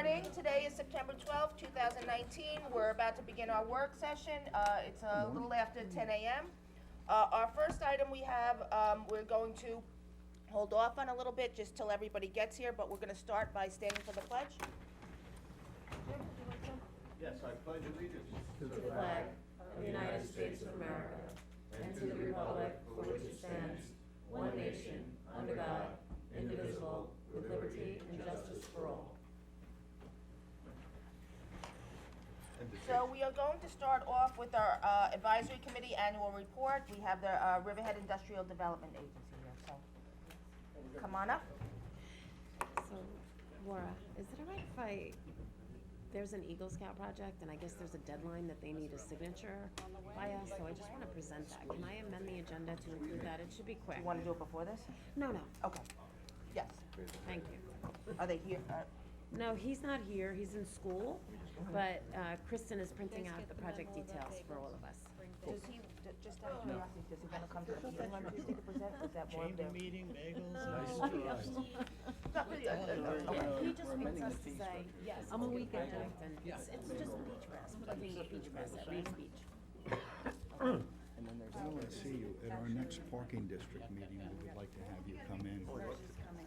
morning. Today is September 12th, 2019. We're about to begin our work session. It's a little after 10 a.m. Our first item we have, we're going to hold off on a little bit just till everybody gets here, but we're going to start by standing for the pledge. Yes, I pledge allegiance To the flag of the United States of America and to the republic for which it stands, one nation, under God, indivisible, with liberty and justice for all. So we are going to start off with our advisory committee annual report. We have the Riverhead Industrial Development Agency here, so come on up. So, Laura, is it all right if there's an Eagle Scout project, and I guess there's a deadline that they need a signature by us, so I just want to present that. Can I amend the agenda to include that? It should be quick. You want to do it before this? No, no, Okay. Yes. thank you. Are they here? No, he's not here, he's in school, but Kristen is printing out the project details for all of us. Does he, just out of curiosity, does he gonna come to the meeting on Tuesday to present, or is that more of Chamber their? meeting, bagels, Nice and try. Not really, okay. He just wants us to say, yes, I'm a it's weekend project, and it's just beach grass, planting beach grass at Reed's Beach. I want to see you at our next parking district meeting. We would like to have you come in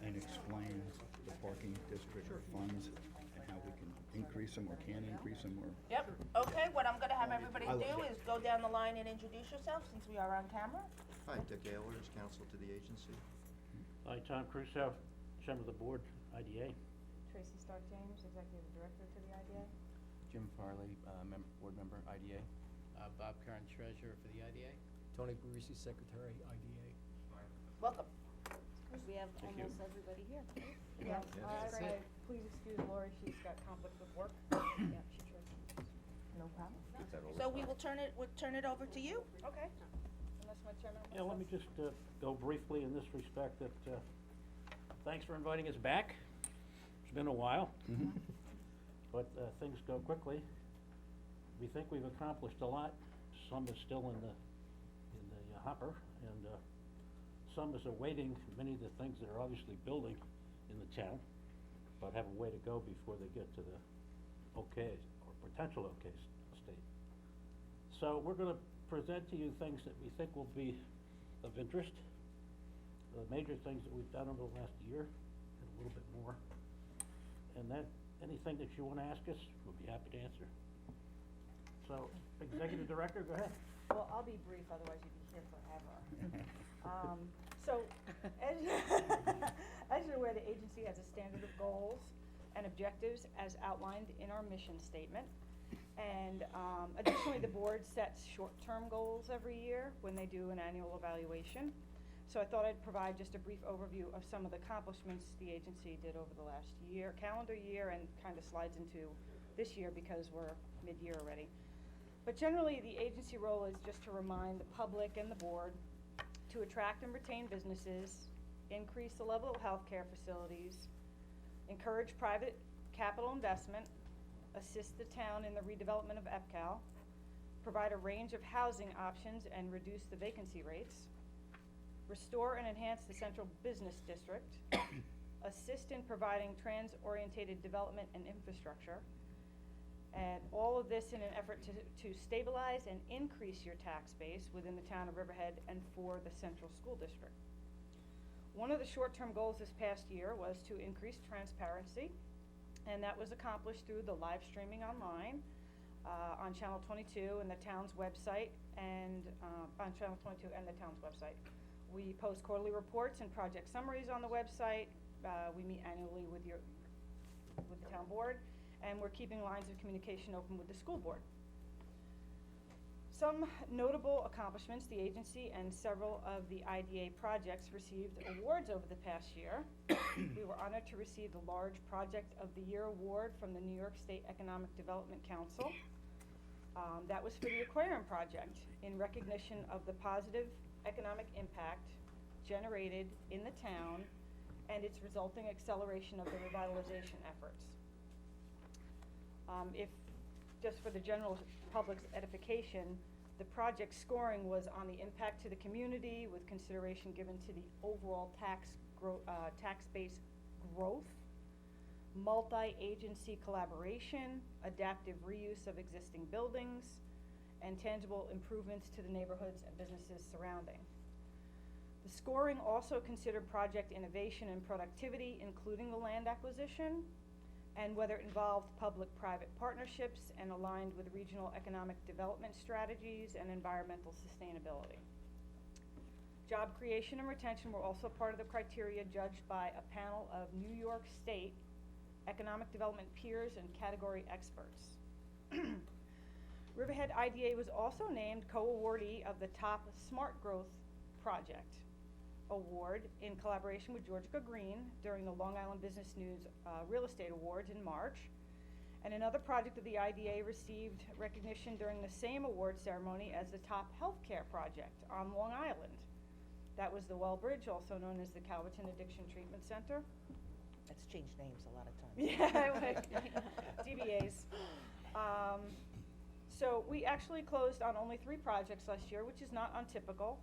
and explain the parking district funds and how we can increase them or can increase them or. Yep, okay, what I'm gonna have everybody I love do it. is go down the line and introduce yourself, since we are on camera. Hi, Dick Ehlers, counsel to the agency. Hi, Tom Crusoe, chairman of the board, IDA. Tracy Stark James, Executive Director to the IDA. Jim Farley, board member, IDA. Bob Kern, treasurer for the IDA. Tony Parisi, secretary, IDA. Welcome. We have almost everybody here. Yeah, that's it. please excuse Lori, she's got conflict with work. Yeah, she tried. No problem. So we'll turn it over to you. Okay, unless my chairman wants Yeah, let me to- just go briefly in this respect that, thanks for inviting us back. It's been a while, but things go quickly. We think we've accomplished a lot. Some is still in the hopper, and some is awaiting many of the things that are obviously building in the town, but have a way to go before they get to the okay or potential okay state. So we're gonna present to you things that we think will be of interest. The major things that we've done over the last year, and a little bit more. And that, anything that you wanna ask us, we'll be happy to answer. So, Executive Director, go ahead. Well, I'll be brief, otherwise you'd be here forever. So, as you're aware, the agency has a standard of goals and objectives as outlined in our mission statement. And additionally, the board sets short-term goals every year when they do an annual evaluation. So I thought I'd provide just a brief overview of some of the accomplishments the agency did over the last year, calendar year, and kind of slides into this year because we're mid-year already. But generally, the agency role is just to remind the public and the board to attract and retain businesses, increase the level of healthcare facilities, encourage private capital investment, assist the town in the redevelopment of EPCAL, provide a range of housing options and reduce the vacancy rates, restore and enhance the central business district, assist in providing trans-orientated development and infrastructure, and all of this in an effort to stabilize and increase your tax base within the town of Riverhead and for the central school district. One of the short-term goals this past year was to increase transparency, and that was accomplished through the live streaming online on Channel 22 and the town's website, and on Channel 22 and the town's website. We post quarterly reports and project summaries on the website. We meet annually with the town board, and we're keeping lines of communication open with the school board. Some notable accomplishments: the agency and several of the IDA projects received awards over the past year. We were honored to receive the Large Project of the Year award from the New York State Economic Development Council. That was for the aquarium project in recognition of the positive economic impact generated in the town and its resulting acceleration of the revitalization efforts. If, just for the general public's edification, the project scoring was on the impact to the community with consideration given to the overall tax base growth, multi-agency collaboration, adaptive reuse of existing buildings, and tangible improvements to the neighborhoods and businesses surrounding. The scoring also considered project innovation and productivity, including the land acquisition, and whether it involved public-private partnerships and aligned with regional economic development strategies and environmental sustainability. Job creation and retention were also part of the criteria judged by a panel of New York State economic development peers and category experts. Riverhead IDA was also named co-awardee of the Top Smart Growth Project Award in collaboration with Georgia Green during the Long Island Business News Real Estate Awards in March. And another project of the IDA received recognition during the same award ceremony as the Top Healthcare Project on Long Island. That was the Wellbridge, also known as the Calverton Addiction Treatment Center. That's changed names a lot of times. Yeah, DBAs. So we actually closed on only 3 projects last year, which is not untypical.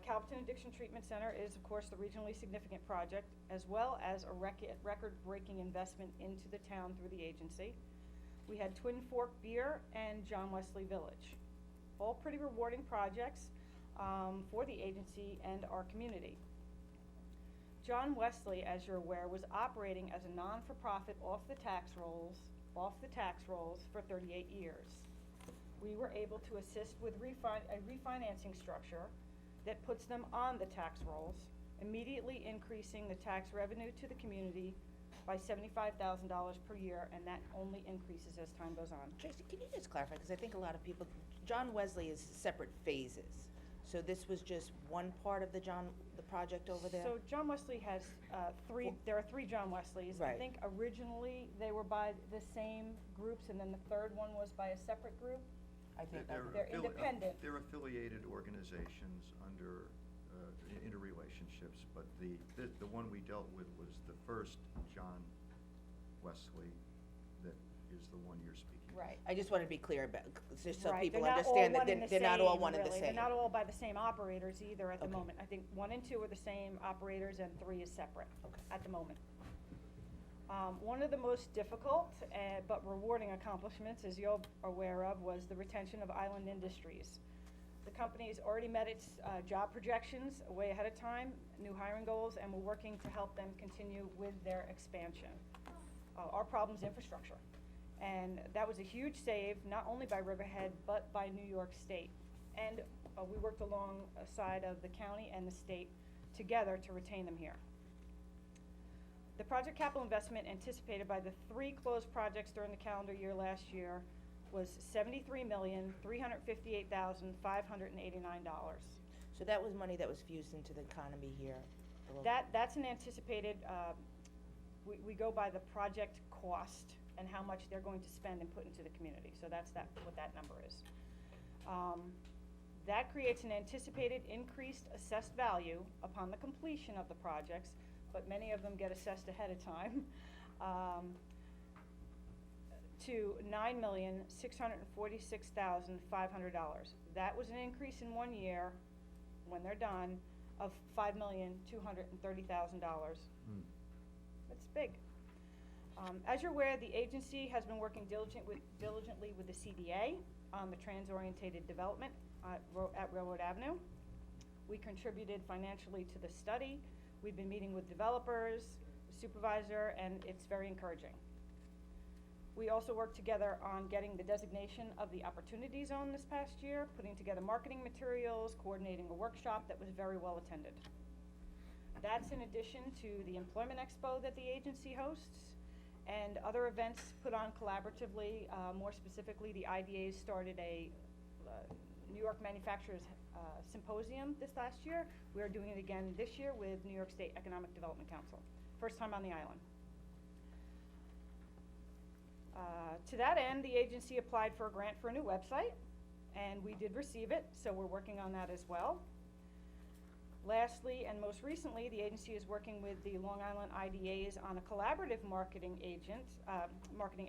Calverton Addiction Treatment Center is, of course, the regionally significant project, as well as a record-breaking investment into the town through the agency. We had Twin Fork Beer and John Wesley Village. All pretty rewarding projects for the agency and our community. John Wesley, as you're aware, was operating as a non-for-profit off the tax rolls for 38 years. We were able to assist with a refinancing structure that puts them on the tax rolls, immediately increasing the tax revenue to the community by $75,000 per year, and that only increases as time goes on. Tracy, can you just clarify, because I think a lot of people, John Wesley is separate phases. So this was just one part of the project over there? So John Wesley has there are 3 John Wesleys. I Right. think originally they were by the same groups, and then the third one was by a separate group. I think They're independent. They're affiliated organizations under interrelationships, but the one we dealt with was the first John Wesley that is the one you're speaking of. Right, I just wanted to be clear about, just so Right, people they're not all understand that one and the they're not all same, one and the really. same. They're not all by the same operators either at the Okay. moment. I think 1 and 2 are the same operators and 3 is separate Okay. at the moment. One of the most difficult but rewarding accomplishments, as you're aware of, was the retention of Island Industries. The company's already met its job projections way ahead of time, new hiring goals, and we're working to help them continue with their expansion. Our problem's infrastructure. And that was a huge save, not only by Riverhead, but by New York State. And we worked alongside of the county and the state together to retain them here. The project capital investment anticipated by the 3 closed projects during the calendar year last year was $73,358,589. So that was money that was fused into the economy here? the local- That's an anticipated, we go by the project cost and how much they're going to spend and put into the community, so that's what that number is. That creates an anticipated increased assessed value upon the completion of the projects, but many of them get assessed ahead of time, to $9,646,500. That was an increase in 1 year, when they're done, of $5,230,000. That's big. As you're aware, the agency has been working diligently with the CDA on the trans-orientated development at Railroad Avenue. We contributed financially to the study. We've been meeting with developers, supervisor, and it's very encouraging. We also worked together on getting the designation of the Opportunity Zone this past year, putting together marketing materials, coordinating a workshop that was very well attended. That's in addition to the Employment Expo that the agency hosts and other events put on collaboratively. More specifically, the IDA started a New York Manufacturers Symposium this last year. We are doing it again this year with New York State Economic Development Council. First time on the island. To that end, the agency applied for a grant for a new website, and we did receive it, so we're working on that as well. Lastly, and most recently, the agency is working with the Long Island IDAs on a collaborative marketing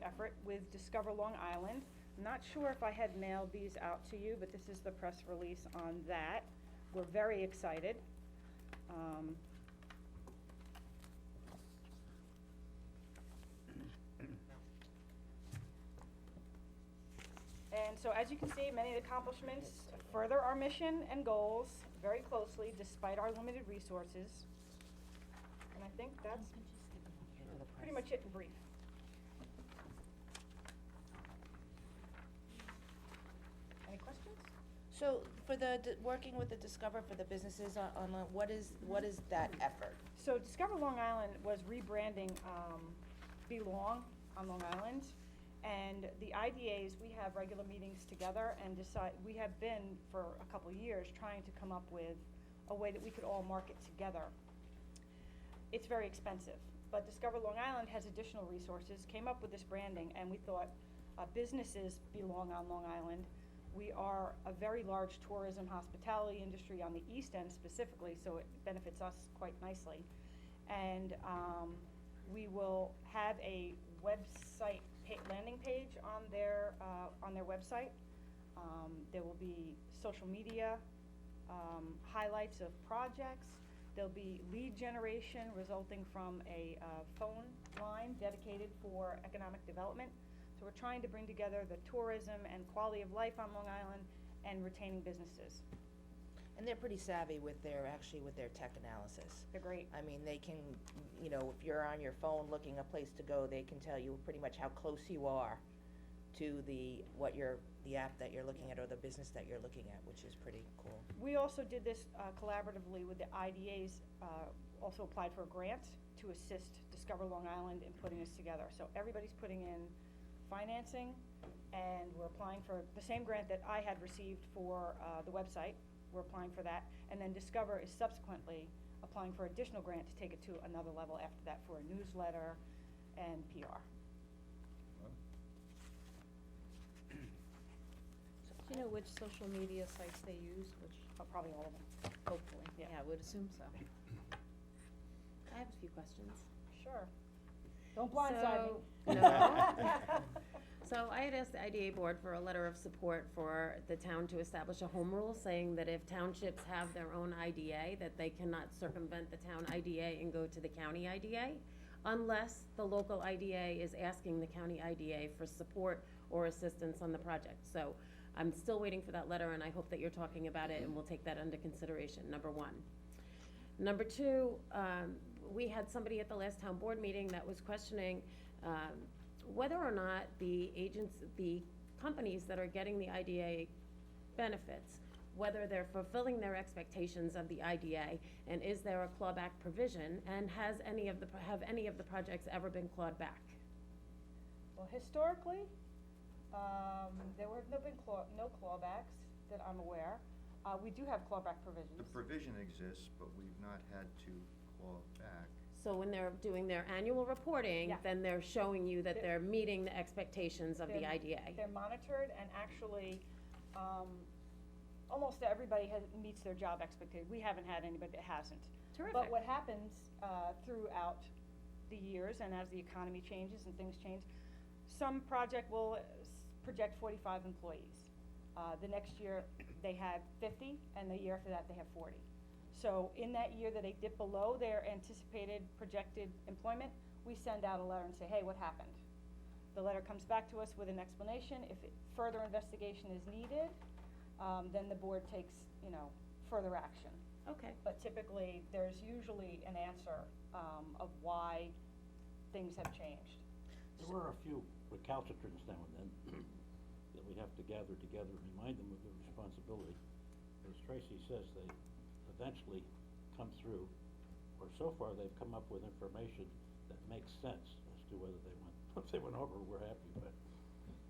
effort with Discover Long Island. I'm not sure if I had mailed these out to you, but this is the press release on that. We're very excited. And so as you can see, many of the accomplishments further our mission and goals very closely despite our limited resources. And I think that's pretty much it in brief. Any questions? So for the, working with the Discover for the businesses on, what is that effort? So Discover Long Island was rebranding Belong on Long Island. And the IDAs, we have regular meetings together and we have been for a couple of years trying to come up with a way that we could all market together. It's very expensive, but Discover Long Island has additional resources, came up with this branding, and we thought businesses belong on Long Island. We are a very large tourism hospitality industry on the East End specifically, so it benefits us quite nicely. And we will have a website landing page on their website. There will be social media highlights of projects. There'll be lead generation resulting from a phone line dedicated for economic development. So we're trying to bring together the tourism and quality of life on Long Island and retaining businesses. And they're pretty savvy with their tech analysis. They're great. I mean, they can, if you're on your phone looking a place to go, they can tell you pretty much how close you are to the app that you're looking at or the business that you're looking at, which is pretty cool. We also did this collaboratively with the IDAs, also applied for a grant to assist Discover Long Island in putting this together. So everybody's putting in financing, and we're applying for the same grant that I had received for the website. We're applying for that, and then Discover is subsequently applying for additional grant to take it to another level after that for a newsletter and PR. Do you know which social media sites they use, which, Probably all of them, hopefully, yeah. yeah, I would assume so. I have a few questions. Sure. Don't blindside me. So- No. So I had asked the IDA board for a letter of support for the town to establish a home rule saying that if townships have their own IDA, that they cannot circumvent the town IDA and go to the county IDA unless the local IDA is asking the county IDA for support or assistance on the project. So I'm still waiting for that letter, and I hope that you're talking about it, and we'll take that under consideration, number one. Number two, we had somebody at the last town board meeting that was questioning whether or not the companies that are getting the IDA benefits, whether they're fulfilling their expectations of the IDA, and is there a clawback provision, and have any of the projects ever been clawed back? Well, historically, there have been no clawbacks that I'm aware. We do have clawback provisions. The provision exists, but we've not had to claw back. So when they're doing their annual reporting, Yeah. then they're showing you that they're meeting the expectations of the IDA. They're monitored, and actually, almost everybody meets their job expectations. We haven't had anybody that hasn't. Terrific. But what happens throughout the years, and as the economy changes and things change, some project will project 45 employees. The next year, they had 50, and the year after that, they have 40. So in that year that they dip below their anticipated projected employment, we send out a letter and say, hey, what happened? The letter comes back to us with an explanation. If further investigation is needed, then the board takes, further action. Okay. But typically, there's usually an answer of why things have changed. There were a few recalcitrants now and then that we have to gather together and remind them of their responsibility. As Tracy says, they eventually come through, or so far they've come up with information that makes sense as to whether they went, if they went over, we're happy, but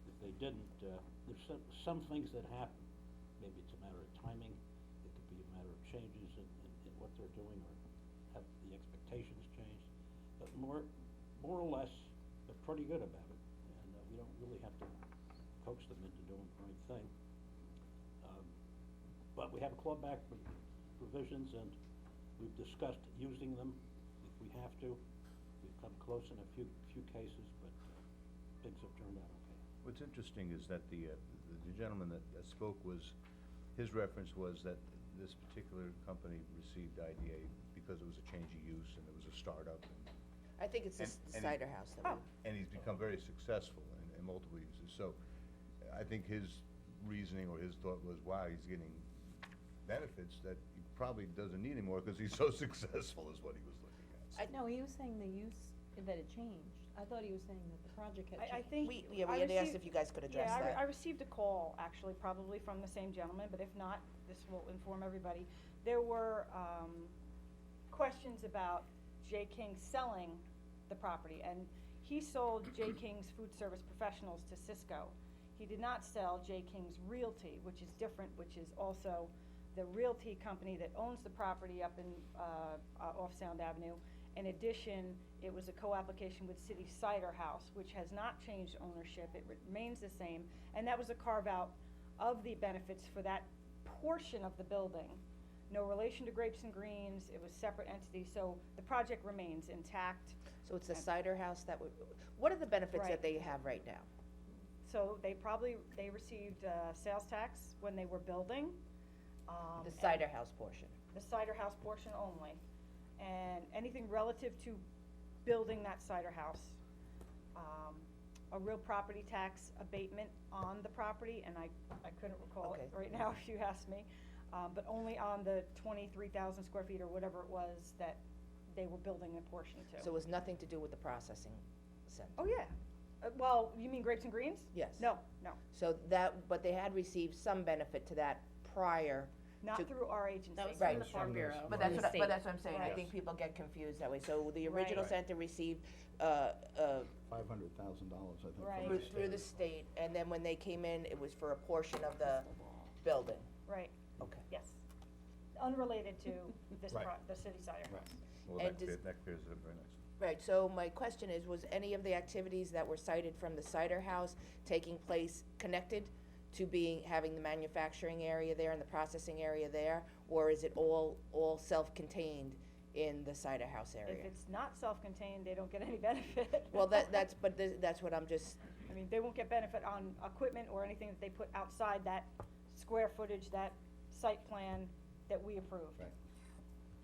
if they didn't, there's some things that happen. Maybe it's a matter of timing, it could be a matter of changes in what they're doing, or have the expectations changed, but more or less, they're pretty good about it, and we don't really have to coax them into doing the right thing. But we have clawback provisions, and we've discussed using them if we have to. We've come close in a few cases, but things have turned out okay. What's interesting is that the gentleman that spoke his reference was that this particular company received IDA because it was a change of use and it was a startup. I think it's the And cider house that we. And he's become very successful in multiple uses. So I think his reasoning or his thought was, wow, he's getting benefits that he probably doesn't need anymore because he's so successful is what he was looking at. No, he was saying the use, that it changed. I thought he was saying that the project had changed. I think. We I had asked received- if you guys could address Yeah, that. I received a call, actually, probably from the same gentleman, but if not, this will inform everybody. There were, questions about J. King selling the property, and he sold J. King's Food Service Professionals to Cisco. He did not sell J. King's Realty, which is different, which is also the realty company that owns the property up in, off Sound Avenue. In addition, it was a co-application with City Cider House, which has not changed ownership, it remains the same, and that was a carve-out of the benefits for that portion of the building. No relation to Grapes and Greens, it was separate entities, so the project remains intact. So it's the cider house that would, what are the benefits Right. that they have right now? So they received, sales tax when they were building. The and cider house portion? The cider house portion only, and anything relative to building that cider house. A real property tax abatement on the property, and I couldn't recall it Okay. right now if you asked me, but only on the 23,000 square feet or whatever it was that they were building a portion to. So it was nothing to do with the processing center? Oh, yeah. Well, you mean Grapes and Greens? Yes. No, no, So that, but they had received some benefit to that prior not to- through our agency. That was Right. from the Farm Bureau. But from that's the what, state. but that's what I'm saying, I Right. think people get confused that way, so the Right. original Right. center received, $500,000, I think, Right. from the through the state. state, and then when they came in, it was for a portion of the building, Right, okay. yes. Unrelated to this Right. the city cider. Right. Well, And that clears it up very nicely. Right, so my question is, was any of the activities that were cited from the cider house taking place connected to having the manufacturing area there and the processing area there? Or is it all self-contained in the cider house If area? it's not self-contained, they don't get any benefit. Well, that's what I'm just, I mean, they won't get benefit on equipment or anything that they put outside that square footage, that site plan that we approve. Right.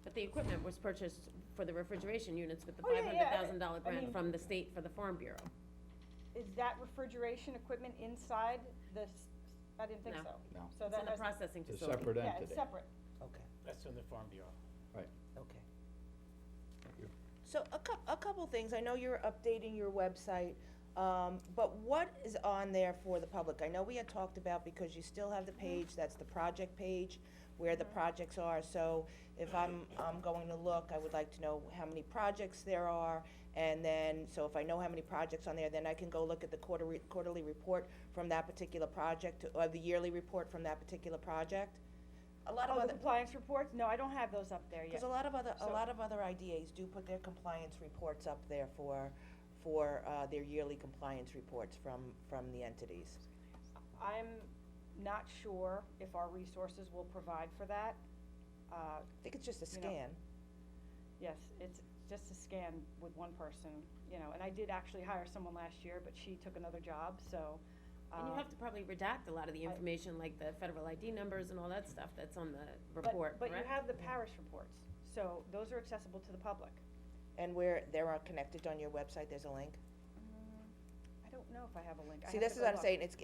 But the equipment was purchased for the refrigeration units with the Oh, yeah, yeah, $500,000 I grant mean- from the state for the Farm Bureau. Is that refrigeration equipment inside I didn't think No. so. No. So It's that in the has- processing It's a facility. separate Yeah, entity. it's separate. okay, That's in the Farm Bureau. Right. okay. So a couple things, I know you're updating your website, but what is on there for the public? I know we had talked about, because you still have the page, that's the project page, where the projects are, so if I'm going to look, I would like to know how many projects there are, and then, so if I know how many projects on there, then I can go look at the quarterly report from that particular project, or the yearly report from that particular project. A lot of Oh, the other, compliance reports? No, I don't have those up there yet. because a lot of So- other IDAs do put their compliance reports up there for their yearly compliance reports from the entities. I'm not sure if our resources will provide for that. I think it's just a You know, scan. Yes, it's just a scan with one person, and I did actually hire someone last year, but she took another job, so. And you have to probably redact a lot of the information, like the federal ID numbers and all that stuff that's on the but- report, But you correct? have the parish reports, so those are accessible to the public. And where they're connected on your website, there's a link? I don't know if I have a link. I See, have this to is go what I'm look.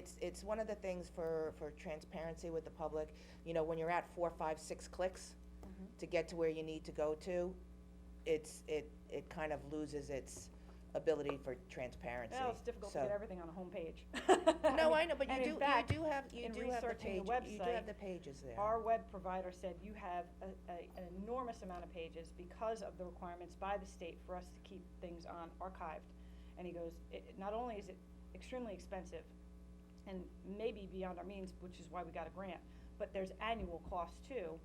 saying, it's one of the things for transparency with the public, when you're at 4, 5, 6 clicks Mhm. to get to where you need to go to, it kind of loses its ability for transparency. Well, it's difficult to So- get everything on a homepage. No, I know, but And you in do fact, have the in page, researching the you do website, have the pages there. Our web provider said you have an enormous amount of pages because of the requirements by the state for us to keep things on archived. And he goes, not only is it extremely expensive and maybe beyond our means, which is why we got a grant, but there's annual costs too.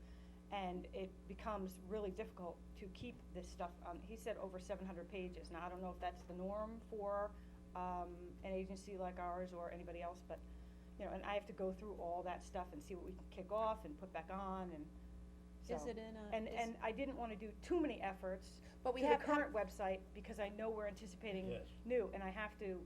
And it becomes really difficult to keep this stuff on, he said over 700 pages. Now, I don't know if that's the norm for, an agency like ours or anybody else, but, and I have to go through all that stuff and see what we can kick off and put back on, and so. Is it in a? And I didn't wanna do too many efforts But we to have the current website, because I know we're anticipating Yes. new, and I have to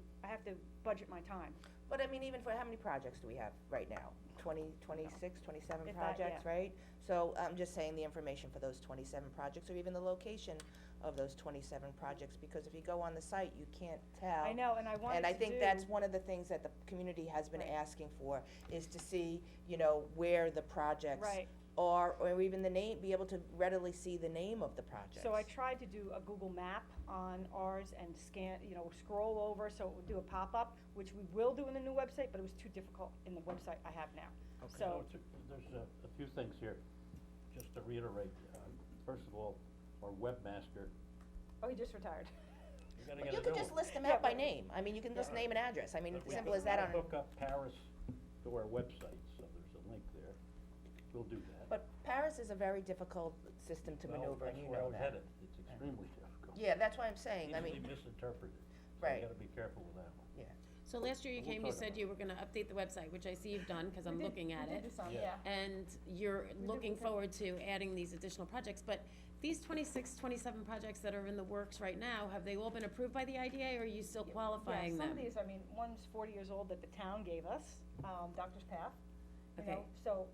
budget my time. But I mean, even for, how many projects do we have right now? 26, 27 If that, projects, yeah. right? So I'm just saying the information for those 27 projects, or even the location of those 27 projects, because if you go on the site, you can't tell. I know, and I wanted And I to think do- that's one of the things that the community has been Right. asking for, is to see, you know, where the projects Right. are, or even the name, be able to readily see the name of the projects. So I tried to do a Google map on ours and scan, scroll over, so it would do a pop-up, which we will do in the new website, but it was too difficult in the website I have now. Okay. So, There's a few things here, just to reiterate. First of all, our webmaster, oh, he just retired. we gotta But get you a could new just one. list them Yeah, out by but- name, I mean, you can just Yeah. name an address, I mean, it's But as we simple as that on. hook up Paris to our website, so there's a link there. We'll do that. But Paris is a very difficult system to Well, maneuver, and you know That's where I was that. headed. It's extremely difficult. Yeah, that's why I'm saying, I Easily mean, misinterpreted. Right. So you gotta be careful with that one. yeah. So last year you We'll came, you talk said about you were gonna update the website, which I see you've done, cause I'm We did- looking at we it. did do some, Yeah. yeah. And you're looking we did. forward to adding these additional projects, but these 26, 27 projects that are in the works right now, have they all been approved by the IDA, or are you still qualifying Yeah, them? some of these, I mean, one's 40 years old that the town gave us, Doctor's Path. You Okay. know, so,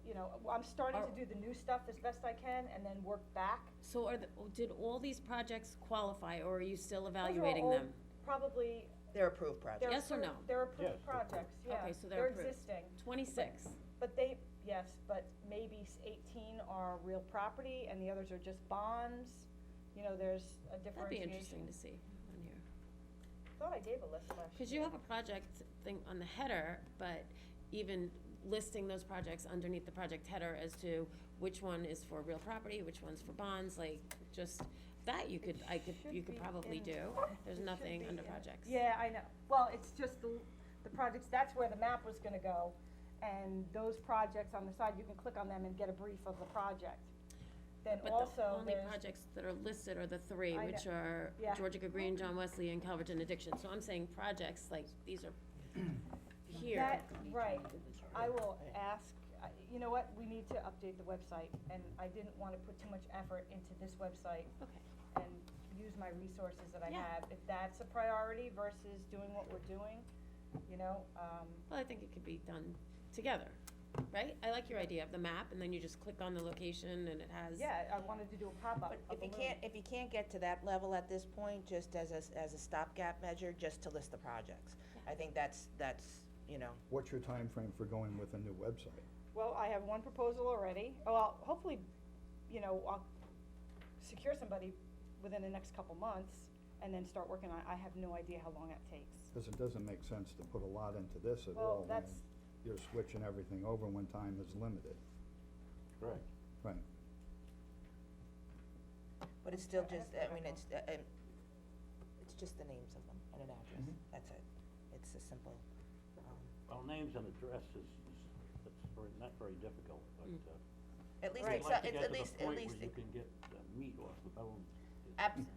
I'm starting Are- to do the new stuff as best I can and then work back. So did all these projects qualify, or are you still Those are evaluating all them? Probably, They're approved projects. they're Yes or approved, no? they're Yes, approved they're approved. projects, yeah. Okay, so they're approved. existing. 26. But yes, but maybe 18 are real property and the others are just bonds. There's a That'd be differentiation. interesting to see on here. Thought I gave a list last year. Cause you have a project thing on the header, but even listing those projects underneath the project header as to which one is for real property, which one's for bonds, like, just, that you could Should be probably in- do. There's it should nothing be under in- projects. Yeah, I know. Well, it's just the projects, that's where the map was gonna go. And those projects on the side, you can click on them and get a brief of the project. Then But also, the only there's, projects that are listed are the three, I which know. are Yeah. Georgia Green, John Wesley, and Calverton Addiction. So I'm saying projects, like, these are here. that, right, I will ask, you know what, we need to update the website. And I didn't wanna put too much effort into this website Okay. and use my resources that I Yeah. have. If that's a priority versus doing what we're doing, Well, I think it could be done together, right? I like your idea of the map, and then you just click on the location and it has. yeah, I wanted to do a pop-up, But a if you balloon. can't get to that level at this point, just as a stopgap measure, just to list the projects. I think that's, What's your time frame for going with a new website? Well, I have one proposal already. Oh, Well, hopefully, I'll secure somebody within the next couple months and then start working on it. I have no idea how long that takes. Because it doesn't make sense to put a lot into this at Well, all when that's- you're switching everything over when time is limited. Right. Right. but it's still just, I mean, it's just the names of them and an address, Mhm. that's it. It's a simple, Well, names and addresses, that's not very difficult, but, at least Right. it's, I'd like to at get to least, the point where you can get meat off the bone.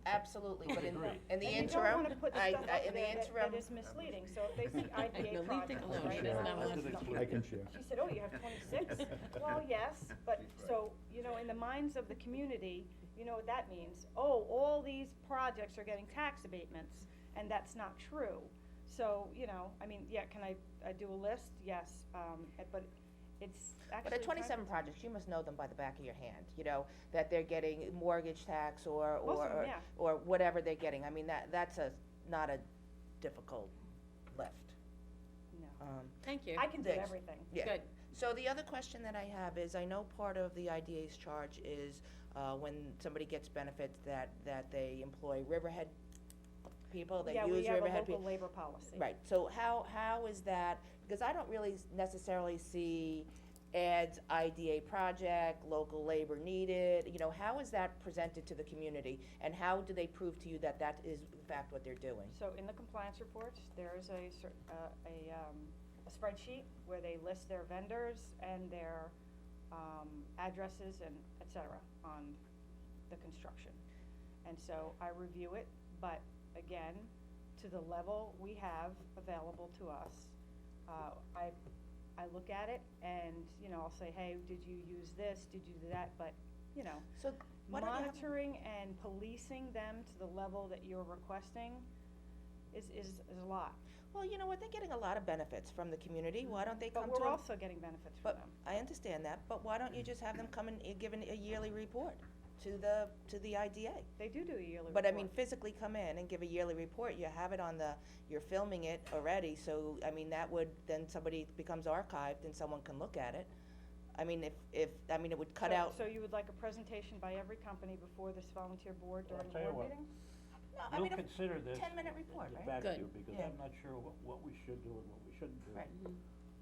absolutely, but in Agreed. the And interim, you don't wanna put the stuff up in the there interim. that is misleading, so if they see IPA No, leave projects, it alone. right? He doesn't have a all lot this to stuff. do. I can share. She said, oh, you have 26? Well, yes, but, so, in the minds of the community, you know what that means? Oh, all these projects are getting tax abatements, and that's not true. So, can I do a list? Yes, but it's actually. But at 27 projects, you must know them by the back of your hand, that they're getting mortgage tax or, Most of them, yeah. or whatever they're getting. I mean, that's not a difficult lift. No. Thank you. I can do Thanks. everything. Yeah. Good. So the other question that I have is, I know part of the IDA's charge is, when somebody gets benefits, that they employ Riverhead people, that Yeah, use we have a Riverhead local people. labor policy. Right, so how is that, because I don't really necessarily see ads, IDA project, local labor needed, how is that presented to the community? And how do they prove to you that that is in fact what they're doing? So in the compliance reports, there is a spreadsheet where they list their vendors and their addresses and et cetera on the construction. And so I review it, but again, to the level we have available to us, I look at it and, I'll say, hey, did you use this, did you do that, but, So why don't you have- monitoring and policing them to the level that you're requesting is a lot. Well, you know what, they're getting a lot of benefits from the community, why don't they come But to? we're also getting benefits from But them. I understand that, but why don't you just have them come and give a yearly report to the IDA. They do a yearly report. But I mean, physically come in and give a yearly report, you have it on you're filming it already, so, I mean, that would, then somebody becomes archived and someone can look at it. I mean, it would cut So- out. So you would like a presentation by every company before this volunteer board Well, I'll during tell you board what. meetings? No, I We'll mean, consider this. 10-minute report, Get right? back to Good. you, because Yeah. I'm not sure what we should do and what we shouldn't do, Right.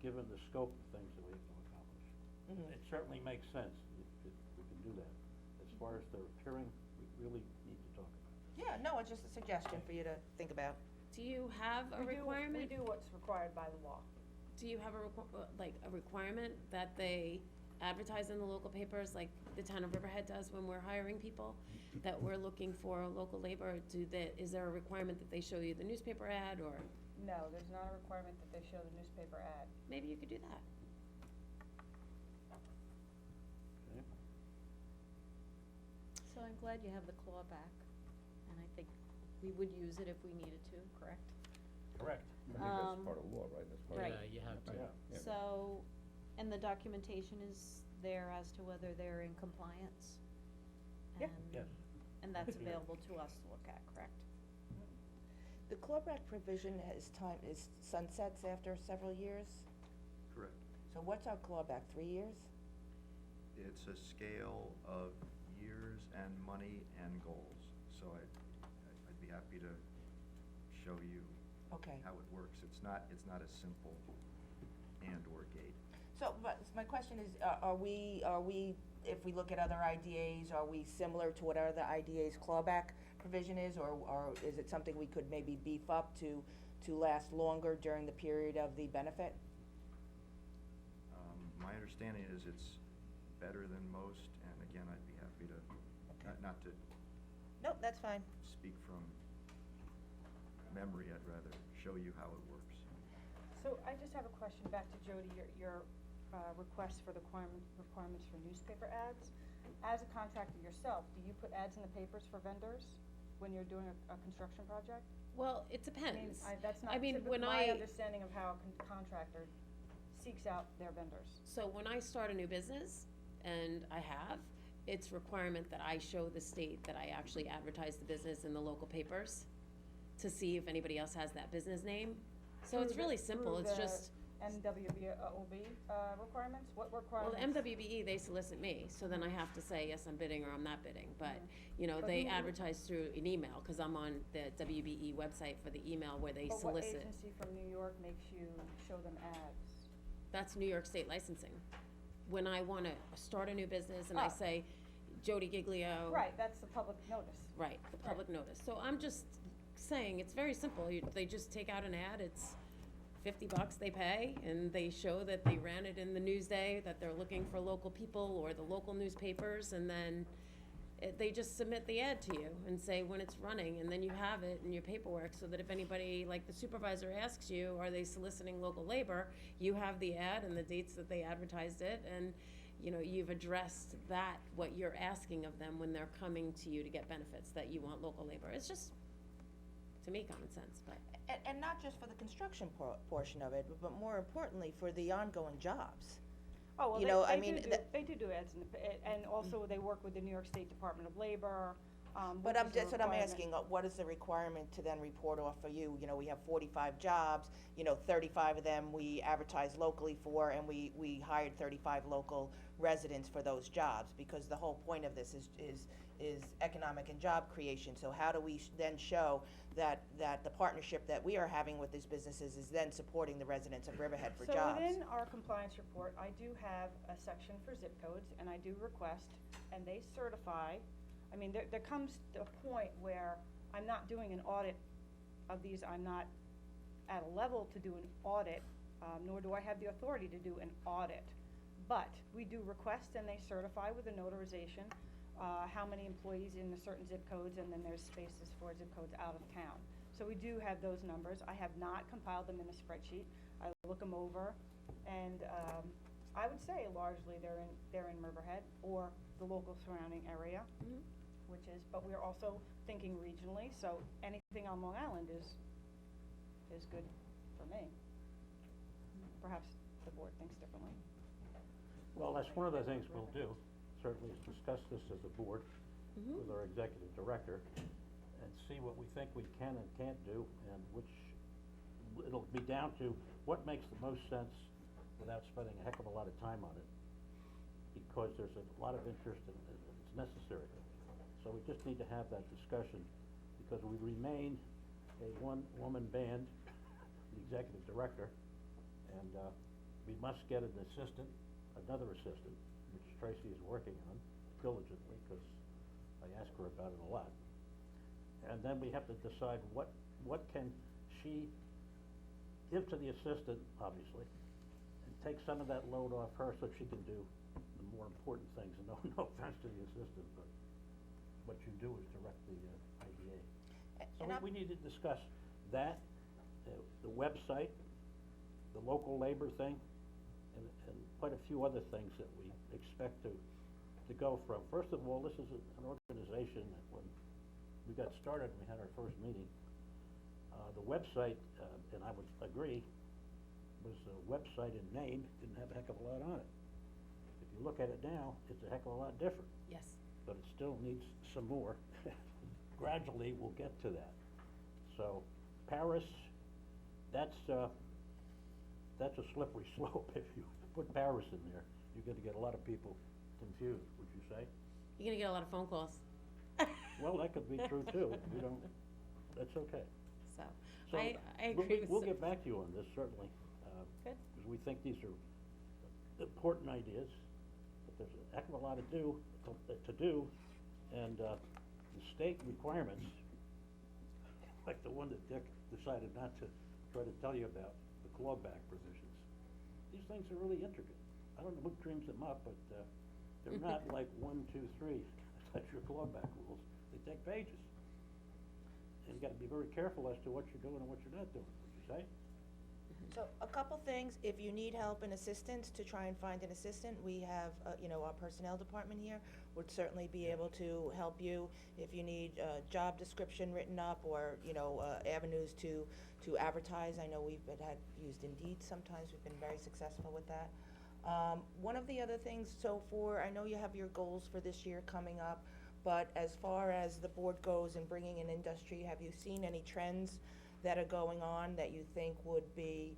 given the scope of things that we have to accomplish. Mhm. It certainly makes sense if we can do that. As far as the appearing, we really need to talk about it. Yeah, no, it's just a suggestion for you to think about. Do you have a We do- requirement? We do what's required by the law. Do you have a requirement that they advertise in the local papers, like the town of Riverhead does when we're hiring people, that we're looking for local labor? Is there a requirement that they show you the newspaper ad, or No, there's not a requirement that they show the newspaper ad. maybe you could do that? Okay? So I'm glad you have the clawback, and I think we would use it if we needed to, correct? Correct. I think that's Um, part of law, right? That's part of. Right. Yeah, you have to. Yeah. So, and the documentation is there as to whether they're in compliance? Yeah. And- Yes. And that's Yeah. available to us to look at, correct? The clawback provision is sunsets after several years, Correct. so what's our clawback, 3 years? It's a scale of years and money and goals. So I'd be happy to show you Okay. how it works. It's not a simple and or gate. So, but my question is, are we, if we look at other IDAs, are we similar to what other IDA's clawback provision is, or is it something we could maybe beef up to last longer during the period of the benefit? My understanding is it's better than most, and again, I'd be happy to, not to Nope, that's fine. speak from memory, I'd rather show you how it works. So I just have a question back to Jody, your request for the requirements for newspaper ads. As a contractor yourself, do you put ads in the papers for vendors when you're doing a construction project? Well, it I mean, depends. that's not I mean, typically when my I- understanding of how a contractor seeks out their vendors. So when I start a new business, and I have, it's requirement that I show the state that I actually advertise the business in the local papers to see if anybody else has that business name. So it's Through the- really simple, through it's the just, MWBOB requirements? What well, requirements? the MWBE, they solicit me, so then I have to say, yes, I'm bidding or I'm not bidding. But, you know, But they who- advertise through an email, cause I'm on the WBE website for the email where they But what solicit. agency from New York makes you show them ads? That's New York State licensing. When I wanna start a new business and I Oh. say, Jody Giglio. Right, that's the public notice. Right, the public notice. So I'm just saying, it's very simple. They just take out an ad, it's $50 they pay, and they show that they ran it in the Newsday, that they're looking for local people or the local newspapers, and then they just submit the ad to you and say when it's running, and then you have it in your paperwork, so that if anybody, like the supervisor asks you, are they soliciting local labor, you have the ad and the dates that they advertised it, and, you know, you've addressed that, what you're asking of them when they're coming to you to get benefits, that you want local labor. It's just, to me, common sense, but. And not just for the construction portion of it, but more importantly, for the ongoing jobs. Oh, well, You know, I they mean, do that- they do ads, and also they work with the New York State Department of Labor, But which is a that's what I'm requirement. asking, what is the requirement to then report off for you? You know, we have 45 jobs, you know, 35 of them we advertise locally for, and we hired 35 local residents for those jobs, because the whole point of this is economic and job creation. So how do we then show that the partnership that we are having with these businesses is then supporting the residents of Riverhead for jobs? So within our compliance report, I do have a section for zip codes, and I do request, and they certify. I mean, there comes a point where I'm not doing an audit of these, I'm not at a level to do an audit, nor do I have the authority to do an audit. But we do request, and they certify with a notarization, how many employees in the certain zip codes, and then there's spaces for zip codes out of town. So we do have those numbers. I have not compiled them in a spreadsheet. I look them over, and I would say largely they're in Riverhead or the local surrounding area, which is, but we're also thinking regionally, so anything on Long Island is good for me. Perhaps the board thinks differently. Well, that's one of the things we'll do, certainly is discuss this as a board, with our executive director and see what we think we can and can't do, and which, it'll be down to what makes the most sense without spending a heck of a lot of time on it, because there's a lot of interest and it's necessary. So we just need to have that discussion, because we remain a one-woman band, the executive director, and we must get an assistant, another assistant, which Tracy is working on diligently, because I ask her about it a lot. And then we have to decide what can she give to the assistant, obviously, and take some of that load off her so she can do the more important things. And no offense to the assistant, but what you do is direct the IDA. So And we need to discuss that, the website, the local labor thing, and quite a few other things that we expect to go from. First of all, this is an organization that when we got started, we had our first meeting, the website, and I would agree, was a website in name, didn't have a heck of a lot on it. If you look at it now, it's a heck of a lot different, Yes. but it still needs some more. Gradually, we'll get to that. So, Paris, that's a slippery slope. If you put Paris in there, you're gonna get a lot of people confused, would you say? You're gonna get a lot of phone calls. Well, that could be true too. We don't, that's okay. So, So, I we'll agree be- with. We'll get back to you on this, certainly. Good. Because we think these are important ideas, but there's a heck of a lot to do, and the state requirements, like the one that Dick decided not to try to tell you about, the clawback provisions. These things are really intricate. I don't know who dreams them up, but they're not like 1, 2, 3, that's your clawback rules. They take pages. And you gotta be very careful as to what you're doing and what you're not doing, would you say? So, a couple things, if you need help and assistance to try and find an assistant, we have, our personnel department here would certainly be able to help you. If you need a job description written up, or, avenues to advertise, I know we've used Indeed sometimes, we've been very successful with that. One of the other things, I know you have your goals for this year coming up, but as far as the board goes and bringing in industry, have you seen any trends that are going on that you think would be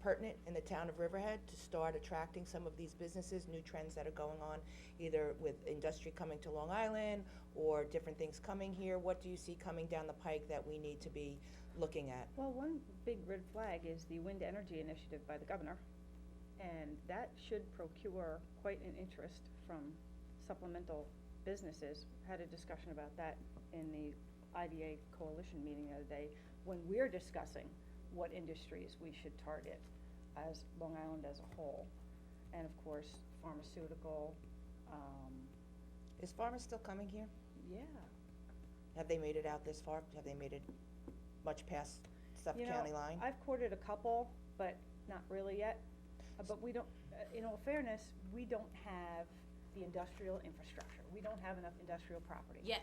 pertinent in the town of Riverhead to start attracting some of these businesses, new trends that are going on, either with industry coming to Long Island or different things coming here? What do you see coming down the pike that we need to be looking at? Well, one big red flag is the wind energy initiative by the governor, and that should procure quite an interest from supplemental businesses. Had a discussion about that in the IDA coalition meeting the other day, when we're discussing what industries we should target as Long Island as a whole. And of course, pharmaceutical, Is Farmers still coming here? yeah. Have they made it out this far? Have they made it much past Suffolk County line? I've courted a couple, but not really yet. But we don't, in all fairness, we don't have the industrial infrastructure. We don't have enough industrial property. Yet.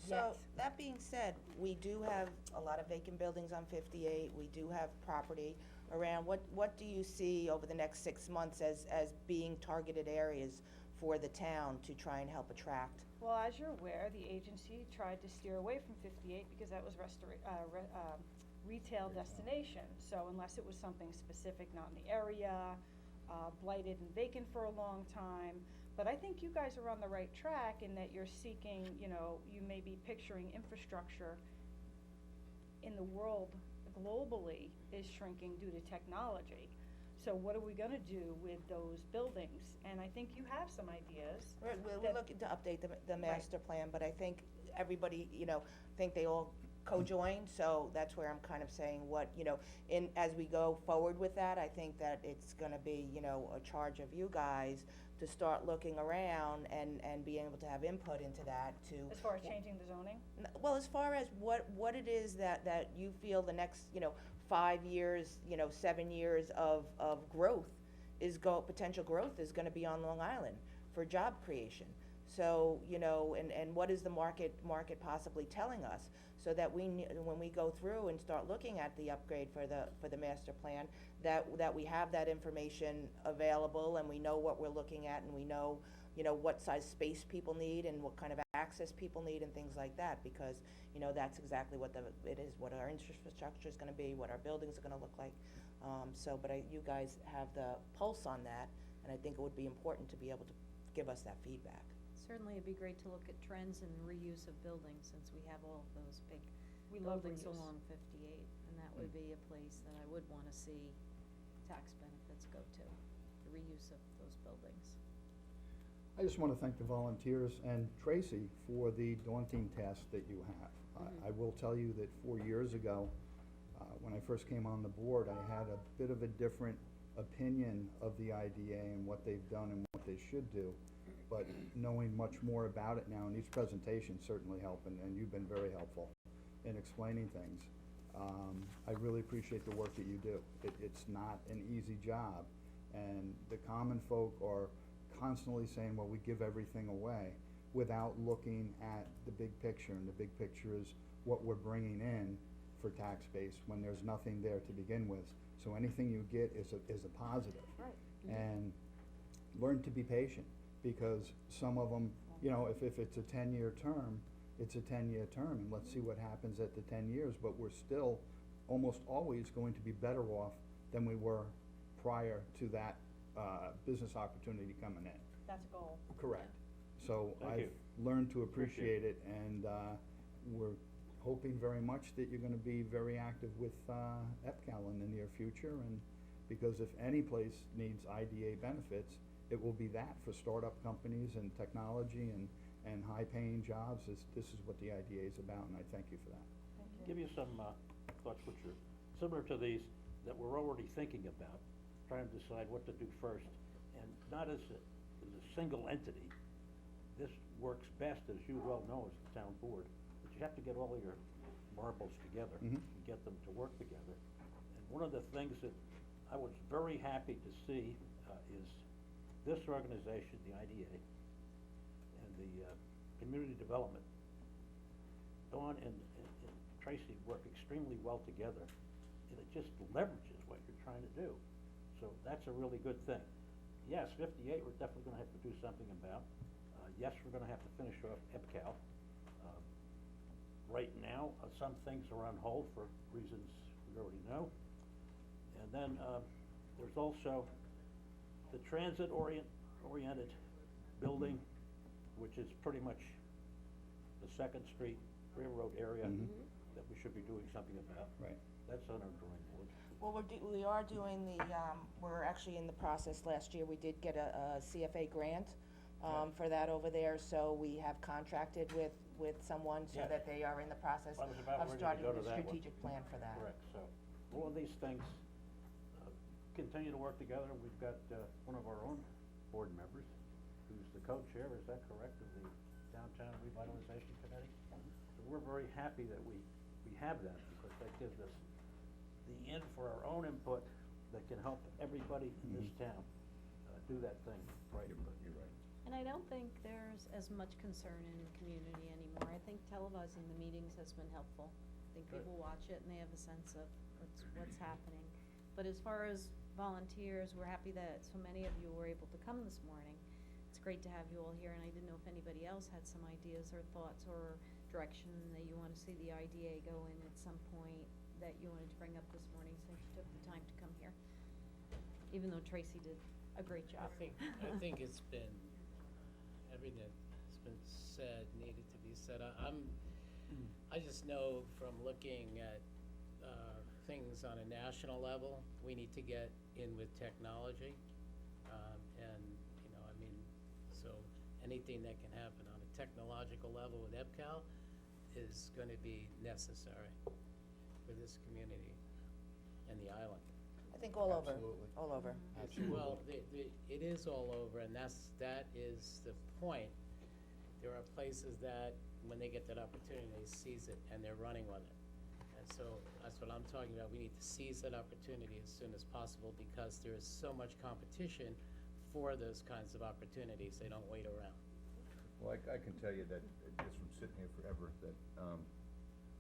So, Yes. that being said, we do have a lot of vacant buildings on 58, we do have property around. What do you see over the next 6 months as being targeted areas for the town to try and help attract? Well, as you're aware, the agency tried to steer away from 58 because that was retail destination. So unless it was something specific, not in the area, blighted and vacant for a long time. But I think you guys are on the right track in that you're seeking, you may be picturing infrastructure in the world globally is shrinking due to technology. So what are we gonna do with those buildings? And I think you have some ideas. We're that- looking to update the master plan, but I think everybody, think they all co-join, so that's where I'm kind of saying as we go forward with that, I think that it's gonna be, a charge of you guys to start looking around and being able to have input into that As far as changing the zoning? Well, as far as what it is that you feel the next, 5 years, 7 years of growth potential growth is gonna be on Long Island for job creation. So, and what is the market possibly telling us? so that when we go through and start looking at the upgrade for the master plan, that we have that information available, and we know what we're looking at, and we know, what size space people need and what kind of access people need and things like that, because, that's exactly what it is, what our infrastructure is gonna be, what our buildings are gonna look like. But you guys have the pulse on that, and I think it would be important to be able to give us that feedback. Certainly, it'd be great to look at trends and reuse of buildings, since we have all of those big We love buildings reuse. along 58, and that would be a place that I would wanna see tax benefits go to, the reuse of those buildings. I just want to thank the volunteers and Tracy for the daunting task that you have. I will tell you that 4 years ago, when I first came on the board, I had a bit of a different opinion of the IDA and what they've done and what they should do. But knowing much more about it now, and each presentation certainly helped, and you've been very helpful in explaining things. I really appreciate the work that you do. It's not an easy job, and the common folk are constantly saying, well, we give everything away, without looking at the big picture, and the big picture is what we're bringing in for tax base when there's nothing there to begin with. So anything you get is a positive. Right. And learn to be patient, because some of them, if it's a 10-year term, it's a 10-year term, and let's see what happens at the 10 years, but we're still almost always going to be better off than we were prior to that business opportunity coming in. That's a goal. Correct. So Thank I've you. learned to appreciate it, and we're hoping very much that you're gonna be very active with EPCAL in the near future, and because if any place needs IDA benefits, it will be that for startup companies and technology and high-paying jobs. This is what the IDA is about, and I thank you for that. Thank you. Give you some thoughts which are similar to these that we're already thinking about, trying to decide what to do first, and not as a single entity. This works best, as you well know, as the town board, but you have to get all of your marbles together and get them to work together. And one of the things that I was very happy to see is this organization, the IDA, and the community development. Dawn and Tracy work extremely well together, and it just leverages what you're trying to do. So that's a really good thing. Yes, 58, we're definitely gonna have to do something about. Yes, we're gonna have to finish off EPCAL. Right now, some things are on hold for reasons we already know. And then, there's also the transit-oriented building, which is pretty much the Second Street Railroad area that we should be doing something about. Right. That's on our drawing board. Well, we are doing we're actually in the process. Last year, we did get a CFA grant for that over there, so we have contracted with someone so Yeah. that they are in the process I was about of ready to starting go to the that one. strategic plan for that. Correct, so all of these things continue to work together. We've got one of our own board members who's the co-chair, is that correct, of the Downtown Revitalization Committee? So we're very happy that we have that, because that gives us the in for our own input that can help everybody in this town do that thing right. You're right. And I don't think there's as much concern in the community anymore. I think televising the meetings has been helpful. I think Good. people watch it and they have a sense of what's happening. But as far as volunteers, we're happy that so many of you were able to come this morning. It's great to have you all here, and I didn't know if anybody else had some ideas or thoughts or direction that you wanna see the IDA go in at some point that you wanted to bring up this morning, since you took the time to come here. Even though Tracy did a great job. I think it's been, everything that's been said needed to be said. I just know from looking at things on a national level, we need to get in with technology. And, so anything that can happen on a technological level with EPCAL is gonna be necessary for this community and the island. I think all over, Absolutely. all over. Well, it is all over, and that is the point. There are places that, when they get that opportunity, they seize it and they're running with it. And so, that's what I'm talking about, we need to seize that opportunity as soon as possible, because there is so much competition for those kinds of opportunities, they don't wait around. Well, I can tell you that, just from sitting here forever, that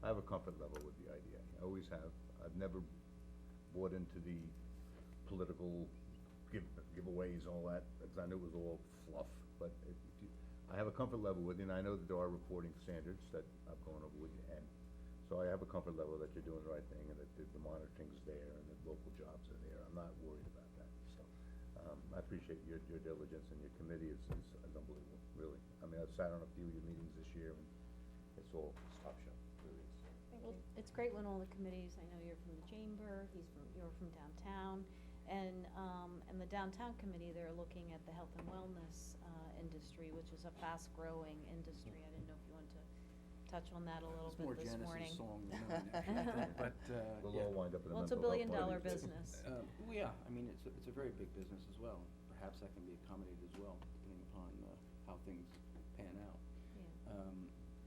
I have a comfort level with the IDA, I always have. I've never bought into the political giveaways and all that, because I knew it was all fluff, but I have a comfort level with you, and I know that there are reporting standards that I've gone over with you, and so I have a comfort level that you're doing the right thing, and that the monitoring's there, and that local jobs are there. I'm not worried about that, so, I appreciate your diligence, and your committee is unbelievable, really. I mean, I've sat on a few of your meetings this year, and it's top shelf, it really is. Well, it's great when all the committees, I know you're from the chamber, you're from downtown, and the downtown committee, they're looking at the health and wellness, industry, which is a fast-growing industry. I didn't know if you wanted to touch on that a little It's bit more this morning. Janice's song than mine, actually, but, We'll yeah. all wind up in a Well, it's a mental health billion-dollar party. business. Well, yeah, I mean, it's a very big business as well. Perhaps that can be accommodated as well, depending upon how things pan out. Yeah.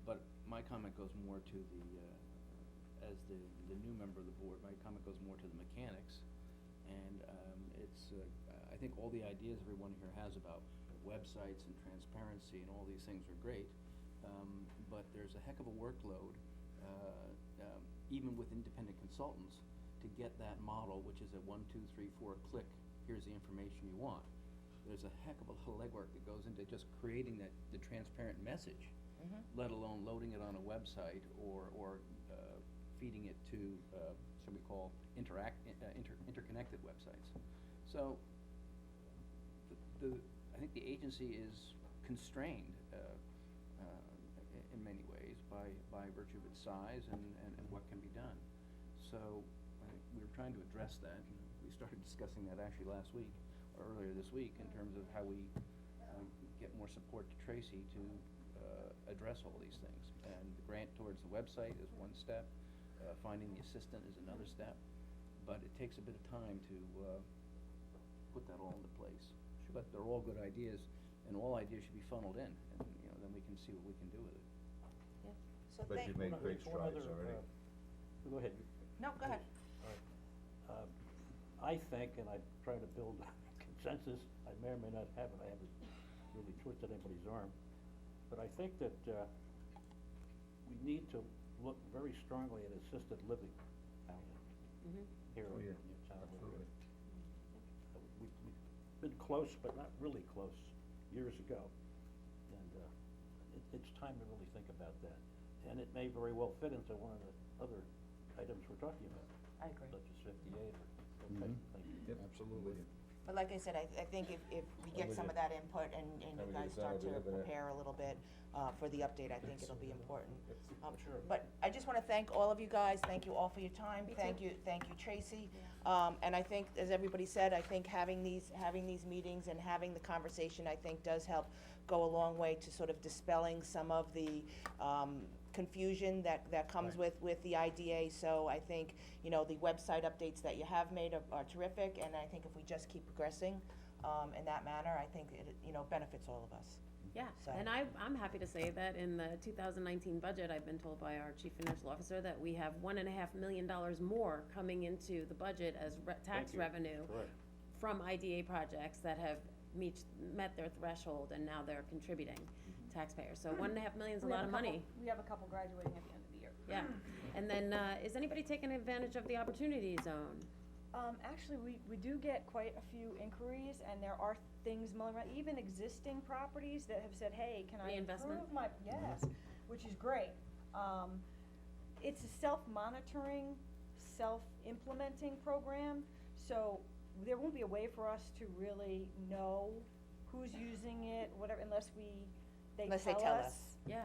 But my comment goes more to the, as the new member of the board, my comment goes more to the mechanics. And it's, I think all the ideas everyone here has about websites and transparency and all these things are great. But there's a heck of a workload, even with independent consultants, to get that model, which is a 1, 2, 3, 4 click, here's the information you want. There's a heck of a legwork that goes into just creating the transparent message, let alone loading it on a website or feeding it to, shall we call, interconnected websites. So, I think the agency is constrained in many ways by virtue of its size and what can be done. So we were trying to address that. We started discussing that actually last week or earlier this week in terms of how we get more support to Tracy to address all these things. And the grant towards the website is one step. Finding the assistant is another step. But it takes a bit of time to put that all into place. But they're all good ideas, and all ideas should be funneled in, and, then we can see what we can do with it. So But you've made great One strides other, already. Go ahead. No, go ahead. I think, and I try to build consensus, I may or may not have it, I haven't really twisted anybody's arm, but I think that, we need to look very strongly at assisted living housing here Oh, in yeah. the town of Absolutely. Woodbury. We've been close, but not really close, years ago, and, it's time to really think about that. And it may very well fit into one of the other items we're talking about. I agree. Such as 58 or that type of thing. Yep. Absolutely. But like I said, I think if we get some of that input and you we guys get it done, start we'll be to looking at- prepare a little bit, for the update, I think it'll be important. Sure. But I just wanna thank all of you guys, thank you all for your time, Me thank too. you, Tracy. And I think, as everybody said, I think having these meetings and having the conversation, I think does help go a long way to sort of dispelling some of the, confusion that comes with the IDA. So I think, the website updates that you have made are terrific, and I think if we just keep progressing, in that manner, I think it, benefits all of us. Yeah, So- and I'm happy to say that in the 2019 budget, I've been told by our chief financial officer that we have $1.5 million more coming into the budget as tax Thank you. revenue Correct. from IDA projects that have met their threshold, and now they're contributing taxpayers. So $1.5 million is a We lot have of couple- money. We have a couple graduating at the end of the year. Yeah, and then, is anybody taking advantage of the opportunity zone? Actually, we do get quite a few inquiries, and there are things mulling around, even existing properties that have said, hey, can I Reinvestment? improve my, yes, which is great. It's a self-monitoring, self-implementing program, so there won't be a way for us to really know who's using it, whatever, unless they tell us. Yeah,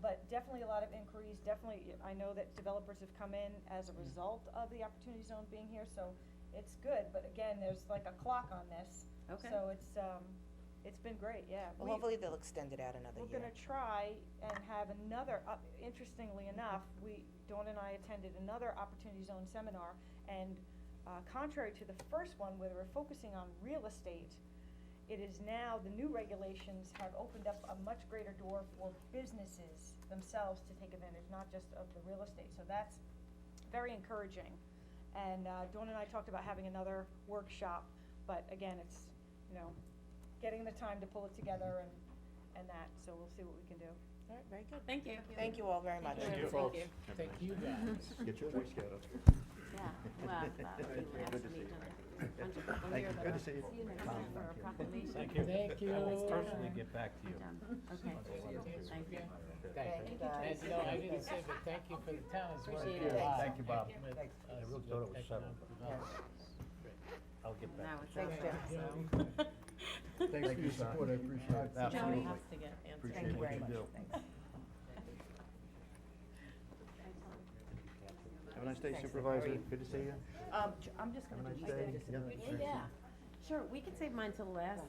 But definitely a lot of inquiries, definitely, I know that developers have come in as a result of the Opportunity Zone being here, so it's good, but again, there's like a clock on this. Okay. So it's been great, yeah. Well, hopefully they'll extend it out another year. We're gonna try and have another, interestingly enough, Dawn and I attended another Opportunity Zone seminar, and contrary to the first one where they were focusing on real estate, it is now, the new regulations have opened up a much greater door for businesses themselves to take advantage, not just of the real estate, so that's very encouraging. And, Dawn and I talked about having another workshop, but again, it's, getting the time to pull it together and that, so we'll see what we can do. All right, very good. Thank you. Thank you all very much. Thank you, folks. Thank you guys. Get your Boy Scout up here. Yeah, well, that would be last Good to on the see you. agenda. Bunch of people Thank here, you. but Good to see you. See you next time for a proclamation. Thank you. Thank you. I will personally get back to you. Done. Okay, thank you. Thank you, guys. And, you know, I didn't say, but thank you for the town's work. Appreciate here. it. Thank you, Bob. With Thanks. us I really thought it with was settled. economic development. I'll get back. Now it's Thanks, over, Jim. so. Thanks for your support, I appreciate it. Joey has to get answered. Appreciate Thank you what very you much. do. Thanks. Have a nice day, Thanks, Nick. Supervisor. How are you? Good to see you. I'm just gonna Have a do nice East day. End Disability. Yeah. Yeah, sure, we can save mine till the last.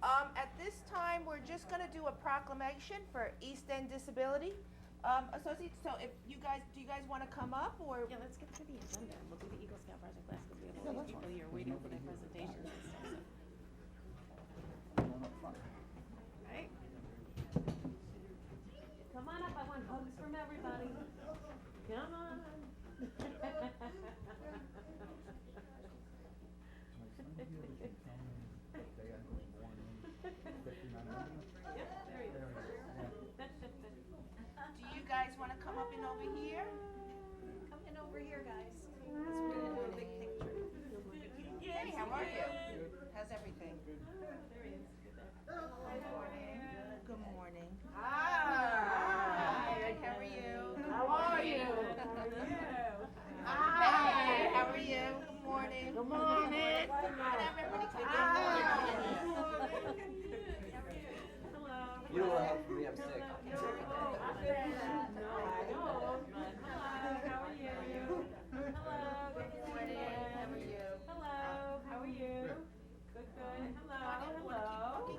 At this time, we're just gonna do a proclamation for East End Disability Associates. So if you guys, do you guys wanna come up, or? Yeah, let's get to the agenda, we'll do the Eagle Scout project last, because we have all these people here waiting for their presentations and stuff, so. Right? Come on up, I want hugs from everybody. Come on. Yep, there he is. Do you guys wanna come up and over here? Come in over here, guys. We're gonna do a big picture. Hey, how are you? How's everything? There he is. Good morning. Hi, how are you? How are you? Hi, how are you? Good morning. Good morning. Everybody can get Hello. You don't wanna help me, I'm sick. No, I don't. How are you? Hello, good morning. How are you? Hello, how are you? Good, good. Hello, hello.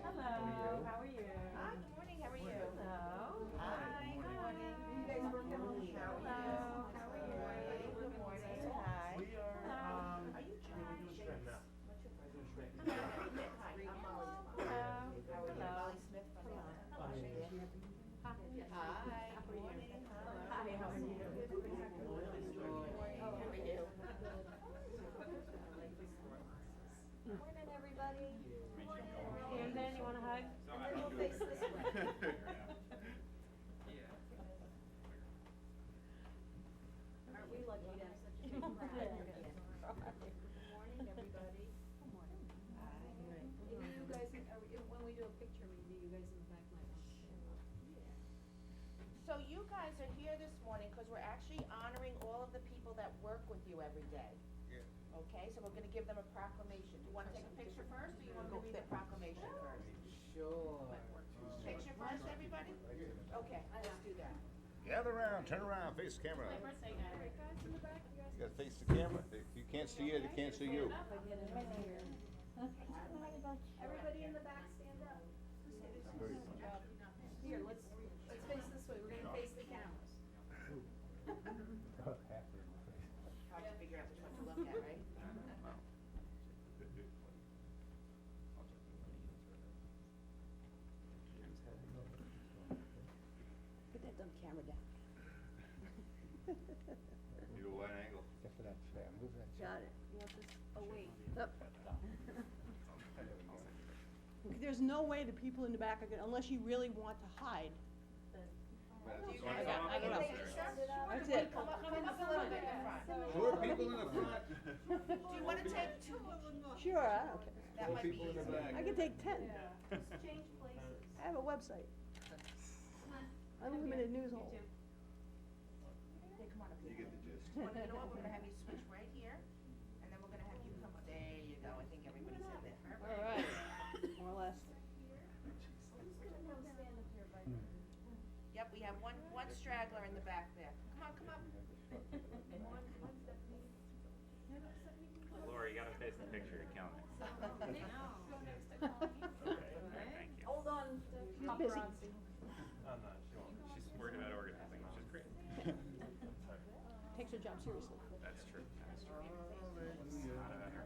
Hello, how are you? Hi, good morning, how are you? Hello. Hi, good morning. You guys working on the show? Hello, how are you? Good morning. Hi. Are you John? Hi, I'm Molly. Hello. How are you? Hello. Molly Smith from the. Hi, good morning. Hi, how are you? Good morning, how are you? Morning, everybody. Camden, you want a hug? And then we'll face this way. Aren't we lucky to have such a big crowd? Good morning, everybody. Good morning. Maybe you guys, when we do a picture, maybe you guys in the back might want to share. So you guys are here this morning because we're actually honoring all of the people that work with you every day. Okay, so we're gonna give them a proclamation. Do you wanna take a picture first, or you want me to read the proclamation first? Sure. Picture first, everybody? Okay, let's do that. Gather around, turn around, face the camera. My birthday guy. You gotta face the camera. If you can't see it, it can't see you. Everybody in the back, stand up. Here, let's face this way, we're gonna face the cameras. Hard to figure out which one to look at, right? Put that dumb camera down. You do one angle. Get to that chair, move that chair. Got it. You want this, oh wait. There's no way the people in the back are gonna, unless you really want to hide. I got it. That's it. Come up a little bit in front. Sure, people in the front. Do you wanna take two? Sure, I don't care. That might be easier. I can take 10. Change places. I have a website. Unlimited news hole. Yeah, come on up here. You get the gist. Well, you know what, we're gonna have you switch right here, and then we're gonna have you come, there you go, I think everybody's in there. All right, more or less. Yep, we have one straggler in the back there. Come on, Laura, you gotta face the picture, you're killing it. Hold on, She's busy. Oh, no, she won't. She's worried about organizing, which is great. Takes her job seriously. That's true. That's true. Not about her.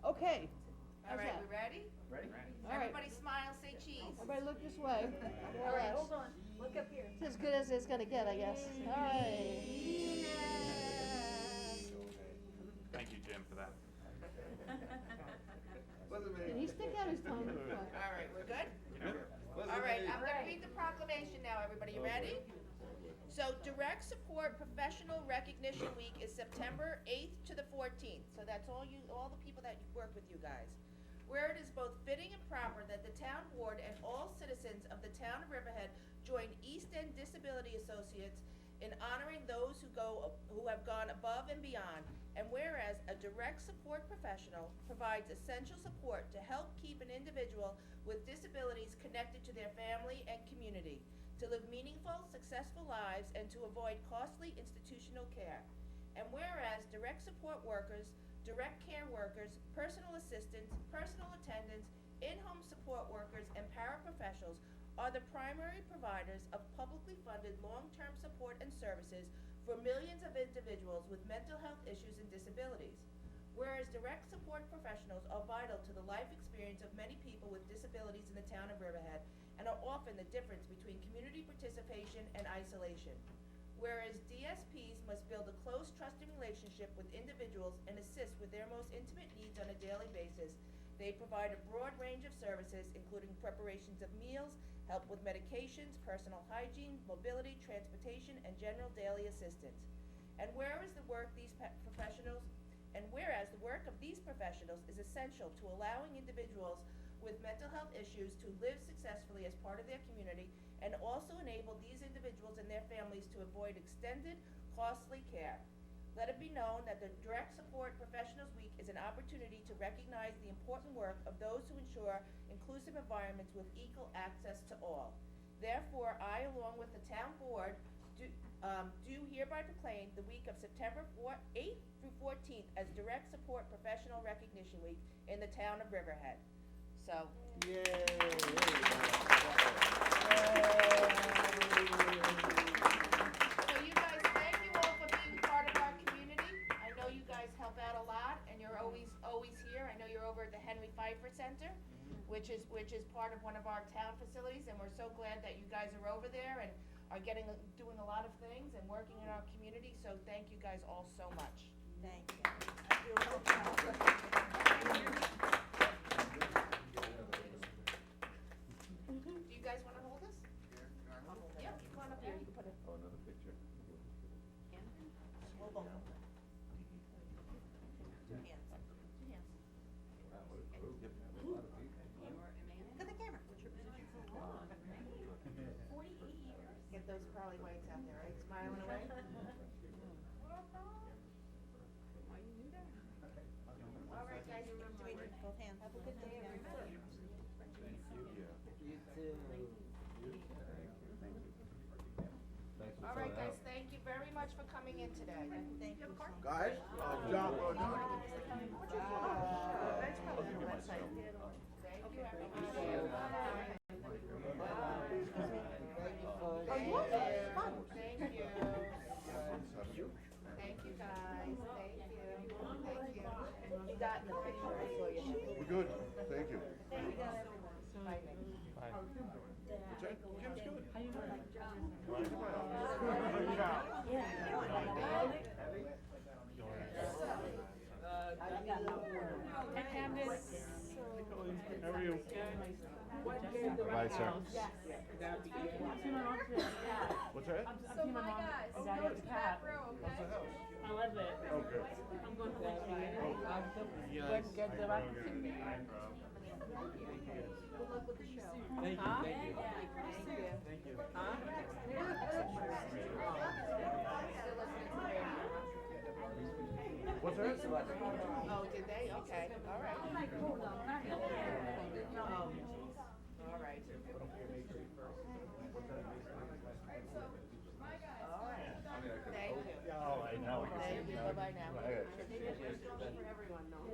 Okay. All How's right, that? we ready? Ready? All right. Everybody smile, say cheese. Everybody look this way. all right, hold on, look up here. It's as good as it's gonna get, I guess. All right. Thank you, Jim, for that. Did he stick out his tongue? All right, we're good? All right, I'm gonna read the proclamation now, everybody, you ready? So Direct Support Professional Recognition Week is September 8th to the 14th, so that's all the people that work with you guys. Where it is both fitting and proper that the town board and all citizens of the town of Riverhead join East End Disability Associates in honoring those who have gone above and beyond, and whereas a direct support professional provides essential support to help keep an individual with disabilities connected to their family and community, to live meaningful, successful lives, and to avoid costly institutional care. And whereas direct support workers, direct care workers, personal assistants, personal attendants, in-home support workers, and paraprofessionals are the primary providers of publicly funded long-term support and services for millions of individuals with mental health issues and disabilities. Whereas direct support professionals are vital to the life experience of many people with disabilities in the town of Riverhead and are often the difference between community participation and isolation. Whereas DSPs must build a close, trusting relationship with individuals and assist with their most intimate needs on a daily basis, they provide a broad range of services, including preparations of meals, help with medications, personal hygiene, mobility, transportation, and general daily assistance. And whereas the work of these professionals is essential to allowing individuals with mental health issues to live successfully as part of their community, and also enable these individuals and their families to avoid extended, costly care. Let it be known that the Direct Support Professionals Week is an opportunity to recognize the important work of those who ensure inclusive environments with equal access to all. Therefore, I, along with the town board, do hereby proclaim the week of September 8th through 14th as Direct Support Professional Recognition Week in the town of Riverhead. So. Yay! So you guys, thank you all for being part of our community. I know you guys help out a lot, and you're always here. I know you're over at the Henry Pfeiffer Center, which is part of one of our town facilities, and we're so glad that you guys are over there and are doing a lot of things and working in our community. So thank you guys all so much. Thank you. Do you guys wanna hold this? Yep, come on up here, you can put it. Oh, another picture. Hold both of them. Two hands. Wow, what a group. A lot of people. Look at the camera. What's your position? 48 years. Get those pearly whites out there, right? Smiling away. All right, guys, both hands. Have a good day, everybody. You too. All right, guys, thank you very much for coming in today. Thank you. Guys, John, Thank you, everybody. Thank you. Thank you, guys. Thank you. Thank you. You got in the picture, I saw you. We're good, thank you. Bye, Nick. Jim's good. How are you? Bye, sir. What's that? So my guys, go to the back row, okay? I love it. Oh, good. I'm going to let you in. Yes. Good luck with the show. Thank you, thank you. Thank you. What's that? Oh, did they? Okay, all right. All right. All right. Thank you. Oh, I know. Thank you, bye-bye now. For everyone, though.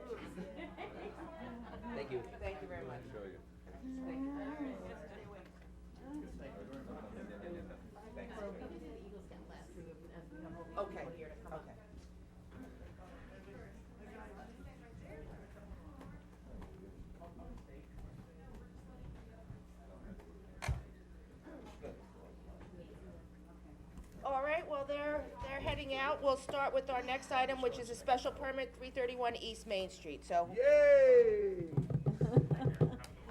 Thank you. Thank you very much. Show you. Thank you. Okay, okay. All right, well, they're heading out. We'll start with our next item, which is a special permit, 331 East Main Street, so. Yay!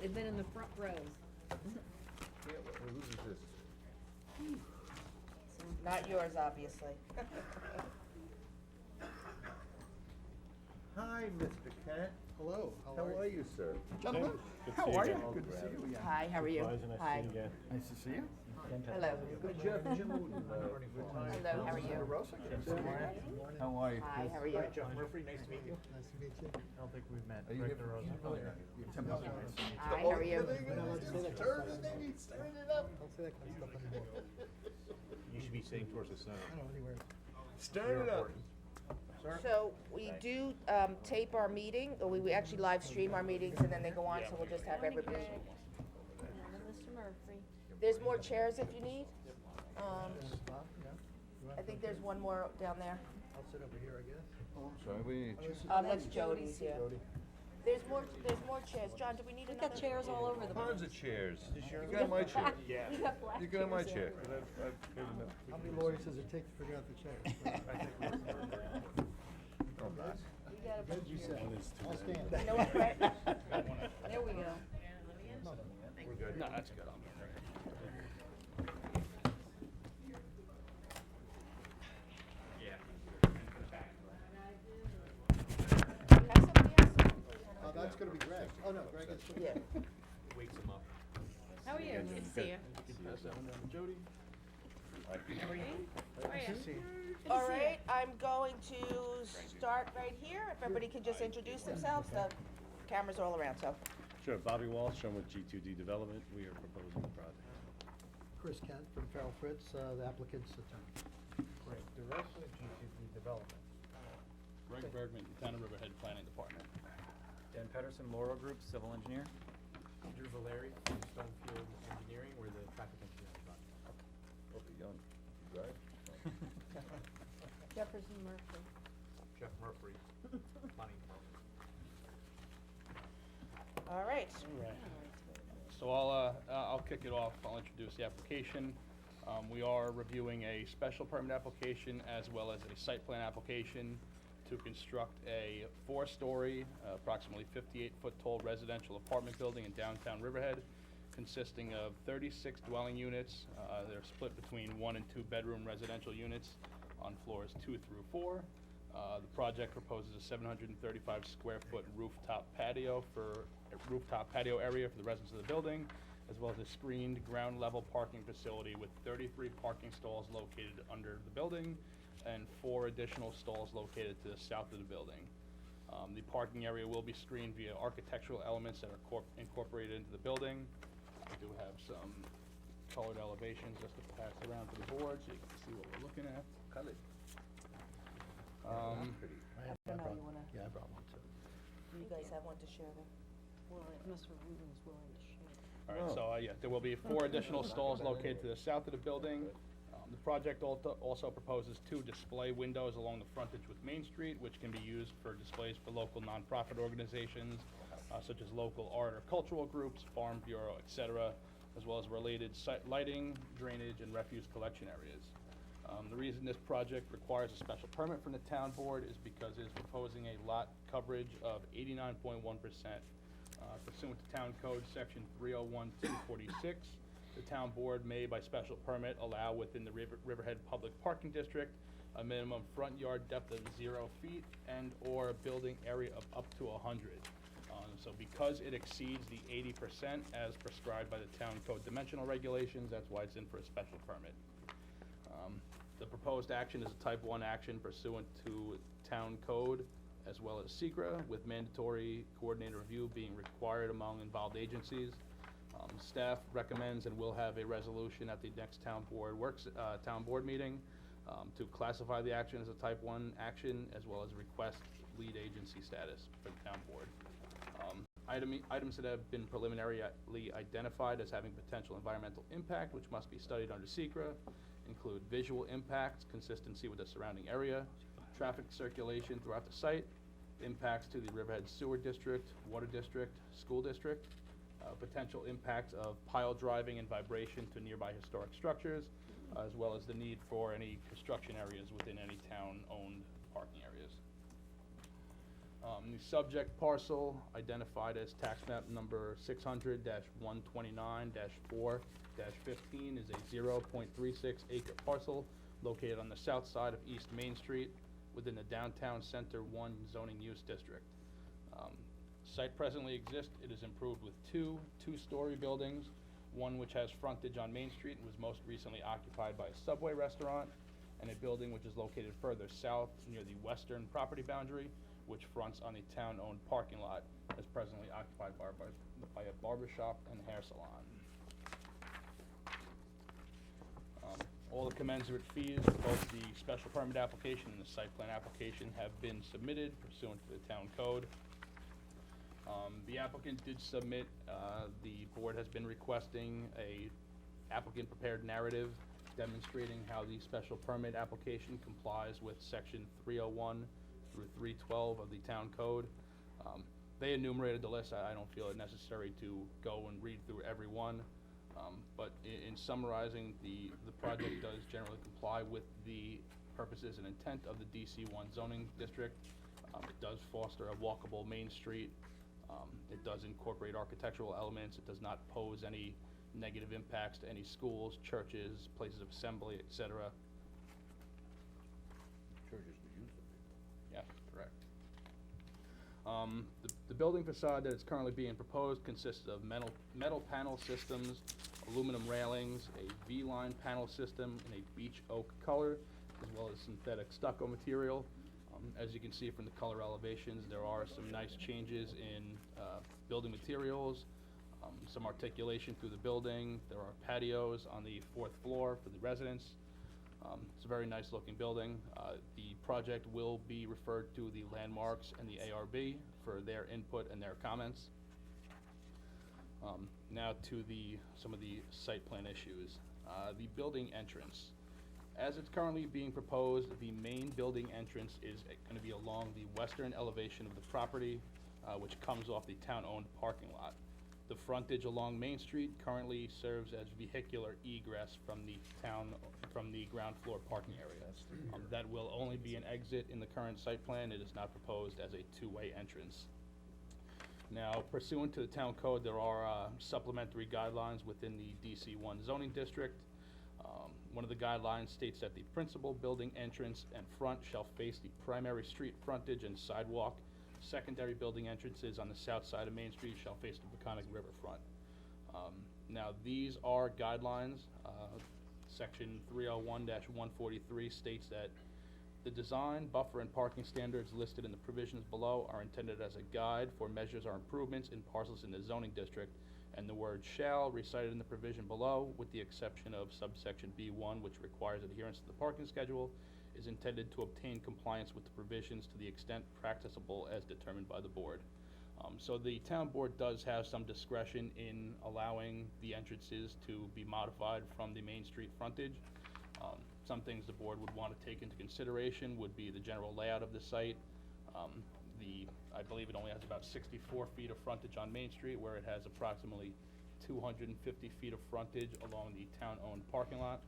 They've been in the front rows. can't, whose is this? Not yours, obviously. Hi, Mr. Cat. Hello, How are you, sir? Gentlemen, Good how to see are you you? again. Good to see you again. Hi, how are you? Surprising to see Hi. you again. Nice to see you. Hello. Good job, Jim Wooten. Hello, how are you? Rosa, good to see you. How are you? Hi, how are you? Jeff Murphy, nice to meet you. Nice to meet you. I don't think we've met. Are you here for Keith? Oh, yeah. You're Tim Hudson. Hi, how are you? You should be sitting towards the center. Stir it up. So we do tape our meeting, or we actually live stream our meetings and then they go on, so we'll just have everybody. Mr. Murphy. There's more chairs if you need. I think there's one more down there. I'll sit over here, I guess. Sorry, we need you. That's Jody's, yeah. There's more chairs. John, do we need We've another? got chairs all over the place. Tons of chairs. You got my chair. Yeah. You got black You got my chairs chair. there. How many lawyers does it take to figure out the chairs? Oh, nice. We got a bunch You here. said. I'll stand. You know what, Brett? There we go. We're good. No, that's good. Have somebody else? Oh, that's gonna be Greg. Oh, no, Greg is. Yeah. Wakes him up. How are you? Good to see you. Jody? How are you? All right, I'm going to start right here. If everybody could just introduce themselves, the camera's all around, so. Sure, Bobby Walsh, I'm with G2D Development. We are proposing the project. Chris Kent from Farrell Fritz, the applicant's attorney. Great. Direction of GCP Development. Greg Bergman, Town of Riverhead Planning Department. Dan Pedersen, Laurel Group, Civil Engineer. Drew Valeri, from Stonefield Engineering, we're the traffic engineering project. Both are young. Right? Jefferson Murphy. Jeff Murphy, Planning Department. All right. So I'll kick it off. I'll introduce the application. We are reviewing a special permit application as well as a site plan application to construct a 4-story, approximately 58-foot tall residential apartment building in downtown Riverhead, consisting of 36 dwelling units. They're split between 1 and 2 bedroom residential units on floors 2 through 4. The project proposes a 735 square foot rooftop patio area for the residents of the building, as well as a screened ground level parking facility with 33 parking stalls located under the building and 4 additional stalls located to the south of the building. The parking area will be screened via architectural elements that are incorporated into the building. We do have some colored elevations just to pass around to the board so you can see what we're looking at. Colored. Pretty. I don't know, you wanna, Yeah, I brought one too. do you guys have one to share there? Well, if Mr. Rubin's willing to share. All right, so, yeah, there will be 4 additional stalls located to the south of the building. The project also proposes 2 display windows along the frontage with Main Street, which can be used for displays for local nonprofit organizations, such as local art or cultural groups, Farm Bureau, et cetera, as well as related site lighting, drainage, and refuse collection areas. The reason this project requires a special permit from the town board is because it is proposing a lot coverage of 89.1%. Pursuant to Town Code Section 301-246, the town board may, by special permit, allow within the Riverhead Public Parking District a minimum front yard depth of 0 feet and/or a building area of up to 100. So because it exceeds the 80% as prescribed by the Town Code dimensional regulations, that's why it's in for a special permit. The proposed action is a type 1 action pursuant to Town Code as well as SECRA, with mandatory coordinated review being required among involved agencies. Staff recommends and will have a resolution at the next town board meeting to classify the action as a type 1 action, as well as request lead agency status for the town board. Items that have been preliminarily identified as having potential environmental impact, which must be studied under SECRA, include visual impacts, consistency with the surrounding area, traffic circulation throughout the site, impacts to the Riverhead Sewer District, Water District, School District, potential impacts of pile driving and vibration to nearby historic structures, as well as the need for any construction areas within any town-owned parking areas. The subject parcel identified as tax map number 600-129-4-15 is a 0.36 acre parcel located on the south side of East Main Street within the Downtown Center 1 zoning use district. Site presently exists. It is improved with two-story buildings, one which has frontage on Main Street and was most recently occupied by a Subway restaurant, and a building which is located further south near the western property boundary, which fronts on the town-owned parking lot, is presently occupied by a barber shop and hair salon. All the commensurate fees for both the special permit application and the site plan application have been submitted pursuant to the town code. The applicant did submit, the board has been requesting a applicant-prepared narrative demonstrating how the special permit application complies with section 301 through 312 of the town code. They enumerated the list. I don't feel it necessary to go and read through every one. But in summarizing, the project does generally comply with the purposes and intent of the DC1 zoning district. It does foster a walkable Main Street. It does incorporate architectural elements. It does not pose any negative impacts to any schools, churches, places of assembly, etc. Churches could use it. Yeah, correct. The building facade that is currently being proposed consists of metal panel systems, aluminum railings, a V-line panel system in a beech oak color, as well as synthetic stucco material. As you can see from the color elevations, there are some nice changes in building materials, some articulation through the building. There are patios on the 4th floor for the residents. It's a very nice looking building. The project will be referred to the landmarks and the ARB for their input and their comments. Now to some of the site plan issues. The building entrance. As it's currently being proposed, the main building entrance is going to be along the western elevation of the property, which comes off the town-owned parking lot. The frontage along Main Street currently serves as vehicular egress from the ground floor parking area. That will only be an exit in the current site plan. It is not proposed as a two-way entrance. Now, pursuant to the town code, there are supplementary guidelines within the DC1 zoning district. One of the guidelines states that the principal building entrance and front shall face the primary street frontage and sidewalk. Secondary building entrances on the south side of Main Street shall face the Peconic River front. Now, these are guidelines. Section 301-143 states that the design, buffer, and parking standards listed in the provisions below are intended as a guide for measures or improvements in parcels in the zoning district, and the word shall recited in the provision below, with the exception of subsection B1, which requires adherence to the parking schedule, is intended to obtain compliance with the provisions to the extent practicable as determined by the board. So the town board does have some discretion in allowing the entrances to be modified from the Main Street frontage. Some things the board would want to take into consideration would be the general layout of the site. I believe it only has about 64 feet of frontage on Main Street, where it has approximately 250 feet of frontage along the town-owned parking lot.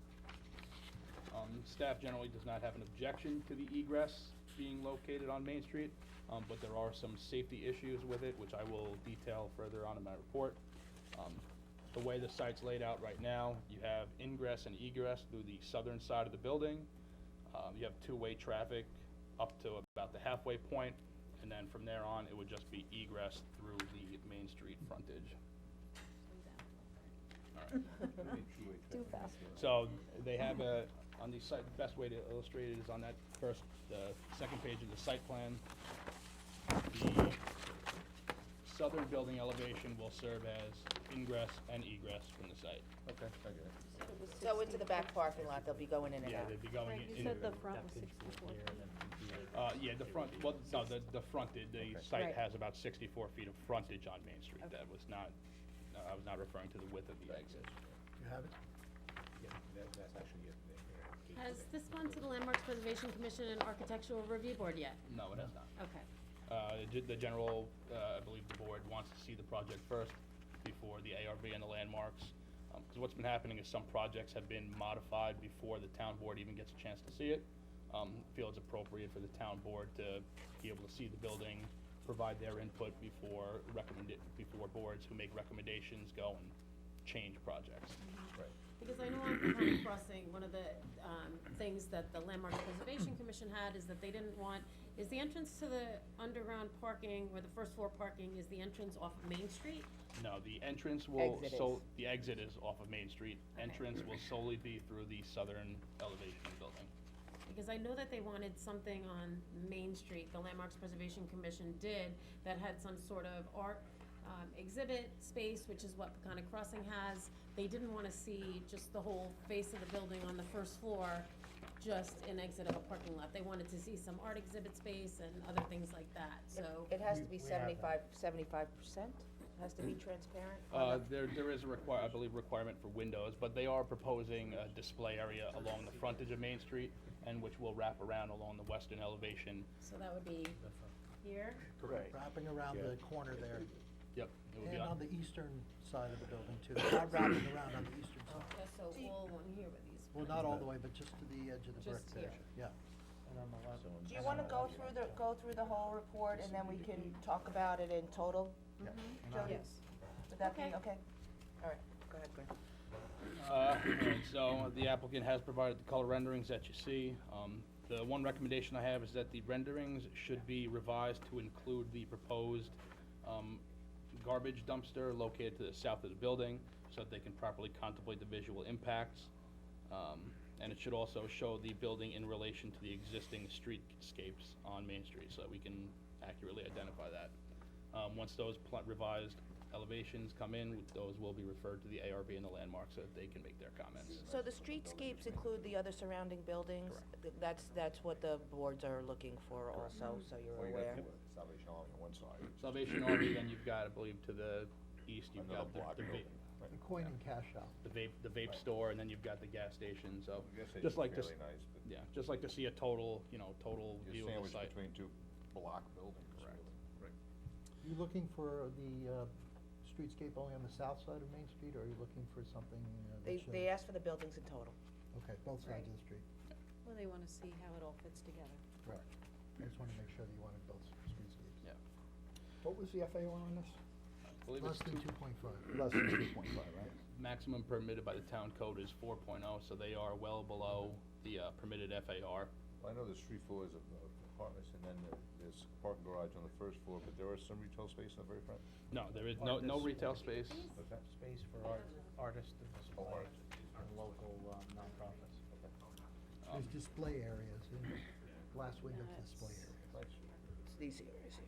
Staff generally does not have an objection to the egress being located on Main Street, but there are some safety issues with it, which I will detail further on in my report. The way the site's laid out right now, you have ingress and egress through the southern side of the building. You have two-way traffic up to about the halfway point, and then from there on, it would just be egress through the Main Street frontage. Too fast. So they have on the site, the best way to illustrate it is on that second page of the site plan. The southern building elevation will serve as ingress and egress from the site. Okay, I get it. So into the back parking lot, they'll be going in and Yeah, out. they'd be going Right, in. you said the front was 64 feet. Yeah, the front, well, no, the frontage, the site Right. has about 64 feet of frontage on Main Street. That was not, I was not referring to the width of the exit. You have it? Yeah, that's actually it. Has this gone to the Landmarks Preservation Commission and Architectural Review Board yet? No, it has not. Okay. The general, I believe the board wants to see the project first before the ARB and the landmarks. Because what's been happening is some projects have been modified before the town board even gets a chance to see it. Feel it's appropriate for the town board to be able to see the building provide their input before boards who make recommendations go and change projects. Right. Because I know on Peconic Crossing, one of the, things that the Landmark Preservation Commission had is that they didn't want, is the entrance to the underground parking or the first floor parking, is the entrance off of Main Street? No, the entrance will, Exit is. the exit is off of Main Street. Entrance will solely be through the southern elevation of the building. Because I know that they wanted something on Main Street, the Landmarks Preservation Commission did, that had some sort of art, exhibit space, which is what Peconic Crossing has. They didn't wanna see just the whole face of the building on the first floor, just an exit of a parking lot. They wanted to see some art exhibit space and other things like that, so. It has to be We have that. 75%, has to be transparent? on the- There is a I believe requirement for windows, but they are proposing a display area along the frontage of Main Street, and which will wrap around along the western elevation. So that would be here, Right. Wrapping around Yeah. the corner there, Yep, it will be and on on, the eastern side of the building too, not wrapping around on the eastern side. just so all one here with these. Well, not all the way, but just to the edge of the brick Just there, here. yeah. And on the left. Do you wanna go through the whole report and then we can talk about it in total? Yeah. Jody? Yes. Would that be, Okay. okay? All right, go ahead, Greg. alright, so the applicant has provided the color renderings that you see. The one recommendation I have is that the renderings should be revised to include the proposed, garbage dumpster located to the south of the building, so that they can properly contemplate the visual impacts. And it should also show the building in relation to the existing streetscapes on Main Street, so that we can accurately identify that. Once those revised elevations come in, those will be referred to the ARB and the landmark, so that they can make their comments. So the streetscapes include the other surrounding buildings? That's what the boards are looking for also, so you're Well, you aware? got Salvation Army on one side. Salvation Army, then you've got, I believe, to the east, you've Another got block the building. The coin and cash shop. the vape store, and then you've got the gas station, so, I guess they just look like to, fairly nice, but yeah, just like to see a total, total you're view of the sandwiched site. between two block buildings. Correct. really. You looking for the, streetscape only on the south side of Main Street, or are you looking for something, that should? They asked for the buildings in total. Okay, both sides of the street, Well, they wanna see how it all fits together. correct. I just wanted to make sure that you wanted both streetscapes. Yeah. What was the FAR on this? I believe Less it's than 2. 2.5. Less than 2.5, right? Maximum permitted by the town code is 4.0, so they are well below the permitted FAR. Well, I know there's 3 floors of apartments, and then there's parking garage on the first floor, but there are some retail space on the very front? No, there is no retail space. What's that? Space for artists to display Oh, artists. and local nonprofits. There's display areas, and glass windows display areas. It's these areas here.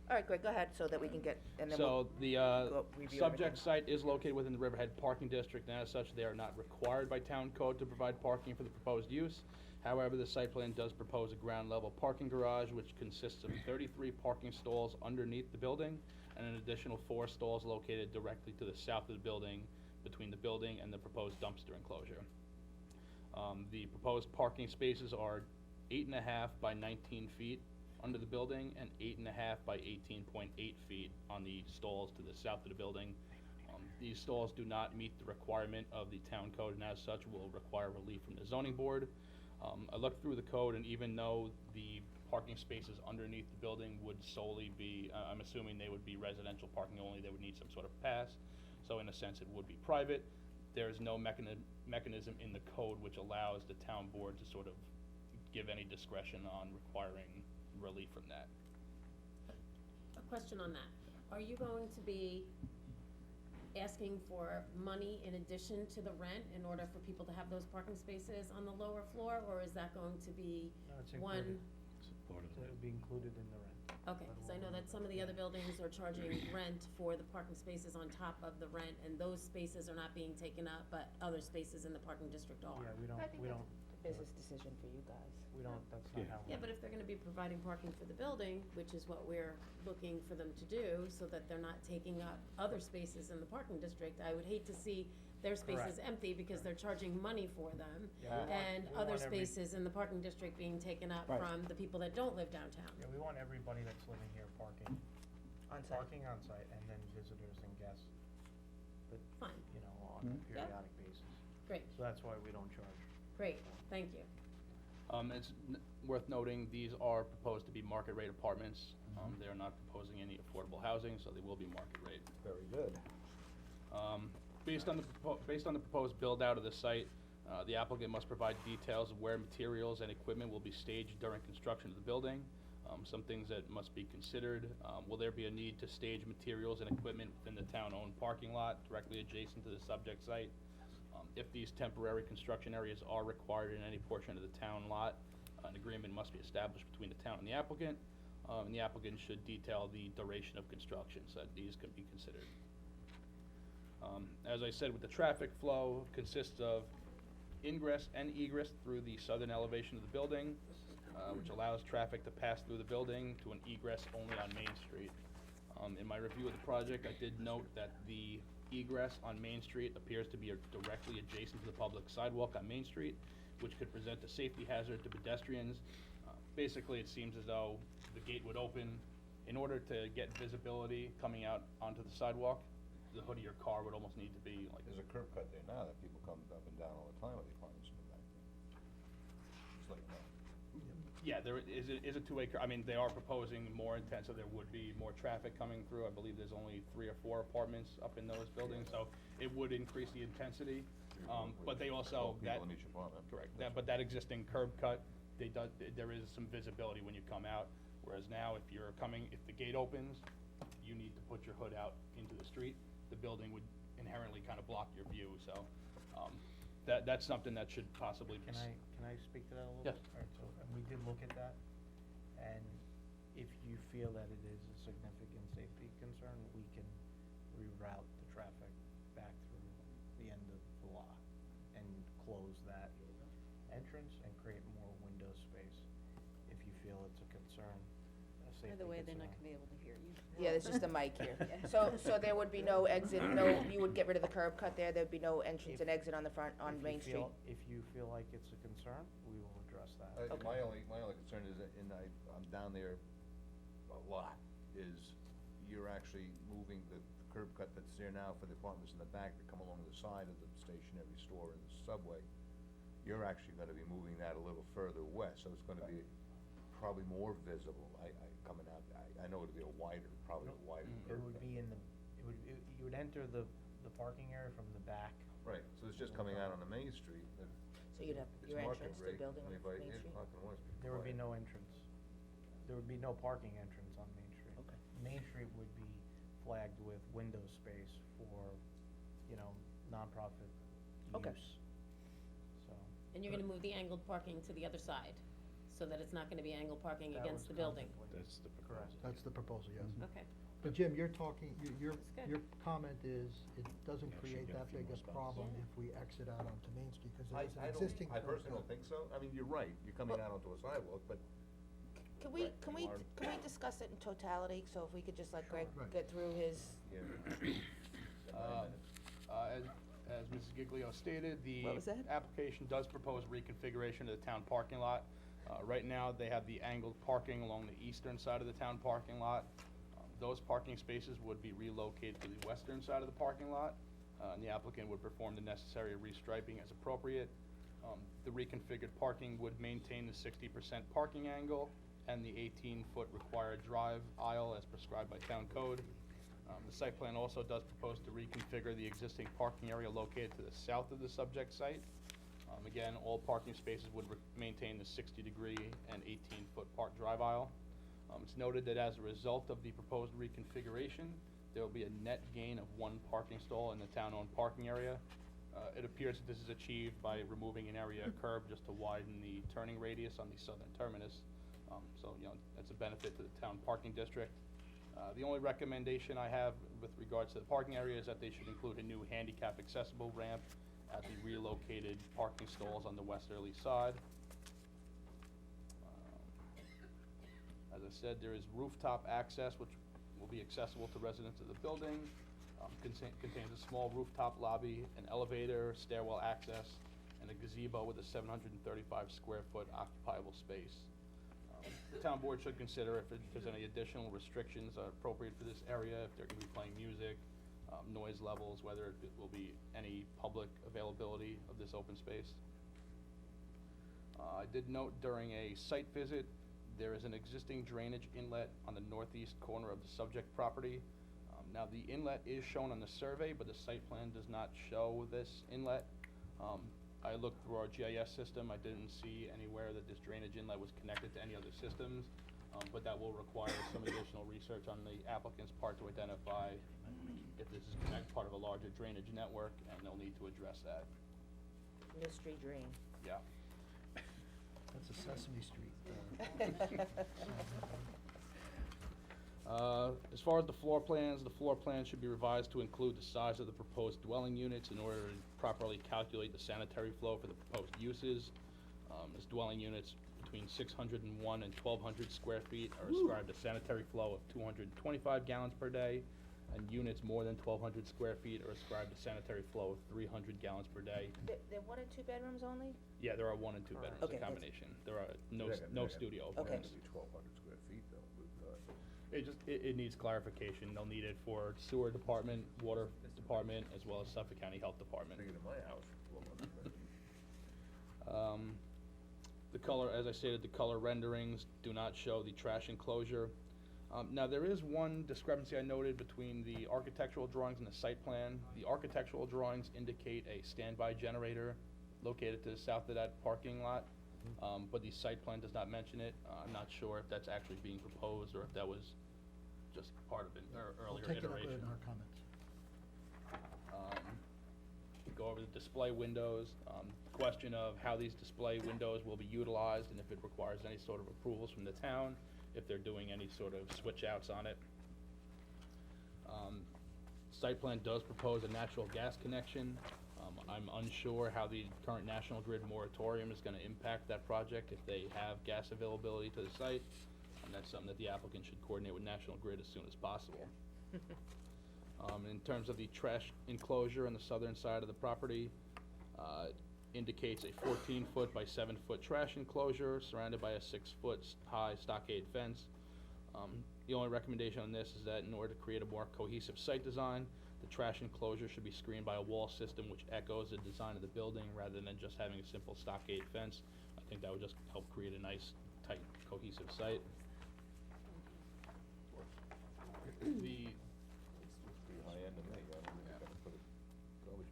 All right, Greg, go ahead, so that we can get, and then we'll. So the go review subject everything. site is located within the Riverhead Parking District, and as such, they are not required by town code to provide parking for the proposed use. However, the site plan does propose a ground level parking garage, which consists of 33 parking stalls underneath the building, and an additional 4 stalls located directly to the south of the building, between the building and the proposed dumpster enclosure. The proposed parking spaces are 8.5 by 19 feet under the building, and 8.5 by 18.8 feet on the stalls to the south of the building. These stalls do not meet the requirement of the town code, and as such will require relief from the zoning board. I looked through the code, and even though the parking spaces underneath the building would solely be, I'm assuming they would be residential parking only, they would need some sort of pass, so in a sense it would be private. There is no mechanism in the code which allows the town board to sort of give any discretion on requiring relief from that. A question on that. Are you going to be asking for money in addition to the rent in order for people to have those parking spaces on the lower floor, or is that going to be No, it's one? included. It'll be included in the rent. Okay, cause I know that some of the other buildings are charging rent for the parking spaces on top of the rent, and those spaces are not being taken up, but other spaces in the parking district are. Yeah, I think that's a business decision for you guys. that's not how. Yeah, but if they're gonna be providing parking for the building, which is what we're looking for them to do, so that they're not taking up other spaces in the parking district, I would hate to see their spaces Correct. empty because they're charging money for them, Yeah, and we other want every- spaces in the parking district being taken up Right. from the people that don't live downtown. Yeah, we want everybody that's living here parking, On site. parking on site, and then visitors and guests, Fine, you know, on a Mhm. Yeah. periodic basis. great, So that's why we don't charge. great, thank you. It's Worth noting, these are proposed to be market rate apartments. They are not proposing any affordable housing, so they will be market rate. Very good. Based on the proposed build-out of the site, the applicant must provide details of where materials and equipment will be staged during construction of the building. Some things that must be considered, will there be a need to stage materials and equipment within the town-owned parking lot directly adjacent to the subject site? If these temporary construction areas are required in any portion of the town lot, an agreement must be established between the town and the applicant should detail the duration of construction, so that these can be considered. As I said, with the traffic flow, consists of ingress and egress through the southern elevation of the building, which allows traffic to pass through the building to an egress only on Main Street. In my review of the project, I did note that the egress on Main Street appears to be directly adjacent to the public sidewalk on Main Street, which could present a safety hazard to pedestrians. Basically, it seems as though the gate would open. In order to get visibility coming out onto the sidewalk, the hood of your car would almost need to be like. There's a curb cut there now that people come up and down all the time with the apartments in the back there. It's like that. Yeah, there is a two-way I mean, they are proposing more intense, so there would be more traffic coming through. I believe there's only 3 or 4 apartments up in those buildings, so it would increase the intensity. But they also, People in each apartment. correct, but that existing curb cut, there is some visibility when you come out. Whereas now, if the gate opens, you need to put your hood out into the street. The building would inherently kind of block your view, so, that's something that should possibly be. Can I speak to that a little Yes. bit? Alright, so, and we did look at that, and if you feel that it is a significant safety concern, we can reroute the traffic back through the end of the lot and close that entrance and create more window space if you feel it's a concern, a safety By the way, they're not concern. gonna be able to hear you. Yeah, there's just a mic here. Yeah. So there would be no exit, you would get rid of the curb cut there, there'd be no entrance and exit on the front, on Main Street? If you feel like it's a concern, we will address that. Okay. My only concern is that, and I'm down there a lot, is you're actually moving the curb cut that's there now for the apartments in the back that come along the side of the stationary store and the subway. You're actually gonna be moving that a little further west, so it's gonna be probably more visible, coming out. I know it'll be probably a wider It curb would cut. be you would enter the parking area from the back. Right, so it's just coming out on the Main Street, So you'd have it's your market entrance to the rate, building I mean, on by Main 8 Street? o'clock in the morning, it's There would be quiet. no entrance. There would be no parking entrance on Main Street. Okay. Main Street would be flagged with window space for, nonprofit Okay. use, so. And you're gonna move the angled parking to the other side, so that it's not gonna be angled parking that against was the building? contemplated. That's the Correct. proposal. That's the proposal, yes. Okay. But Jim, you're talking, your, That's good. your comment is, it doesn't Yeah, create should get a that few big more a spots. problem Yeah. if we exit out onto Main Street, because I there's an existing I curb personally don't cut. think so, I mean, you're right, you're coming Well- out onto a sidewalk, but Can we, Right, can you we, are- can we discuss it in totality, so if we could just let Greg Right. get through his, Yeah. As Mrs. Giglio stated, the What was that? application does propose reconfiguration of the town parking lot. Right now, they have the angled parking along the eastern side of the town parking lot. Those parking spaces would be relocated to the western side of the parking lot, and the applicant would perform the necessary restriping as appropriate. The reconfigured parking would maintain the 60% parking angle and the 18-foot required drive aisle as prescribed by town code. The site plan also does propose to reconfigure the existing parking area located to the south of the subject site. Again, all parking spaces would maintain the 60-degree and 18-foot park drive aisle. It's noted that as a result of the proposed reconfiguration, there will be a net gain of 1 parking stall in the town-owned parking area. It appears that this is achieved by removing an area curb just to widen the turning radius on the southern terminus. So, that's a benefit to the town parking district. The only recommendation I have with regards to the parking area is that they should include a new handicap accessible ramp at the relocated parking stalls on the westerly side. As I said, there is rooftop access, which will be accessible to residents of the building. Contains a small rooftop lobby, an elevator, stairwell access, and a gazebo with a 735 square foot occupiable space. The town board should consider if there's any additional restrictions appropriate for this area, if they're gonna be playing music, noise levels, whether it will be any public availability of this open space. I did note during a site visit, there is an existing drainage inlet on the northeast corner of the subject property. Now, the inlet is shown on the survey, but the site plan does not show this inlet. I looked through our GIS system, I didn't see anywhere that this drainage inlet was connected to any other systems, but that will require some additional research on the applicant's part to identify if this is part of a larger drainage network, and they'll need to address that. Mystery drain. Yeah. That's a Sesame Street. As far as the floor plans should be revised to include the size of the proposed dwelling units in order to properly calculate the sanitary flow for the proposed uses. As dwelling units between 601 and 1,200 square feet are ascribed a sanitary flow of 225 gallons per day, and units more than 1,200 square feet are ascribed a sanitary flow of 300 gallons per day. They're 1 and 2 bedrooms only? Yeah, there are 1 and 2 bedrooms, Okay, a that's- combination. There are no They're gonna- no they're gonna- studio they're gonna apartments. be 1,200 square feet though, It needs clarification. They'll need it for sewer department, water department, as well as Suffolk County Health Department. Bigger than my house, 1,200. The color, as I stated, the color renderings do not show the trash enclosure. Now, there is one discrepancy I noted between the architectural drawings and the site plan. The architectural drawings indicate a standby generator located to the south of that parking lot, but the site plan does not mention it. I'm not sure if that's actually being proposed or if that was just part of an earlier We'll take it iteration. up in our comments. Go over the display windows, question of how these display windows will be utilized and if it requires any sort of approvals from the town, if they're doing any sort of switch outs on it. Site plan does propose a natural gas connection. I'm unsure how the current National Grid moratorium is gonna impact that project if they have gas availability to the site. And that's something that the applicant should coordinate with National Grid as soon as possible. In terms of the trash enclosure on the southern side of the property, indicates a 14-foot by 7-foot trash enclosure surrounded by a 6-foot high stockade fence. The only recommendation on this is that in order to create a more cohesive site design, the trash enclosure should be screened by a wall system which echoes the design of the building rather than just having a simple stockade fence. I think that would just help create a nice, tight, cohesive site. The Pretty high end to me, I don't think they're gonna put a garbage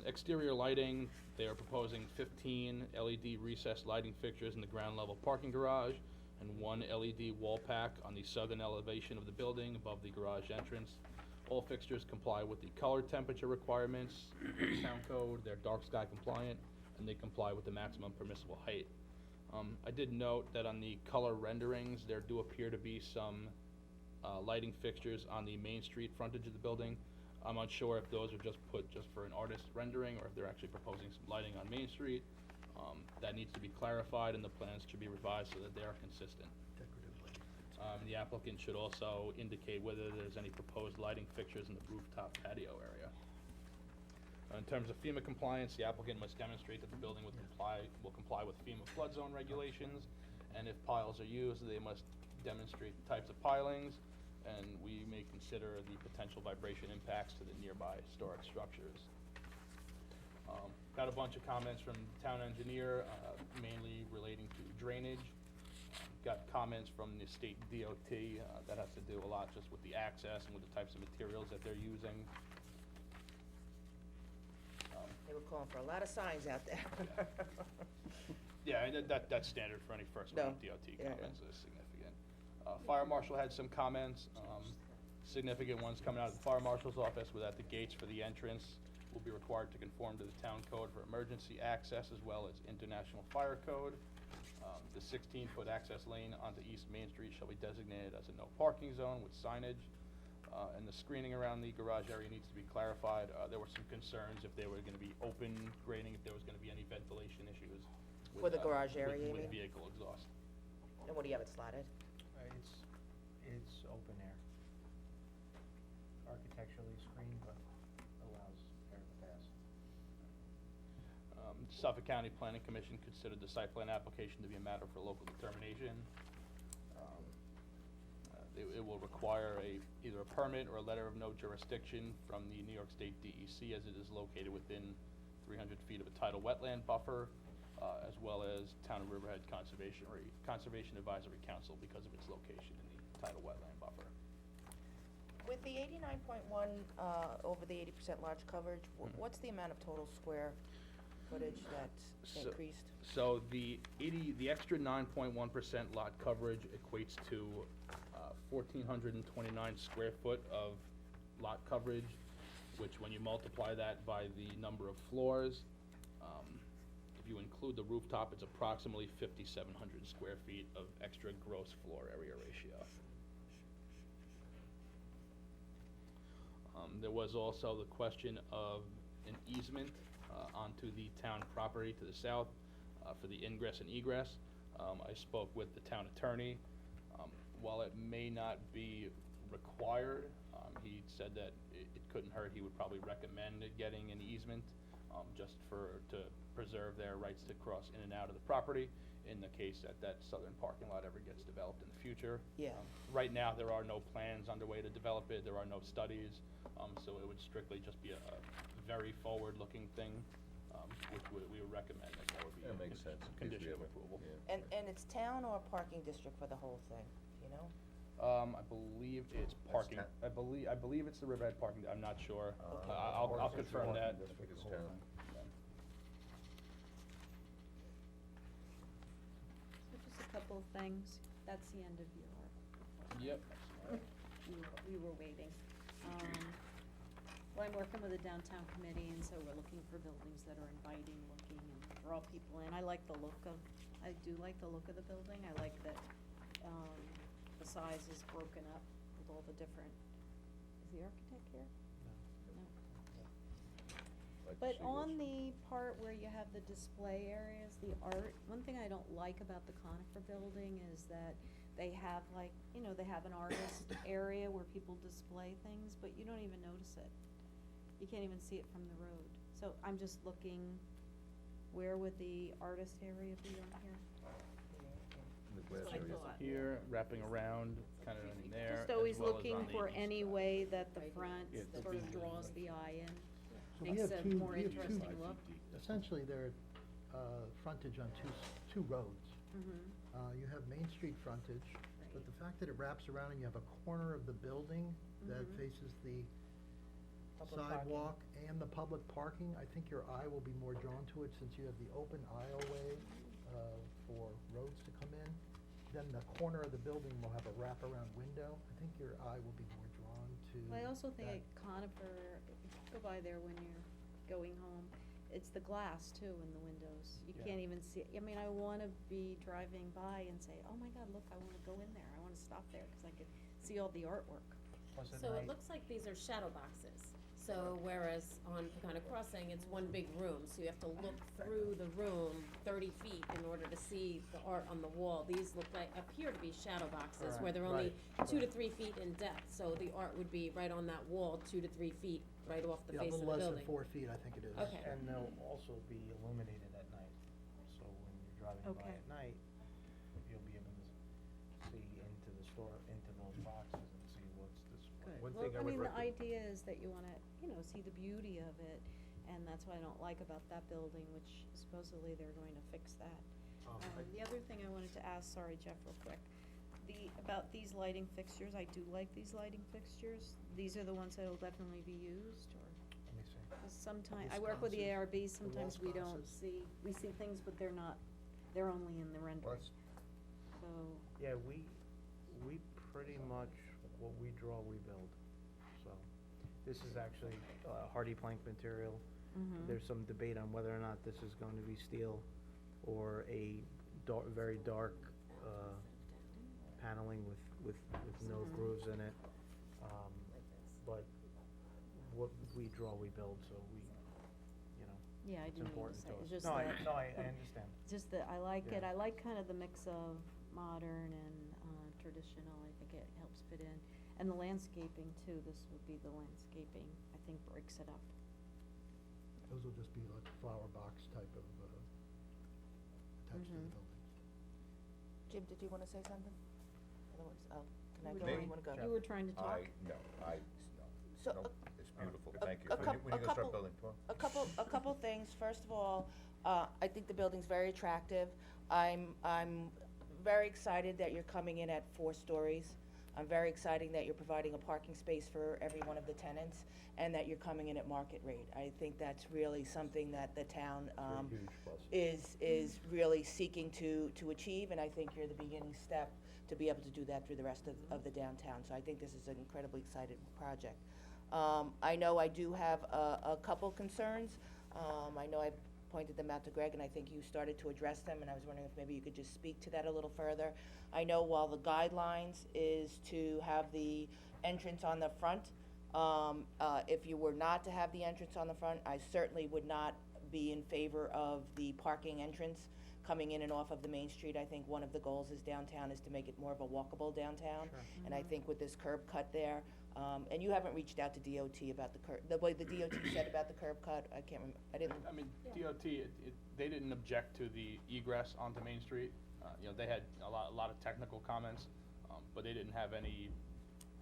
can. Exterior lighting, they are proposing 15 LED recessed lighting fixtures in the ground level parking garage and 1 LED wall pack on the southern elevation of the building above the garage entrance. All fixtures comply with the color temperature requirements, sound code, they're dark sky compliant, and they comply with the maximum permissible height. I did note that on the color renderings, there do appear to be some lighting fixtures on the Main Street frontage of the building. I'm unsure if those are just put just for an artist rendering or if they're actually proposing some lighting on Main Street. That needs to be clarified and the plans should be revised so that they are consistent. The applicant should also indicate whether there's any proposed lighting fixtures in the rooftop patio area. In terms of FEMA compliance, the applicant must demonstrate that the building will comply with FEMA flood zone regulations, and if piles are used, they must demonstrate the types of pilings, and we may consider the potential vibration impacts to the nearby historic structures. Got a bunch of comments from the town engineer, mainly relating to drainage. Got comments from the state DOT, that has to do a lot just with the access and with the types of materials that they're using. They were calling for a lot of signs out there. Yeah, and that's standard for any first round of No. DOT Yeah, comments is significant. Fire marshal had some comments, significant ones coming out of the fire marshal's office, with at the gates for the entrance will be required to conform to the town code for emergency access as well as international fire code. The 16-foot access lane onto East Main Street shall be designated as a no parking zone with signage. And the screening around the garage area needs to be clarified. There were some concerns if they were gonna be open grading, if there was gonna be any ventilation issues. For the garage area, you With mean? vehicle exhaust. And what, do you have it slotted? It's open air. Architecturally screened, but allows air to pass. Suffolk County Planning Commission considered the site plan application to be a matter for local determination. It will require either a permit or a letter of no jurisdiction from the New York State DEC, as it is located within 300 feet of a tidal wetland buffer. as well as Town of Riverhead Conservation Advisory Council because of its location in the tidal wetland buffer. With the 89.1, over the 80% large coverage, what's the amount of total square footage that's So- increased? So the extra 9.1% lot coverage equates to 1,429 square foot of lot coverage, which when you multiply that by the number of floors, if you include the rooftop, it's approximately 5,700 square feet of extra gross floor area ratio. There was also the question of an easement onto the town property to the south for the ingress and egress. I spoke with the town attorney. While it may not be required, he said that it couldn't hurt. He would probably recommend getting an easement just to preserve their rights to cross in and out of the property in the case that that southern parking lot ever gets developed in the future. Yeah. Right now, there are no plans underway to develop it. There are no studies. So it would strictly just be a very forward-looking thing, which we would recommend that would be That a makes sense. condition of approval. And it's town or parking district for the whole thing, you know? I believe it's parking, town. I believe it's the Riverhead parking, I'm not sure. Okay. I'll confirm that. I think it's The whole town. thing. So just a couple of things, that's the end of your Yep. we were waiting. Well, I'm working with the downtown committee, and so we're looking for buildings that are inviting looking and draw people in. I do like the look of the building. I like that, the size is broken up with all the different, is the architect here? No. Like But seagulls. on the part where you have the display areas, the art, one thing I don't like about the Conifer building is that they have they have an artist area where people display things, but you don't even notice it. You can't even see it from the road. So I'm just looking, where would the artist area be on here? The glass That's what I area. thought. Here, wrapping around, kind of in there. Just always as well as looking on the for east any side. way that the front Yeah, the sort of visual. draws the eye in, So we makes have a two- more we have two- interesting look. Essentially, they're frontage on two roads. Mm-hmm. You have Main Street frontage, but the fact that it wraps around and you have a corner of the building that Mhm. faces the Public parking. sidewalk and the public parking, I think your eye will be more drawn to it since you have the open aisleway for roads to come in. Then the corner of the building will have a wraparound window. I think your eye will be more drawn to Well, I also think that. at Conifer, if you go by there when you're going home, it's the glass too in the windows. You Yeah. can't even see, I mean, I wanna be driving by and say, oh my God, look, I wanna go in there, I wanna stop there, cause I could see all the artwork. Plus at So it night- looks like these are shadow boxes. So whereas on Pecona Crossing, it's one big room, so you have to look through the room 30 feet in order to see the art on the wall. These appear to be shadow boxes, where they're only Right, 2 to 3 feet in depth, so the art would be right on that wall, 2 to 3 feet, right off the Yeah, face of the a little building. less than 4 feet, I think it is. Okay. And they'll also be illuminated at night, so when you're driving by Okay. at night, you'll be able to see into the store, into those boxes and see what's displayed. Well, I mean, the idea is that you wanna, see the beauty of it, and that's what I don't like about that building, which supposedly they're going to fix that. The other thing I wanted to ask, sorry Jeff, real quick, about these lighting fixtures, I do like these lighting fixtures. These are the ones that'll definitely be used, or? Let me see. Cause sometimes, I work with the ARB, sometimes we don't responses. we see things, but they're not, they're only in the rendering. So, Yeah, we pretty much, what we draw, we build, so. This is actually hardy plank material. mhm. There's some debate on whether or not this is going to be steel or a very dark, paneling with no Mhm. grooves in it. But what we draw, we build, so we, Yeah, I it's do know what important to to say, it's us. just No, I that. understand. Just that I like it, Yeah. I like kind of the mix of modern and traditional, I think it helps fit in. And the landscaping too, this would be the landscaping, I think breaks it up. Those will just be like flower box type of, attached to the Mhm. building. Jim, did you wanna say something? Otherwise, can I You go were or you trying- wanna go? You were trying to talk. No, So, no, it's beautiful, thank you. a When you gonna couple- start building tomorrow? A couple things. First of all, I think the building's very attractive. I'm very excited that you're coming in at 4 stories. I'm very excited that you're providing a parking space for every one of the tenants, and that you're coming in at market rate. I think that's really something that the town, Huge plus. is really seeking to achieve, and I think you're the beginning step to be able to do that through the rest of the downtown. So I think this is an incredibly exciting project. I know I do have a couple concerns. I know I've pointed them out to Greg, and I think you started to address them, and I was wondering if maybe you could just speak to that a little further. I know while the guidelines is to have the entrance on the front, if you were not to have the entrance on the front, I certainly would not be in favor of the parking entrance coming in and off of the Main Street. I think one of the goals is downtown is to make it more of a walkable downtown. Sure. And I think with this curb cut there, and you haven't reached out to DOT about the way the DOT said about the curb cut, I can't remember, I didn't. I mean, DOT, they didn't object to the egress onto Main Street. You know, they had a lot of technical comments, but they didn't have any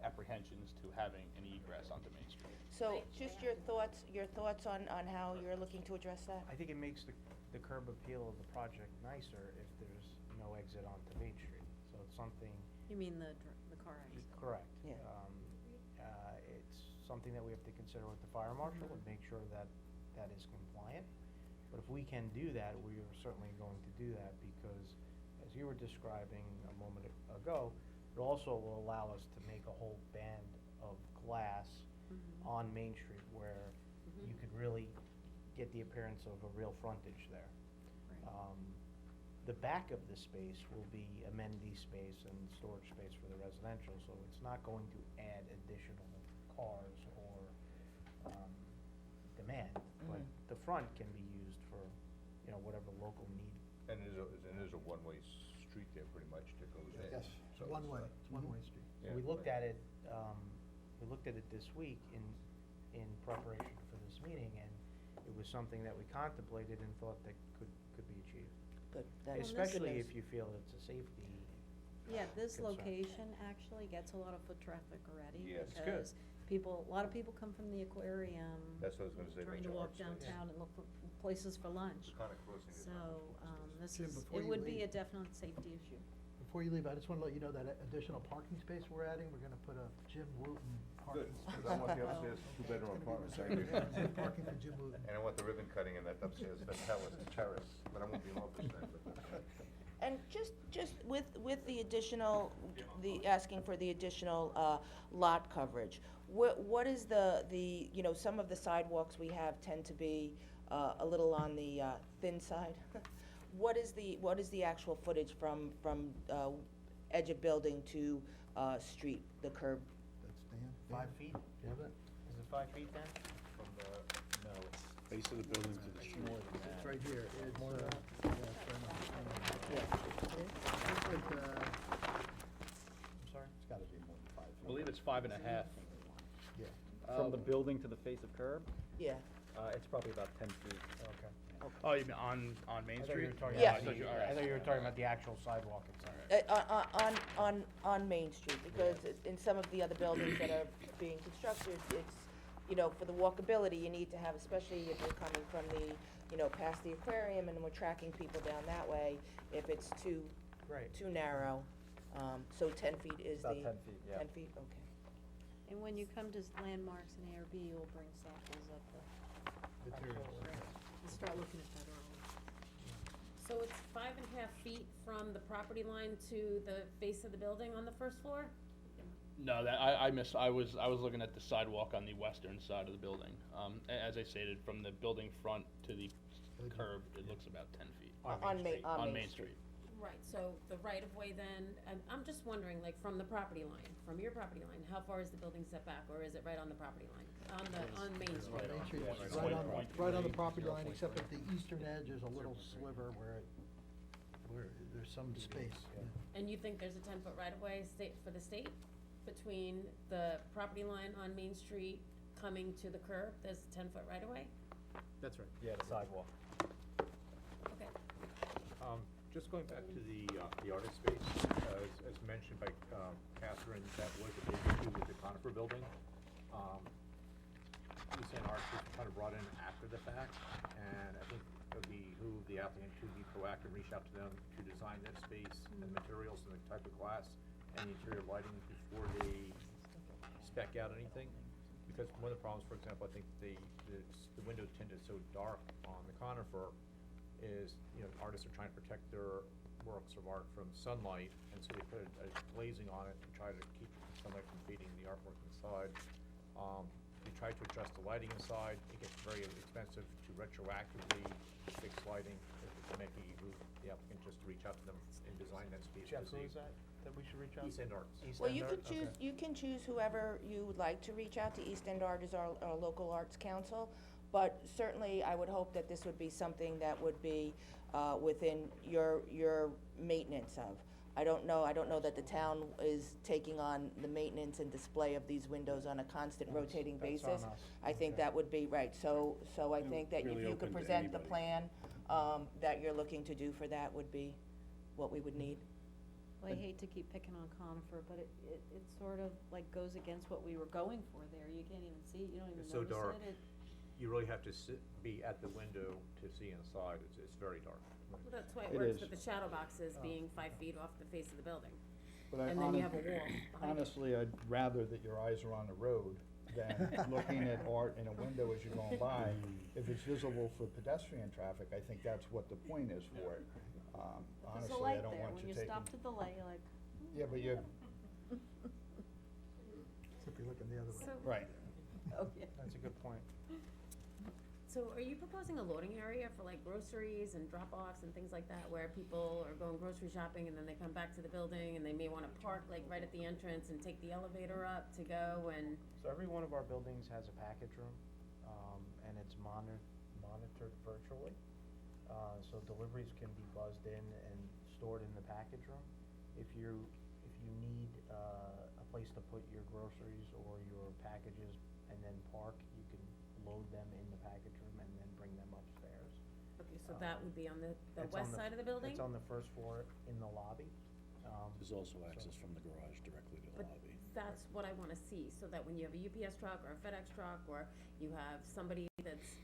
apprehensions to having an egress onto Main Street. So, just your thoughts on how you're looking to address that? I think it makes the curb appeal of the project nicer if there's no exit onto Main Street. So it's something. You mean the car exit? Correct. Yeah. It's something that we have to consider with the fire marshal and make sure that that is compliant. But if we can do that, we are certainly going to do that because, as you were describing a moment ago, it also will allow us to make a whole band of glass on Main Street where you could really get the appearance of a real frontage there. The back of the space will be amenity space and storage space for the residential, so it's not going to add additional cars or demand. But the front can be used for, whatever local need. And there's a one-way street there pretty much that goes in. Yes, So one way, it's it's one-way street. So Yeah, we looked right. at it this week in preparation for this meeting, and it was something that we contemplated and thought that could be achieved. Good. That is good Especially news. if you feel it's a safety. Yeah, this concern. location actually gets a lot of foot traffic already. Yes. It's good. Because a lot of people come from the aquarium. That's what I was gonna say, Trying to bunch of walk art space. downtown and look for places for lunch. Kind of crossing it. So, this Jim, is, before it you would be a leave- definite safety issue. Before you leave, I just wanna let you know that additional parking space we're adding, we're gonna put a Jim Wooten Good, parking space. 'cause I want the upstairs So, two-bedroom it's gonna be apartment. good parking for Jim Wooten. And I want the ribbon cutting in that upstairs, that terrace, but I won't be in office then, but. And just with the additional, asking for the additional, lot coverage, what is some of the sidewalks we have tend to be, a little on the, thin side? What is the actual footage from, edge of building to, street, the curb? That's Dan. 5 feet? You have it? Is it 5 feet then? From the, no, it's base of the building to the street. It's right here, it's, yeah, it's right on. Yeah. It's like, I'm sorry? It's gotta be more than 5 feet. I believe it's 5.5. Yeah. From the building to the face of curb, Yeah. it's probably about 10 feet. Okay. Oh, you mean on Main I thought you Street? were talking Yeah. about the- I thought you were talking about the actual sidewalk itself. On Main Street, because in some of the other buildings that are being constructed, it's, for the walkability, you need to have, especially if you're coming from the, past the aquarium and we're tracking people down that way, if it's too Right. narrow, so 10 feet is the. About 10 feet, yeah. 10 feet, okay. And when you come to landmarks and ARB, you'll bring samples of the, Materials. we'll start looking at that early. So it's 5.5 feet from the property line to the face of the building on the first floor? No, that, I missed, I was looking at the sidewalk on the western side of the building. As I stated, from the building front to the curb, it looks about 10 feet. On Main Street. Right, so the right-of-way then, I'm just wondering, like, from the property line, from your property line, how far is the building set back, or is it right on the property line? On Main Street? Main Street, Yeah, it's right right on. on, right on the property line, except at the eastern edge, there's a little sliver where there's some space. Yeah. And you think there's a 10-foot right-of-way for the state between the property line on Main Street coming to the curb? There's a 10-foot right-of-way? That's right. Yeah, the sidewalk. Okay. Just going back to the artist space, as mentioned by Catherine, that was a big issue with the Conifer building. East End Arts was kind of brought in after the fact, and I think it would be behoove the applicant to be proactive, reach out to them to design that space and materials and the type of glass and the interior lighting before they spec out anything. Because one of the problems, for example, I think the window tint is so dark on the conifer is, you know, artists are trying to protect their works of art from sunlight, and so they put a glazing on it to try to keep sunlight from feeding the artwork inside. We try to adjust the lighting inside. It gets very expensive to retroactively fix lighting. It may behoove the applicant just to reach out to them and design that space. Jeff, who is that we should reach out to? East End Arts. East Well, End you Art? could choose, Okay. you can choose whoever you would like to reach out to. East End Art is our local arts council. But certainly, I would hope that this would be something that would be, within your maintenance of. I don't know that the town is taking on the maintenance and display of these windows on a constant rotating That's on basis. us. I think Okay. that would be, right, so I think that if really you could open to present the anybody. plan, that you're looking to do for that would be what we would need. Well, I hate to keep picking on Conifer, but it sort of like goes against what we were going for there. You can't even see, you don't even It's notice so it. dark. You really have to be at the window to see inside. It's very dark. Well, that's why it It works is. with the shadow boxes being 5 feet off the face of the building. But I And then you hone- have a wall behind it. honestly, I'd rather that your eyes are on the road than looking at art in a window as you're going by. If it's visible for pedestrian traffic, I think that's what the point is for it. There's Honestly, a I light don't there. want When you you taking. stop at the light, you're like, Yeah, but you're, Except you're looking the other way. So, right. oh, yeah. That's a good point. so are you proposing a loading area for like groceries and drop-offs and things like that, where people are going grocery shopping and then they come back to the building and they may wanna park like right at the entrance and take the elevator up to go and, So every one of our buildings has a package room, and it's monitored virtually. So deliveries can be buzzed in and stored in the package room. If you need, a place to put your groceries or your packages and then park, you can load them in the package room and then bring them upstairs. okay, so that would be on the It's west on side of the building? It's on the first floor in the lobby. There's also access from the garage directly to the But lobby. that's what I wanna see, so that when you have a UPS truck or a FedEx truck, or you have somebody that's,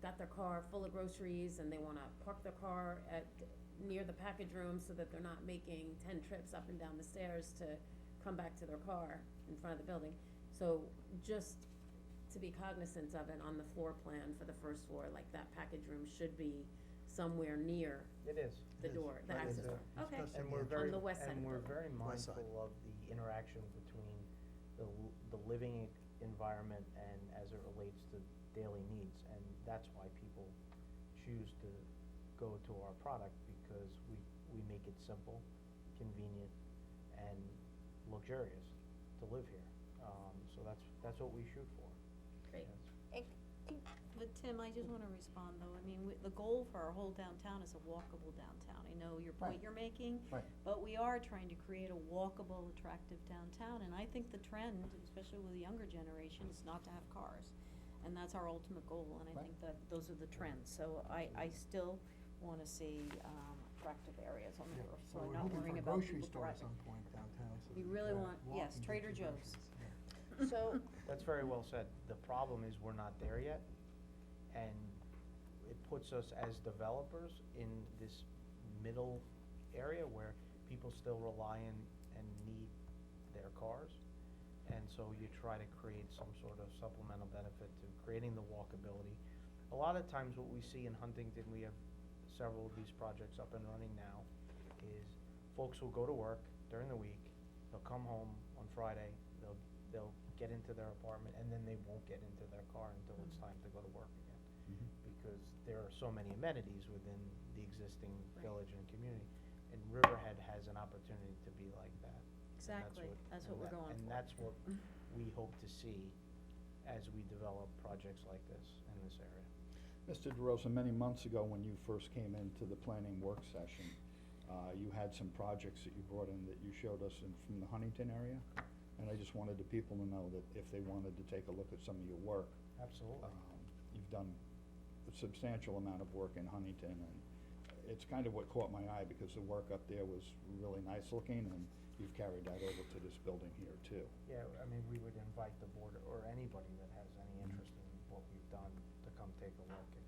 got their car full of groceries and they wanna park their car near the package room so that they're not making 10 trips up and down the stairs to come back to their car in front of the building. So just to be cognizant of it on the floor plan for the first floor, like that package room should be somewhere near It is. the door, the access door. Okay, And we're on very, the west side of and the we're building. very West side. mindful of the interaction between the living environment and as it relates to daily needs. And that's why people choose to go to our product, because we make it simple, convenient, and luxurious to live here. So that's what we shoot for. Great. Yes. But Tim, I just wanna respond though, I mean, the goal for our whole downtown is a walkable downtown. I know your point Right. you're making, Right. but we are trying to create a walkable, attractive downtown, and I think the trend, especially with the younger generation, is not to have cars. And that's our ultimate goal, and I Right. think that those are the trends, so I still wanna see, attractive areas on the roof, so I'm not worrying about people We're hoping for a grocery store at driving. some point downtown, so We that really can want- walk yes, and get Trader your Joe's. groceries. Yeah. So, That's very well said. The problem is we're not there yet, and it puts us as developers in this middle area where people still rely and need their cars. And so you try to create some sort of supplemental benefit to creating the walkability. A lot of times what we see in Huntington, we have several of these projects up and running now, is folks will go to work during the week, they'll come home on Friday, they'll get into their apartment, and then they won't get into their car until it's time to go to work again. Because there are so many amenities within the existing village and community. And Riverhead has an opportunity to be like that. And Exactly. That's what we're going And for. that's what we hope to see as we develop projects like this in this area. Mr. DeRosa, many months ago, when you first came into the planning work session, you had some projects that you brought in that you showed us from the Huntington area. And I just wanted the people to know that if they wanted to take a look at some of your work, Absolutely. you've done a substantial amount of work in Huntington, and it's kind of what caught my eye, because the work up there was really nice looking, and you've carried that over to this building here too. Yeah, I mean, we would invite the board or anybody that has any interest in what we've done to come take a look. And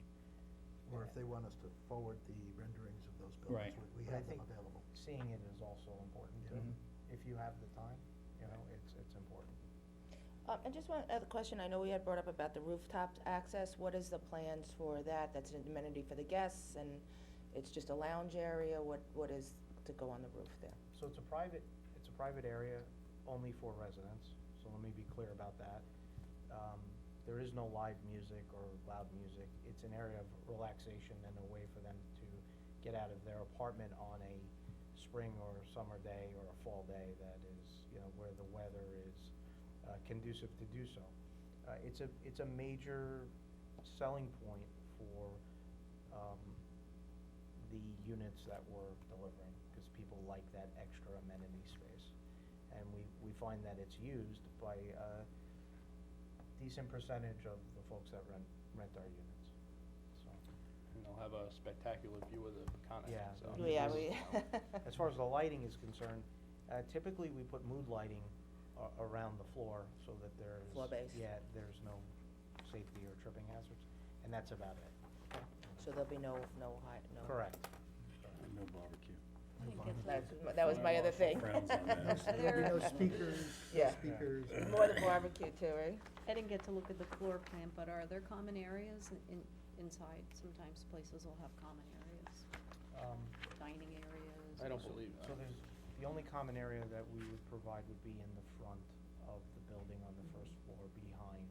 they want us to forward the renderings of those Right. buildings, we But I have them think available. seeing it is also important too. Mhm. If you have the time, you know, it's important. And just one other question, I know we had brought up about the rooftop access, what is the plans for that? That's an amenity for the guests, and it's just a lounge area, what is to go on the roof there? So it's a private area only for residents, so let me be clear about that. There is no live music or loud music. It's an area of relaxation and a way for them to get out of their apartment on a spring or summer day or a fall day that is, you know, where the weather is conducive to do so. It's a major selling point for the units that we're delivering, because people like that extra amenity space. And we find that it's used by a decent percentage of the folks that rent our units, so. And they'll have a spectacular view of the Peconic, Yeah. so. Yeah, As far as the lighting is concerned, typically we put mood lighting around the floor so that there's. Floor base. Yeah, there's no safety or tripping hazards, and that's about it. So there'll be no high, no. Correct. No barbecue. That was my other thing. Frowns on that. There'll be no speakers, Yeah. speakers. More the barbecue too, right? I didn't get to look at the floor plan, but are there common areas inside? Sometimes places will have common areas, dining areas. I don't believe So that. there's, the only common area that we would provide would be in the front of the building on the first floor behind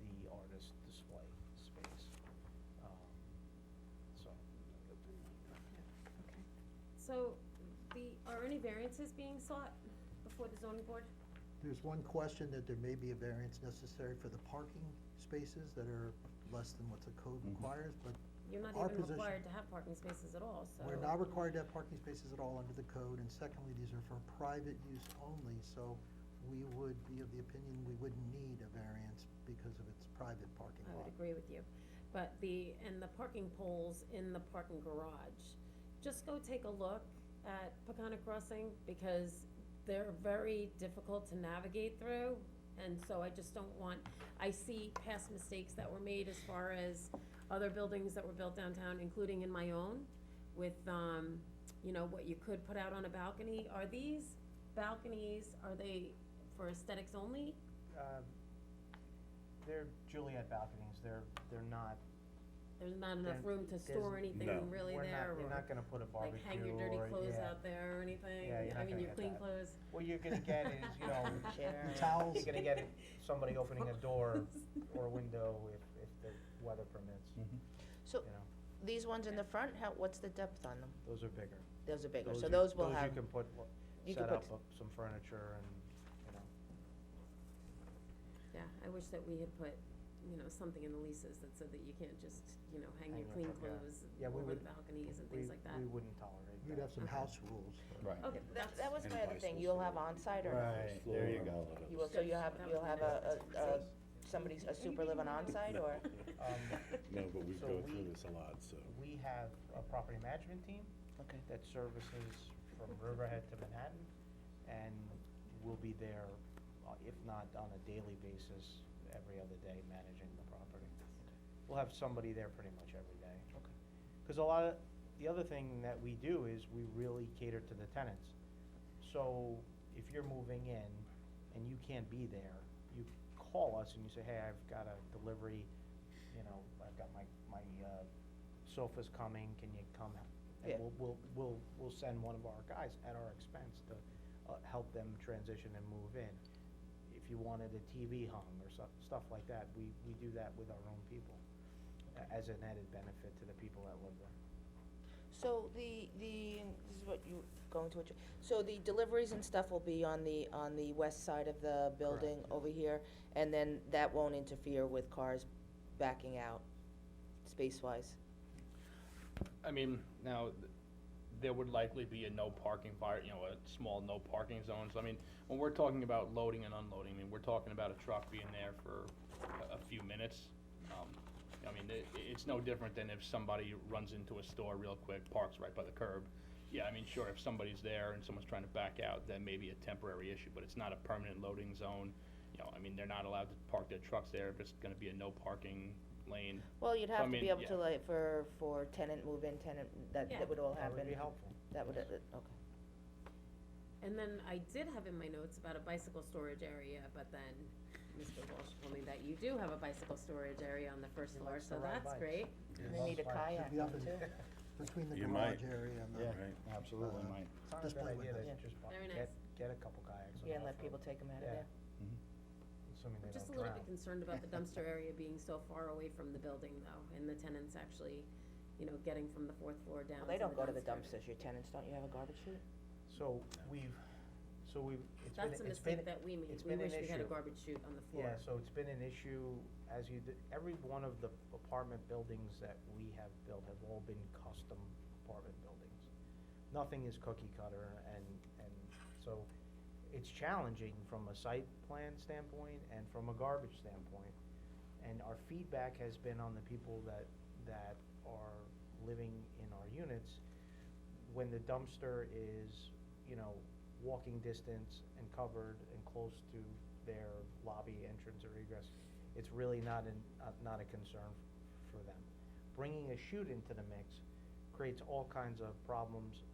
the artist display space. So. Okay. So, are any variances being sought before the zoning board? There's one question that there may be a variance necessary for the parking spaces that are less than what the code requires, but You're not our even position. required to have parking spaces at all, so. We're not required to have parking spaces at all under the code, and secondly, these are for private use only, so we would be of the opinion we wouldn't need a variance because of its private parking I lot. would agree with you. But the parking poles in the parking garage, just go take a look at Peconic Crossing, because they're very difficult to navigate through. And so I just don't want, I see past mistakes that were made as far as other buildings that were built downtown, including in my own, with, you know, what you could put out on a balcony. Are these balconies, are they for aesthetics only? They're Juliet balconies, they're not. There's not enough There- room to there's- store anything No. really We're there, not, you're or not gonna put a barbecue like hang your dirty or- clothes yeah. out there or anything? Yeah, you're not I mean, gonna your get clean that. clothes. What you're gonna get is, you know, Chair. Towels. you're gonna get somebody opening a door or a window if the weather permits, So, you know, these ones in the front, what's the depth on them? those are bigger. Those are bigger, so you- those will have. you can put, you set can up put- some furniture and, you know. Yeah, I wish that we had put, you know, something in the leases that said that you can't just, you know, hang your clean yeah. clothes Yeah, we over would- the balconies and things like that. We wouldn't tolerate that. You'd have some house rules. Right. Okay, That was And my other thing, you'll have on-site or? Right, there you go. You will, so you'll have somebody, a super living on-site or? No, but we So go we- through this a lot, so. We have a property management team Okay. that services from Riverhead to Manhattan, and we'll be there, if not on a daily basis, every other day managing the property. We'll have somebody there pretty much every day. Okay. Cause a lot of, the other thing that we do is we really cater to the tenants. So if you're moving in and you can't be there, you call us and you say, hey, I've got a delivery, you know, I've got my sofa's coming, can you come? Yeah. And we'll send one of our guys at our expense to help them transition and move in. If you wanted a TV hung or stuff like that, we do that with our own people as an added benefit to the people that live there. So this is what you, going to, so the deliveries and stuff will be on the west side of the building over here, and then that won't interfere with cars backing out, space-wise? I mean, now, there would likely be a no parking a small no parking zone. So I mean, when we're talking about loading and unloading, I mean, we're talking about a truck being there for a few minutes. I mean, it's no different than if somebody runs into a store real quick, parks right by the curb. Yeah, I mean, sure, if somebody's there and someone's trying to back out, that may be a temporary issue, but it's not a permanent loading zone. I mean, they're not allowed to park their trucks there if it's gonna be a no parking lane. Well, you'd So, I have to mean, be able yeah. to like, for tenant move-in, tenant, that Yeah. would all That happen. would be helpful. That would, okay. And then I did have in my notes about a bicycle storage area, but then Mr. Walsh told me that you do have a bicycle storage area on the first He floor, likes so to ride that's bikes. great. They need a kayak Be up one in- too. Between the You garage might. area and the. Yeah, Right. absolutely, Uh, might. It's not a Display bad idea windows. to just Very get, nice. get a couple kayaks. Yeah, and let off-road. people take them out of Yeah. there. Assuming they I'm just a don't little drown. bit concerned about the dumpster area being so far away from the building though, and the tenants actually, getting from the fourth floor down Well, they don't go to the dumpster. dumpsters, your tenants, don't you have a garbage chute? So we've, it's been, That's a it's been, mistake that we made. it's We been an wish we had a issue. garbage chute on the floor. Yeah, so it's been an issue as every one of the apartment buildings that we have built have all been custom apartment buildings. Nothing is cookie cutter and so it's challenging from a site plan standpoint and from a garbage standpoint. And our feedback has been on the people that are living in our units, when the dumpster is, walking distance and covered and close to their lobby entrance or egress, it's really not a concern for them. Bringing a chute into the mix creates all kinds of problems,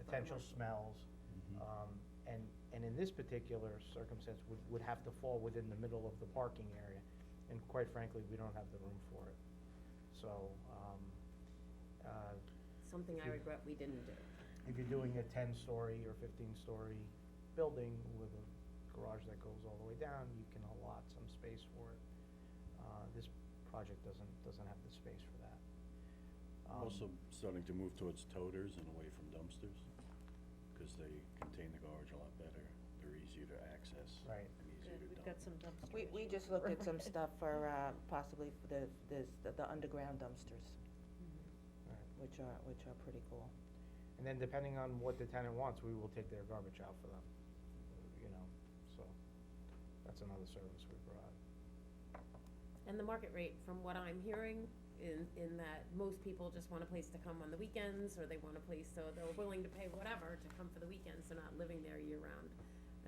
potential smells, and in this particular circumstance would have to fall within the middle of the parking area, and quite frankly, we don't have the room for it. So, Something I regret we didn't do. if you're doing a 10-story or 15-story building with a garage that goes all the way down, you can allot some space for it. This project doesn't have the space for that. Also starting to move towards toters and away from dumpsters, because they contain the garbage a lot better. They're easier to access. Right. And easier to Good, we've dump. got some dumpster We issues. just looked at some stuff for, possibly for the underground dumpsters, Right. which are pretty cool. And then depending on what the tenant wants, we will take their garbage out for them, so that's another service we provide. And the market rate, from what I'm hearing, in that most people just want a place to come on the weekends, or they want a place, so they're willing to pay whatever to come for the weekends, they're not living there year round.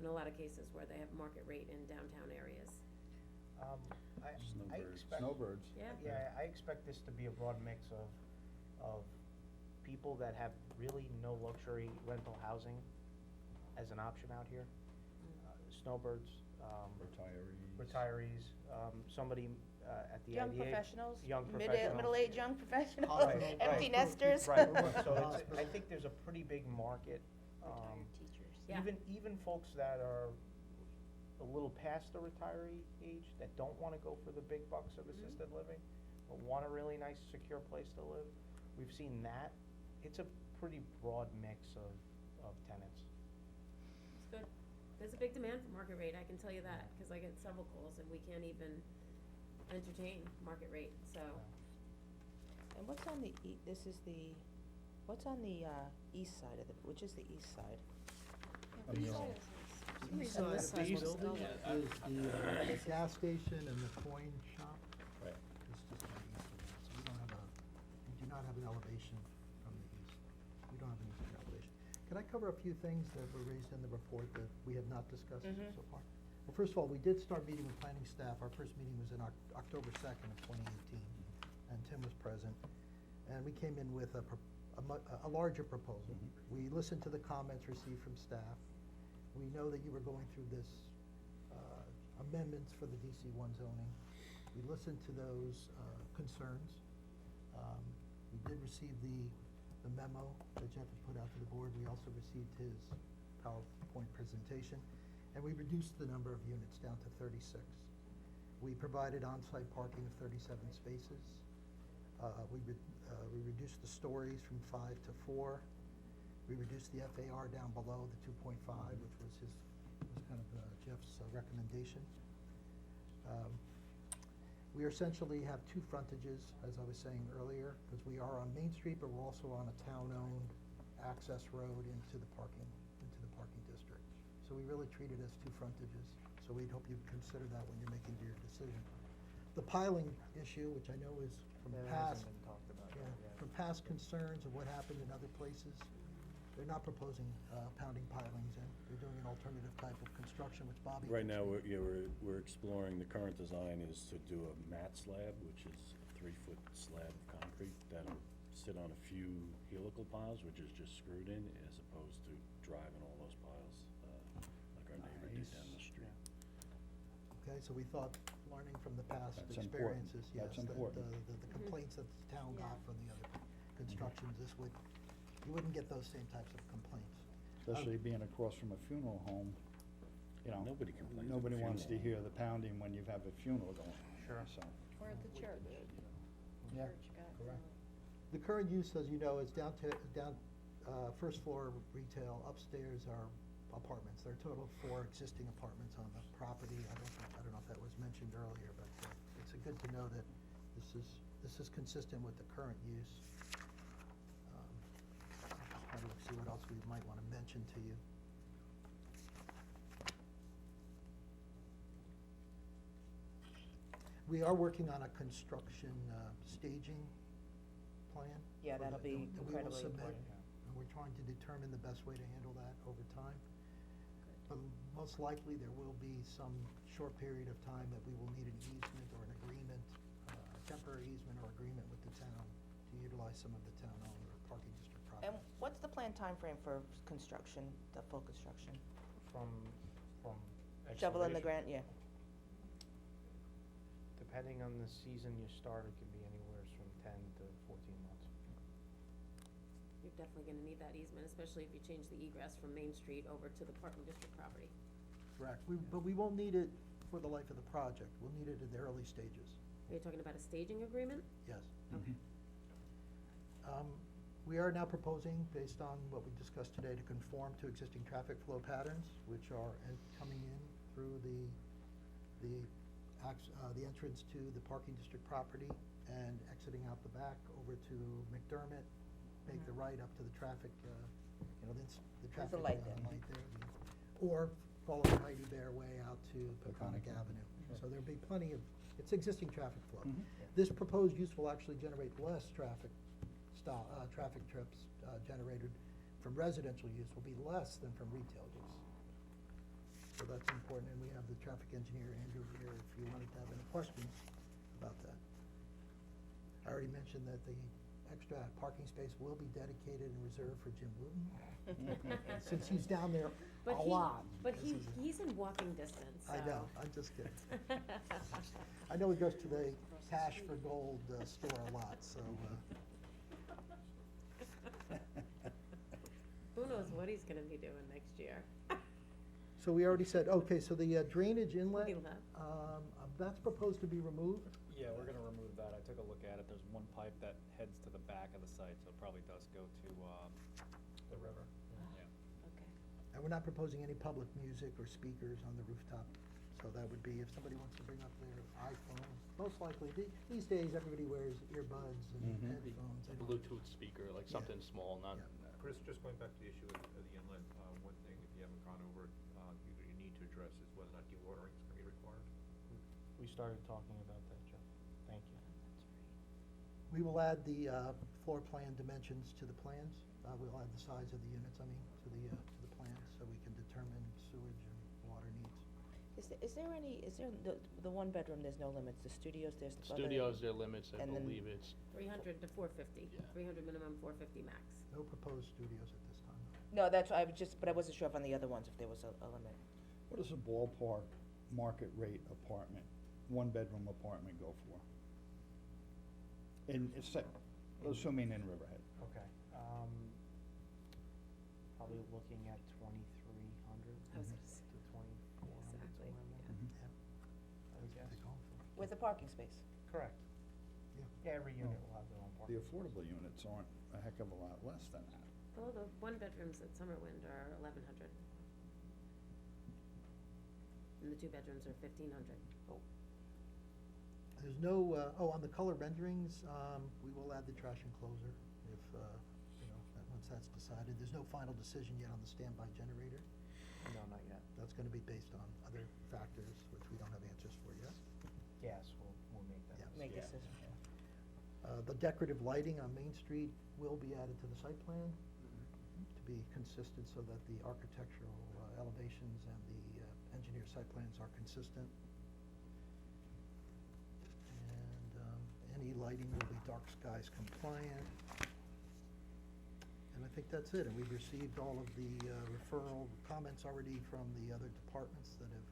In a lot of cases where they have market rate in downtown areas. I Snowbirds. expect. Snowbirds. Yeah. Yeah, I expect this to be a broad mix of people that have really no luxury rental housing as an option out here. Snowbirds, retirees, somebody at the Young IDA. professionals, Young professionals. middle-aged young professionals, Right, empty right. nesters. Right, so I think there's a pretty big market. teachers. Yeah. Even folks that are a little past the retiree age, that don't wanna go for the big bucks of assisted living, but want a really nice, secure place to live, we've seen that. It's a pretty broad mix of tenants. It's good. There's a big demand for market rate, I can tell you that, cause I get several calls and we can't even entertain market rate, so. And what's on the what's on the, east side of which is the east side? The east side of this the side looks building dull. is the gas station and the coin shop. Right. It's just on the east of it, so we do not have an elevation from the east. We don't have an eastern elevation. Can I cover a few things that were raised in the report that we have not discussed Mhm. so far? Well, first of all, we did start meeting with planning staff. Our first meeting was in October 2nd of 2018, and Tim was present. And we came in with a larger proposal. We listened to the comments received from staff. We know that you were going through this amendments for the DC1 zoning. We listened to those concerns. We did receive the memo that Jeff had put out to the board. We also received his PowerPoint presentation. And we reduced the number of units down to 36. We provided on-site parking of 37 spaces. We reduced the stories from 5 to 4. We reduced the FAR down below the 2.5, which was kind of Jeff's recommendation. We essentially have two frontages, as I was saying earlier, because we are on Main Street, but we're also on a town-owned access road into the parking district. So we really treat it as two frontages. So we'd hope you'd consider that when you're making your decision. The piling issue, which I know is from That past, hasn't been talked about yeah, yet. from past concerns of what happened in other places. they're not proposing, pounding pilings in, they're doing an alternative type of construction, which Bobby. Right now, can speak we're exploring, the current design is to do a mat slab, which is a 3-foot slab of concrete that'll sit on a few helical piles, which is just screwed in, as opposed to driving all those piles, like our neighbor did down the street. Okay, so we thought, learning from the past That's important. experiences, yes, That's that important. the complaints that the town got from the other constructions, this would, you wouldn't get those same types of complaints. Especially being across from a funeral home, you know. Nobody complains at a Nobody wants to funeral. hear the pounding when you have a funeral going on. Sure. So, Or at the church. Yeah, Church got, correct. The current use, as you know, is first floor retail, upstairs are apartments. There are a total of 4 existing apartments on the property. I don't know if that was mentioned earlier, but it's good to know that this is consistent with the current use. Try to see what else we might want to mention to you. We are working on a construction staging plan. Yeah, for that'll the- be that we will incredibly submit, important. and we're trying to determine the best way to handle that over time. But most likely, there will be some short period of time that we will need an easement or an agreement, temporary easement or agreement with the town to utilize some of the town-owned or parking district property. And what's the planned timeframe for construction, the full construction? From Shovel in the excavation. ground, yeah. Depending on the season you start, it can be anywhere from 10 to 14 months. You're definitely gonna need that easement, especially if you change the egress from Main Street over to the parking district property. Correct. But we won't need it for the life of the project. We'll need it in the early stages. Are you talking about a staging agreement? Yes. Okay. We are now proposing, based on what we discussed today, to conform to existing traffic flow patterns, which are coming in through the entrance to the parking district property and exiting out the back over to McDermott, make the right up to the traffic, the traffic There's a light there. light there, or follow the Mighty Bear way out to Peconic Avenue. So there'll be plenty of, it's existing traffic flow. This proposed use will actually generate less traffic trips generated from residential use will be less than from retail use. So that's important, and we have the traffic engineer, Andrew, here, if you wanted to have any questions about that. I already mentioned that the extra parking space will be dedicated and reserved for Jim Wooten, since he's down there But a he- lot. But This is he's in walking distance, so. I know, I'm just kidding. I know he goes to the Cash for Gold store a lot, so, Who knows what he's gonna be doing next year? So we already said, okay, so the drainage inlet, Deal with that. that's proposed to be removed? Yeah, we're gonna remove that. I took a look at it. There's one pipe that heads to the back of the site, so it probably does go to, the river. Yeah. Okay. And we're not proposing any public music or speakers on the rooftop. So that would be if somebody wants to bring up their iPhone, most likely, these days, everybody wears earbuds and headphones. A Bluetooth speaker, like Yeah. something small, not. Chris, just going back to the issue of the inlet, one thing, if you haven't gone over it, you need to address is whether or not dewatering is gonna be required. We started talking about that, Jeff. Thank you. We will add the floor plan dimensions to the plans. We'll add the size of the units, to the plans, so we can determine sewage and water needs. Is there the one bedroom, there's no limits, the studios, there's. other- Studios, their limits, I And then- believe it's, 300 to 450. Yeah. 300 minimum, 450 max. No proposed studios at this time. No, that's, I was just, but I wasn't sure if on the other ones, if there was a limit. What does a ballpark market rate apartment, 1-bedroom apartment go for? Assuming in Riverhead. Okay, probably looking at 2,300 I was gonna say. to 2,400, Exactly, somewhere in there. I would guess. With a parking space. Correct. Yeah, every unit will have their own The parking. affordable units aren't a heck of a lot less than that. Well, the one bedrooms at Summerwind are 1,100. And the 2 bedrooms are 1,500. There's no, on the color renderings, we will add the trash enclosure if, once that's decided. There's no final decision yet on the standby generator. No, not yet. That's gonna be based on other factors, which we don't have answers for yet. Yes, we'll make that. Yeah. Make decision. decision. The decorative lighting on Main Street will be added to the site plan to to be consistent so that the architectural elevations and the engineer site plans are consistent. And any lighting will be dark skies compliant. And I think that's it, and we've received all of the referral comments already from the other departments that have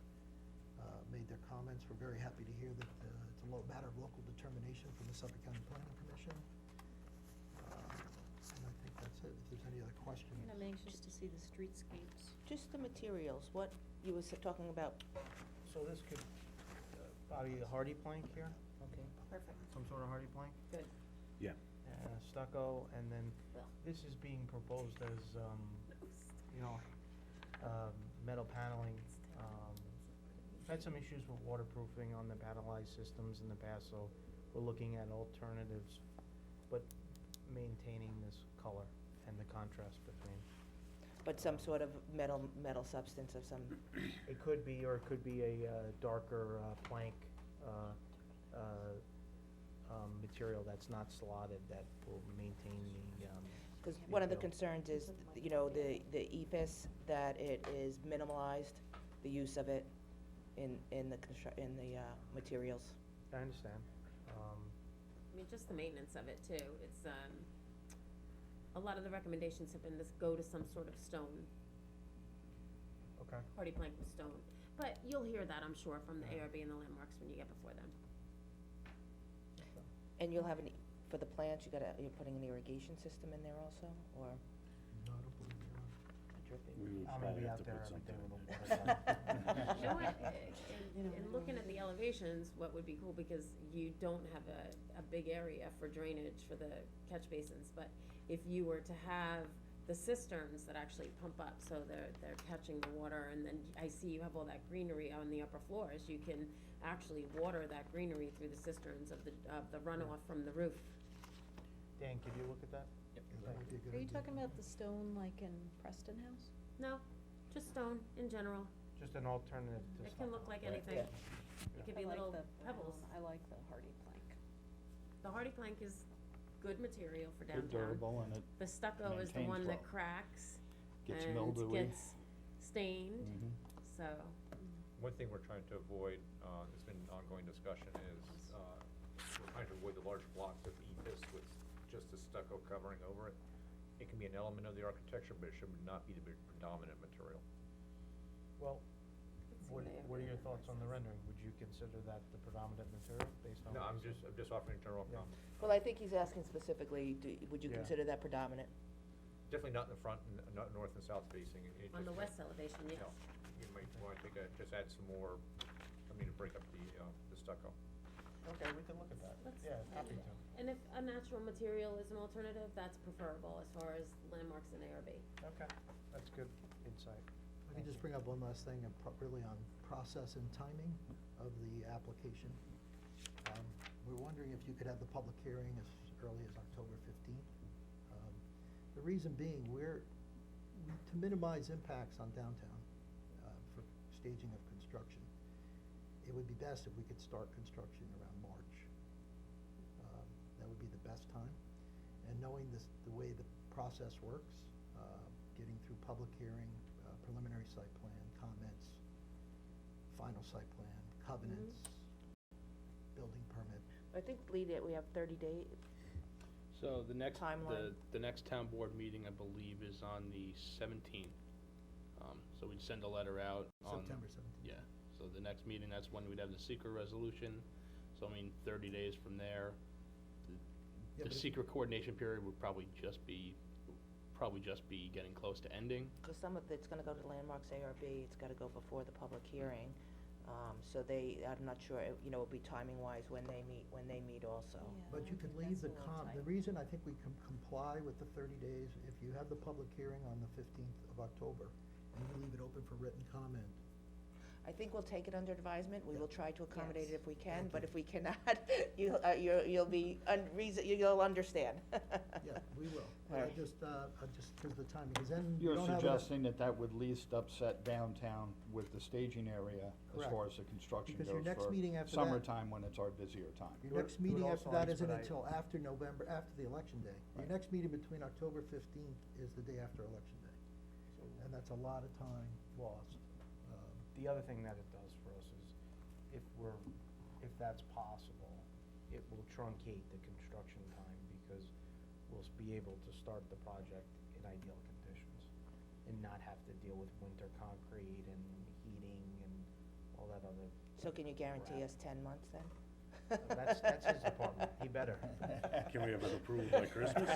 made their comments. We're very happy to hear that it's a matter of local determination from the Suffolk County Planning Commission. And I think that's it, if there's any other questions. And I'm anxious to see the streetscapes. Just the materials, what you were talking about, So this could, probably a hardy plank here, okay. Perfect. some sort of hardy plank? Good. Yeah. Stucco, and then Well. this is being proposed as, you know, metal paneling. We've had some issues with waterproofing on the panelized systems in the past, so we're looking at alternatives, but maintaining this color and the contrast between. But some sort of metal substance of some, It could be, or it could be a darker plank material that's not slotted, that will maintain the, because one of the detail. concerns is, you know, the EFS, that it is minimalized, the use of it in the materials. I understand. I mean, just the maintenance of it too. It's, a lot of the recommendations have been this go to some sort of stone, Okay. hardy plank with stone. But you'll hear that, I'm sure, from the ARB and the landmarks when you get before them. And you'll have for the plants, you're putting an irrigation system in there also, or No, I don't believe you're on. a dripping? We would I'm gonna probably be have out to there put every day something with a in water there. gun. You know what, in looking at the elevations, what would be cool, because you don't have a big area for drainage for the catch basins, but if you were to have the cisterns that actually pump up, so they're catching the water, and then I see you have all that greenery on the upper floors, you can actually water that greenery through the cisterns of the runoff from the roof. Dan, could you look at that? Yeah, that would be a good Are you idea. talking about the stone like in Preston House? No, just stone in general. Just an alternative to It can look like anything. Yeah. It could I be like little the pebbles. brown. I like the hardy plank. The hardy plank is good material for Good downtown. durable, and it The stucco is the maintains one that well. cracks gets and mildewy. gets stained, Mhm. so. One thing we're trying to avoid, there's been ongoing discussion, is, we're trying to avoid the large blocks of EPIS with just the stucco covering over it. It can be an element of the architecture, but it should not be the predominant material. Well, let's see what they have are your there. thoughts on the rendering? Would you consider that the predominant material based on? No, what I'm you said? just offering a general Yeah. comment. Well, I think he's asking specifically, would you Yeah. consider that predominant? Definitely not in the front, not north and south facing. It On just the might- west elevation, yes. No, you might want to just add some more, to break up the stucco. Okay, we can look at that. Let's- Yeah, happy to. And if a natural material is an alternative, that's preferable as far as landmarks and ARB. Okay, that's good insight. I can just bring up one last thing, and really on process and timing of the application. We're wondering if you could have the public hearing as early as October 15th. The reason being, to minimize impacts on downtown for staging of construction, it would be best if we could start construction around March. That would be the best time. And knowing the way the process works, getting through public hearing, preliminary site plan, comments, final site plan, covenants, building permit. I think, Lee, that we have 30 days. So the next, Timeline. the next town board meeting, I believe, is on the 17th. So we'd send a letter out on. September 17th. Yeah, so the next meeting, that's when we'd have the secret resolution, so I mean, 30 days from there. Yeah, The but if- secret coordination period would probably just be getting close to ending. Because some of it's gonna go to Landmarks ARB, it's gotta go before the public hearing. So I'm not sure, it'll be timing-wise when they meet also. But you could leave the the reason I think we can comply with the 30 days, if you have the public hearing on the 15th of October, and you leave it open for written comment. I think we'll take it under advisement, we will try to accommodate it Yes. if we can, but if we cannot, you'll be, you'll understand. Yeah, we will. But Alright. just, because the timing, because then you You're don't have enough. suggesting that that would least upset downtown with the staging area as Correct. far as the construction Because goes your next for meeting after that- summertime when it's our busier time. Your It would- next it would meeting after also that isn't expedite- until after November, after the election day. Your Right. next meeting between October 15th is the day after election day. And that's a lot of time lost. The other thing that it does for us is, if that's possible, it will truncate the construction time, because we'll be able to start the project in ideal conditions and not have to deal with winter concrete and heating and all that other. So can you guarantee us 10 months then? That's his department, he better. Can we have it approved by Christmas?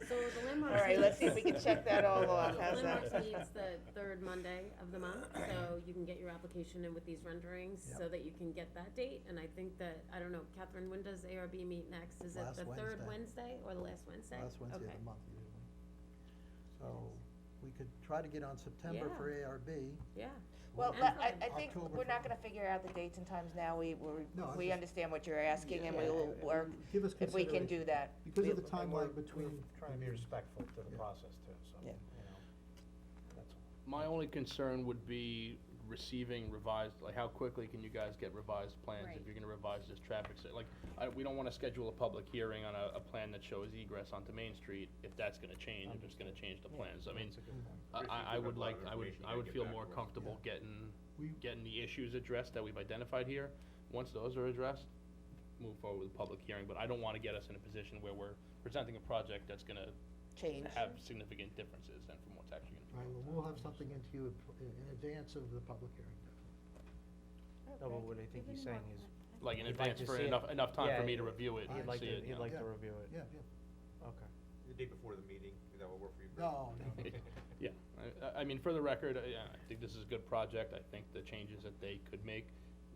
So the landmarks. All right, let's see if we can check that all off, how's that? Landmarks meets the third Monday of the month, so you can get your application in with these renderings, so Yep. that you can get that date, and I think that, I don't know, Catherine, when does ARB meet next? Is it Last the third Wednesday. Wednesday or the last Wednesday? Last Wednesday of Okay. the month usually. So we could try to get on September Yeah. for ARB. Yeah. Well, And but for I think October we're not for- gonna figure out the dates and times now, No, I we just- understand what you're asking, and we Yeah, will work, give us if we can do consideration. that. Because of we- the timeline between. We're trying to be respectful to the Yeah. process too, so, Yeah. that's all. My only concern would be receiving revised, like how quickly can you guys get revised plans Right. if you're gonna revise this traffic like, we don't wanna schedule a public hearing on a plan that shows egress onto Main Street if that's gonna change, if it's gonna change the plans. I mean, That's a good point. I would like, I would feel more comfortable We- getting the issues addressed that we've identified here. Once those are addressed, move forward with a public hearing, but I don't wanna get us in a position where we're presenting a project that's gonna Change. have significant differences than from what's actually gonna be. Right, well, we'll have something into you in advance of the public hearing, No, but what I think he's saying is. Like in he'd like advance to for see it. enough time Yeah, for me to review it He'd and like see to, it, you he'd know. like to Yeah. review it. Yeah. Okay. The day before the meeting, that will work for you? No, Yeah, I mean, for the record, yeah, I think this is a good project. I think the changes that they could make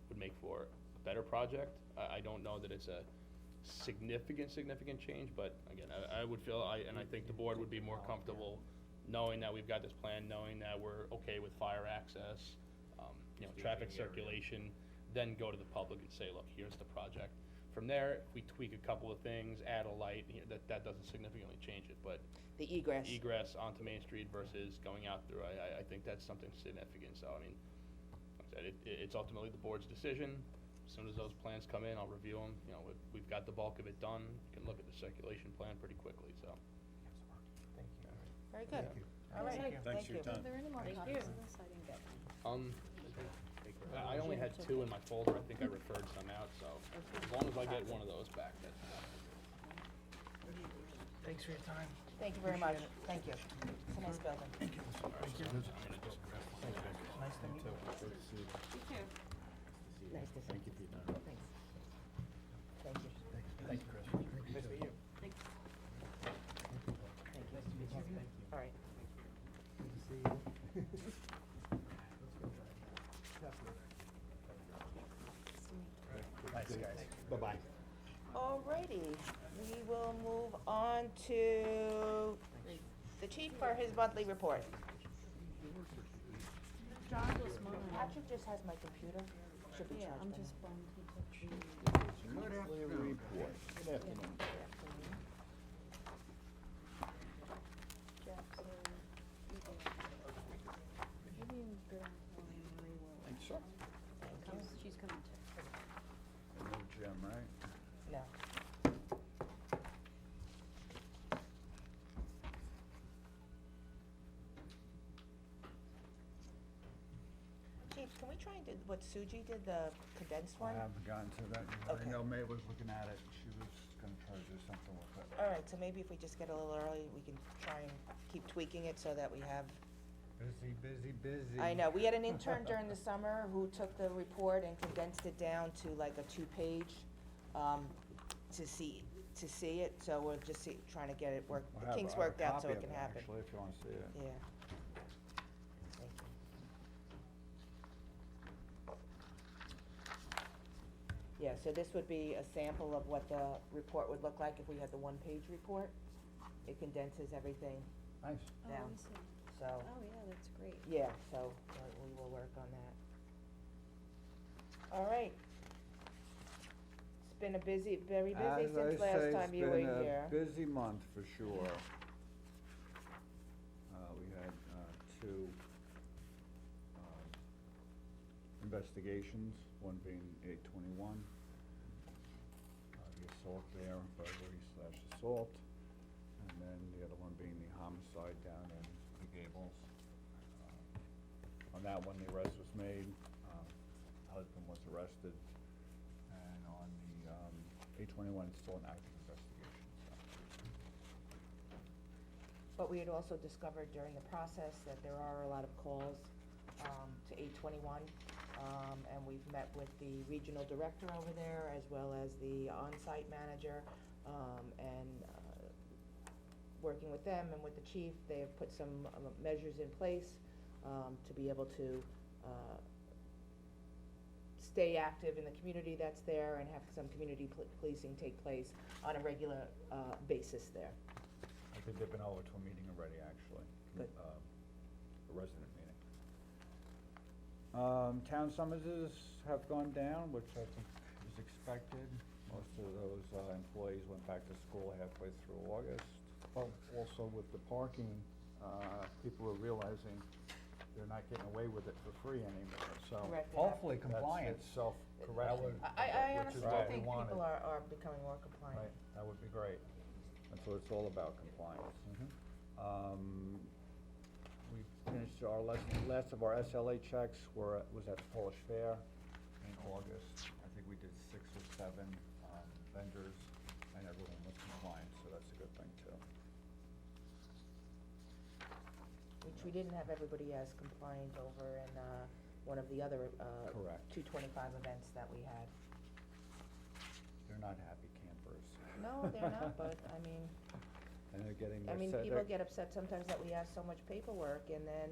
would make for a better project. I don't know that it's a significant change, but again, I would feel, and I think the board would be more comfortable knowing that we've got this plan, knowing that we're okay with fire access, traffic circulation, then go to the public and say, look, here's the project. From there, if we tweak a couple of things, add a light, that doesn't significantly change it, but The egress. egress onto Main Street versus going out through, I think that's something significant, so I mean, like I said, it's ultimately the board's decision. As soon as those plans come in, I'll review them, we've got the bulk of it done, you can look at the circulation plan pretty quickly, so. Thank you. Very good. Thank you. All right, Thank you. Thanks for your Are time. there any more Thank copies you. of this? I didn't get one. I only had 2 in my folder, I think I referred some out, so as long as I get one of those back, that's enough. Thanks for your time. Thank you very much, thank you. It's a nice building. All right, so I'm gonna just grab one. Nice to meet you. You too. Nice to see Thank you for your time. Thanks. Thank you. Thank you, Chris. Nice to meet you. Thanks. Thank you. All right. Good to see you. Thanks, guys. Bye-bye. Alrighty, we will move on to the chief for his monthly report. Patrick just has my computer, should be Yeah, charged I'm by now. just bummed he took the. Monthly report. Good afternoon. Jeff's, you go. Maybe good on Marie will. Thanks, sir. She's coming too. No Jim, right? No. Chief, can we try and do what Suji did, the condensed one? I haven't gotten to that yet. Okay. I know May was looking at it, she was gonna try to do something with it. Alright, so maybe if we just get a little early, we can try and keep tweaking it so that we have. Busy, busy, busy. I know, we had an intern during the summer who took the report and condensed it down to like a 2-page, to see it, so we're just trying to get it I the have kinks a- I have a worked out so copy it of can happen. Actually, if you wanna see it. Yeah. Thank you. Yeah, so this would be a sample of what the report would look like if we had the 1-page report. It condenses everything Nice. Oh, down. I see. so. Oh, yeah, that's great. Yeah, so we will work on that. All right. It's been a busy, very busy since last time you were here. As I say, it's been a busy month for sure. We had, two, investigations, one being 821, the assault there, burglary/assault, and then the other one being the homicide down in the Gables. On that one, the arrest was made, husband was arrested, and on the 821, it's still an active investigation, so. But we had also discovered during the process that there are a lot of calls to 821, and we've met with the regional director over there as well as the on-site manager, and working with them and with the chief, they have put some measures in place to be able to stay active in the community that's there and have some community policing take place on a regular basis there. I think they've been over to a meeting already, actually. Good. A resident meeting. Town summonses have gone down, which I think is expected. Most of those employees went back to school halfway through August. Well, also with the parking, people are realizing they're not getting away with it for free anymore, so. Correct. Hopefully That's compliance. self-correcting. I which is honestly what we think wanted. people are becoming more compliant. Right, that would be great. That's what it's all about, compliance. We finished our last of our SLA checks was at the Polish Fair in August. I think we did 6 or 7 vendors, and everyone was compliant, so that's a good thing too. Which we didn't have everybody as compliant over in one of the other Correct. 225 events that we had. They're not happy campers. No, they're not, but I mean, And they're getting I their mean, set- people they're- get upset sometimes that we have so much paperwork and then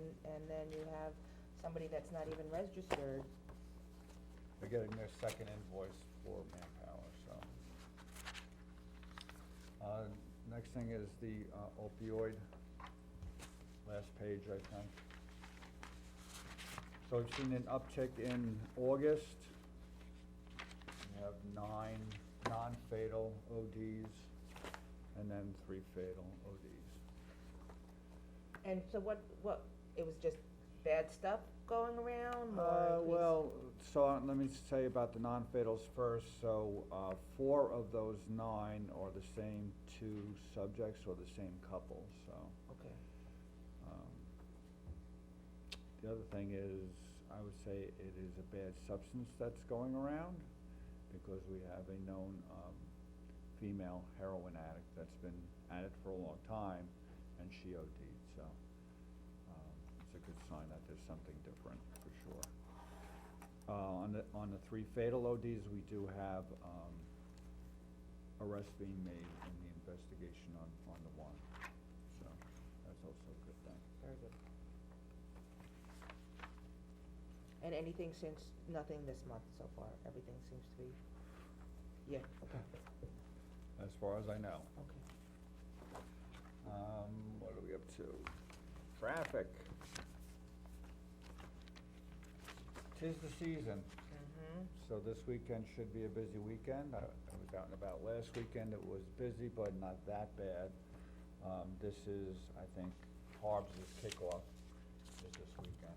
you have somebody that's not even registered. They're getting their second invoice for manpower, so. Next thing is the opioid, last page, I think. So we've seen an uptick in August. We have 9 non-fatal ODs, and then 3 fatal ODs. And so what, it was just bad stuff going around, or? Well, so let me say about the non-fatals first. So, 4 of those 9 are the same 2 subjects or the same couple, so. Okay. The other thing is, I would say it is a bad substance that's going around, because we have a known, female heroin addict that's been at it for a long time, and she OD'd, so, it's a good sign that there's something different, for sure. On the 3 fatal ODs, we do have, arrests being made in the investigation on the one, so that's also a good thing. Very good. And anything since, nothing this month so far, everything seems to be, yeah, okay, As far as I know. okay. What are we up to? Traffic. 'Tis the season. So this weekend should be a busy weekend. I was out and about last weekend. It was busy, but not that bad. This is, I think, Harbs' kickoff is this weekend.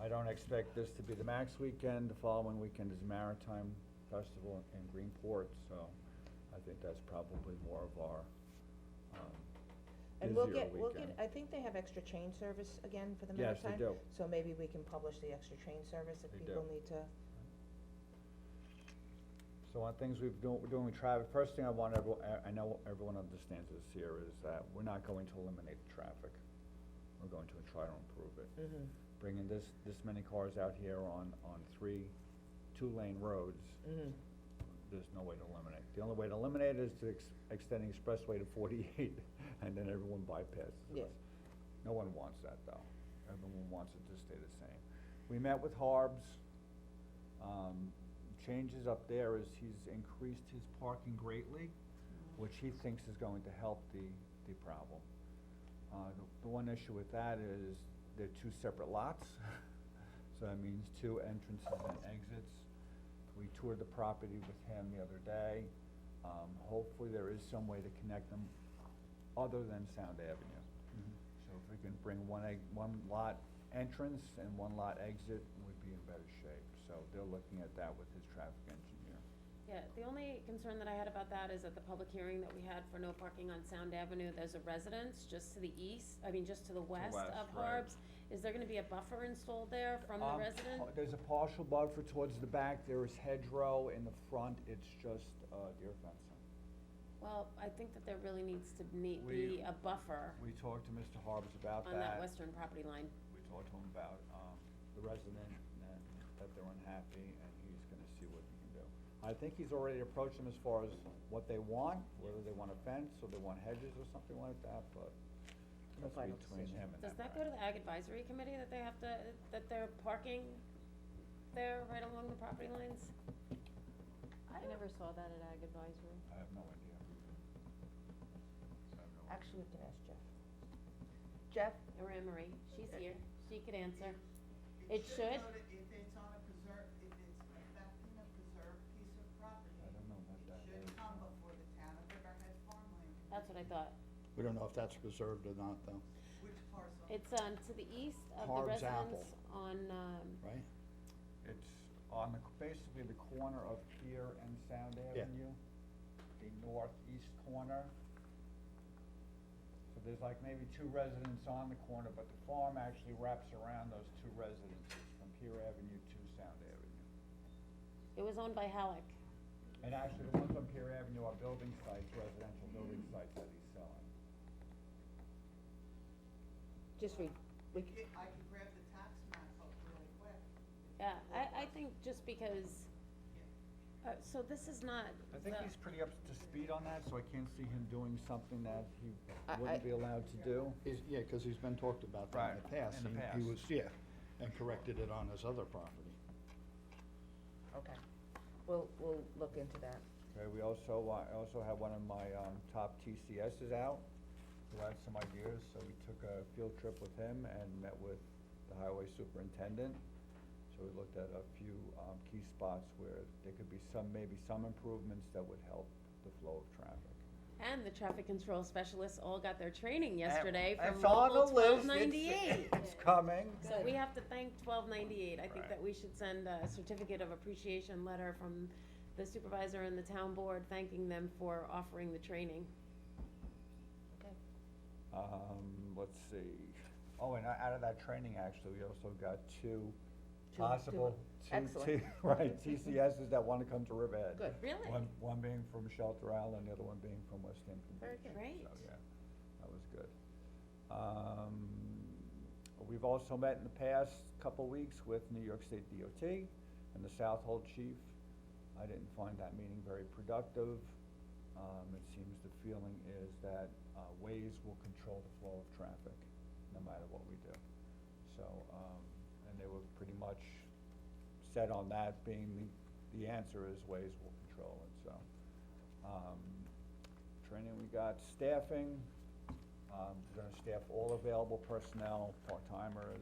I don't expect this to be the max weekend. The following weekend is Maritime Festival in Greenport, so I think that's probably more of our, And we'll busier get, weekend. I think they have extra train service again for the Yes, they Maritime. do. So maybe we can publish the extra train service if They people do. need to. So on things we're doing with traffic, first thing I want I know everyone understands this here, is that we're not going to eliminate the traffic. We're going to try to improve it. Bringing this many cars out here on 3 2-lane roads, there's no way to eliminate. The only way to eliminate is to extend the expressway to 48, and then everyone bypasses Yeah. us. No one wants that, though. Everyone wants it to stay the same. We met with Harbs. Changes up there is he's increased his parking greatly, which he thinks is going to help the problem. The one issue with that is they're two separate lots. So that means two entrances and exits. We toured the property with him the other day. Hopefully there is some way to connect them other than Sound Avenue. So if we can bring one lot entrance and one lot exit, we'd be in better shape. So they're looking at that with his traffic engineer. Yeah, the only concern that I had about that is at the public hearing that we had for no parking on Sound Avenue, there's a residence just to the east, just to the west west, of right. Harbs. Is there gonna be a buffer installed there from the resident? There's a partial buffer towards the back, there is hedgerow in the front, it's just, deer fencing. Well, I think that there really needs to be a buffer We talked to Mr. Harbs about on that that. western property line. We talked to him about, the resident and that they're unhappy and he's gonna see what he can do. I think he's already approached them as far as what they want, whether they want a fence or they want hedges or something like that, but that's between him and Does them. that go to the Ag Advisory Committee that they have to, that they're parking there right along the property lines? I never saw that at Ag Advisory. I have no idea. Actually, we can ask Jeff. Jeff? Or Anne Marie, she's here, she could answer. It should? Go to, if it's on a preserve, if it's affecting a preserved piece of property, I don't know about that. it should come before the town of Riverhead Farmland. That's what I thought. We don't know if that's preserved or not, though, Which parcel? It's, to the east of the Harb's residence on, right? It's on basically the corner of here and Sound Yeah. Avenue, the northeast corner. So there's like maybe two residences on the corner, but the farm actually wraps around those two residences from Pier Avenue to Sound Avenue. it was owned by Halleck. And actually, the ones on Pier Avenue are building sites, residential building sites that he's selling. Just read. I could grab the tax map up really quick. Yeah, I think just because, so this is not. I think the- he's pretty up to speed on that, so I can't see him doing something that he I- wouldn't be allowed to do. Yeah, cause he's been talked about that in the Right, past. in the He past. was, and corrected it on his other property. Okay. We'll look into that. Okay, we also, I also have one of my, top TCSs out, who had some ideas, so we took a field trip with him and met with the highway superintendent. So we looked at a few, key spots where there could be maybe some improvements that would help the flow of traffic. And the traffic control specialists all got their training yesterday from It's on the Local list. 1298. It's coming. So we have to thank 1298. I think Right. that we should send a certificate of appreciation letter from the supervisor and the town board thanking them for offering the training. Okay. Let's see. Oh, and out of that training, actually, we also got two Two- possible, excellent. right, TCSs that wanna come to Riverhead. Good. Really? One being from Shelter Island, the other one being from West Hampton Very Beach. good. Great. So, yeah, that was good. We've also met in the past couple weeks with New York State DOT and the Southold chief. I didn't find that meeting very productive. It seems the feeling is that, Waze will control the flow of traffic, no matter what we do. So, and they were pretty much set on that being the answer is Waze will control it, so. Training, we got staffing, we're gonna staff all available personnel, part-timers,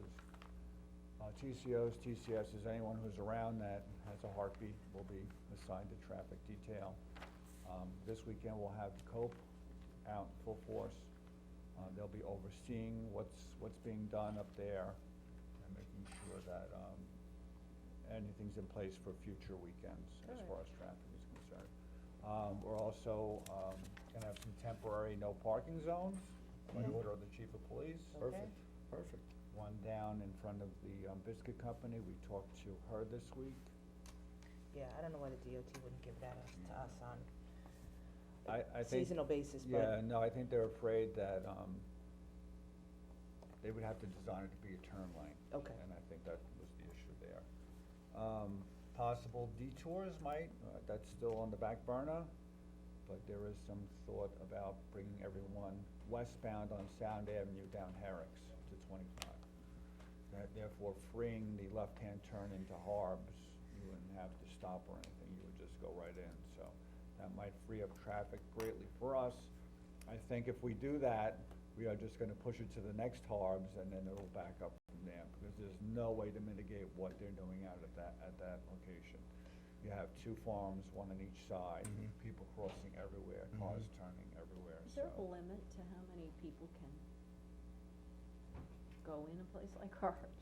TCOs, TCSs, anyone who's around that has a heartbeat will be assigned to traffic detail. This weekend we'll have COPE out in full force. They'll be overseeing what's being done up there and making sure that, anything's in place for future weekends as Good. far as traffic is concerned. We're also, gonna have some temporary no parking zones by Yeah. order of the chief of police. Okay. Perfect. One down in front of the, biscuit company, we talked to her this week. Yeah, I don't know why the DOT wouldn't give that to us on I think. seasonal basis, but. Yeah, no, I think they're afraid that, they would have to design it to be a turn lane. Okay. And I think that was the issue there. Possible detours that's still on the back burner, but there is some thought about bringing everyone westbound on Sound Avenue down Herrick's to 25. Therefore freeing the left-hand turn into Harbs, you wouldn't have to stop or anything, you would just go right in, so that might free up traffic greatly for us. I think if we do that, we are just gonna push it to the next harbs and then it'll back up from there, because there's no way to mitigate what they're doing out at that location. You have two farms, one on each side, people crossing everywhere, cars turning everywhere, Is there a so. limit to how many people can go in a place like ours?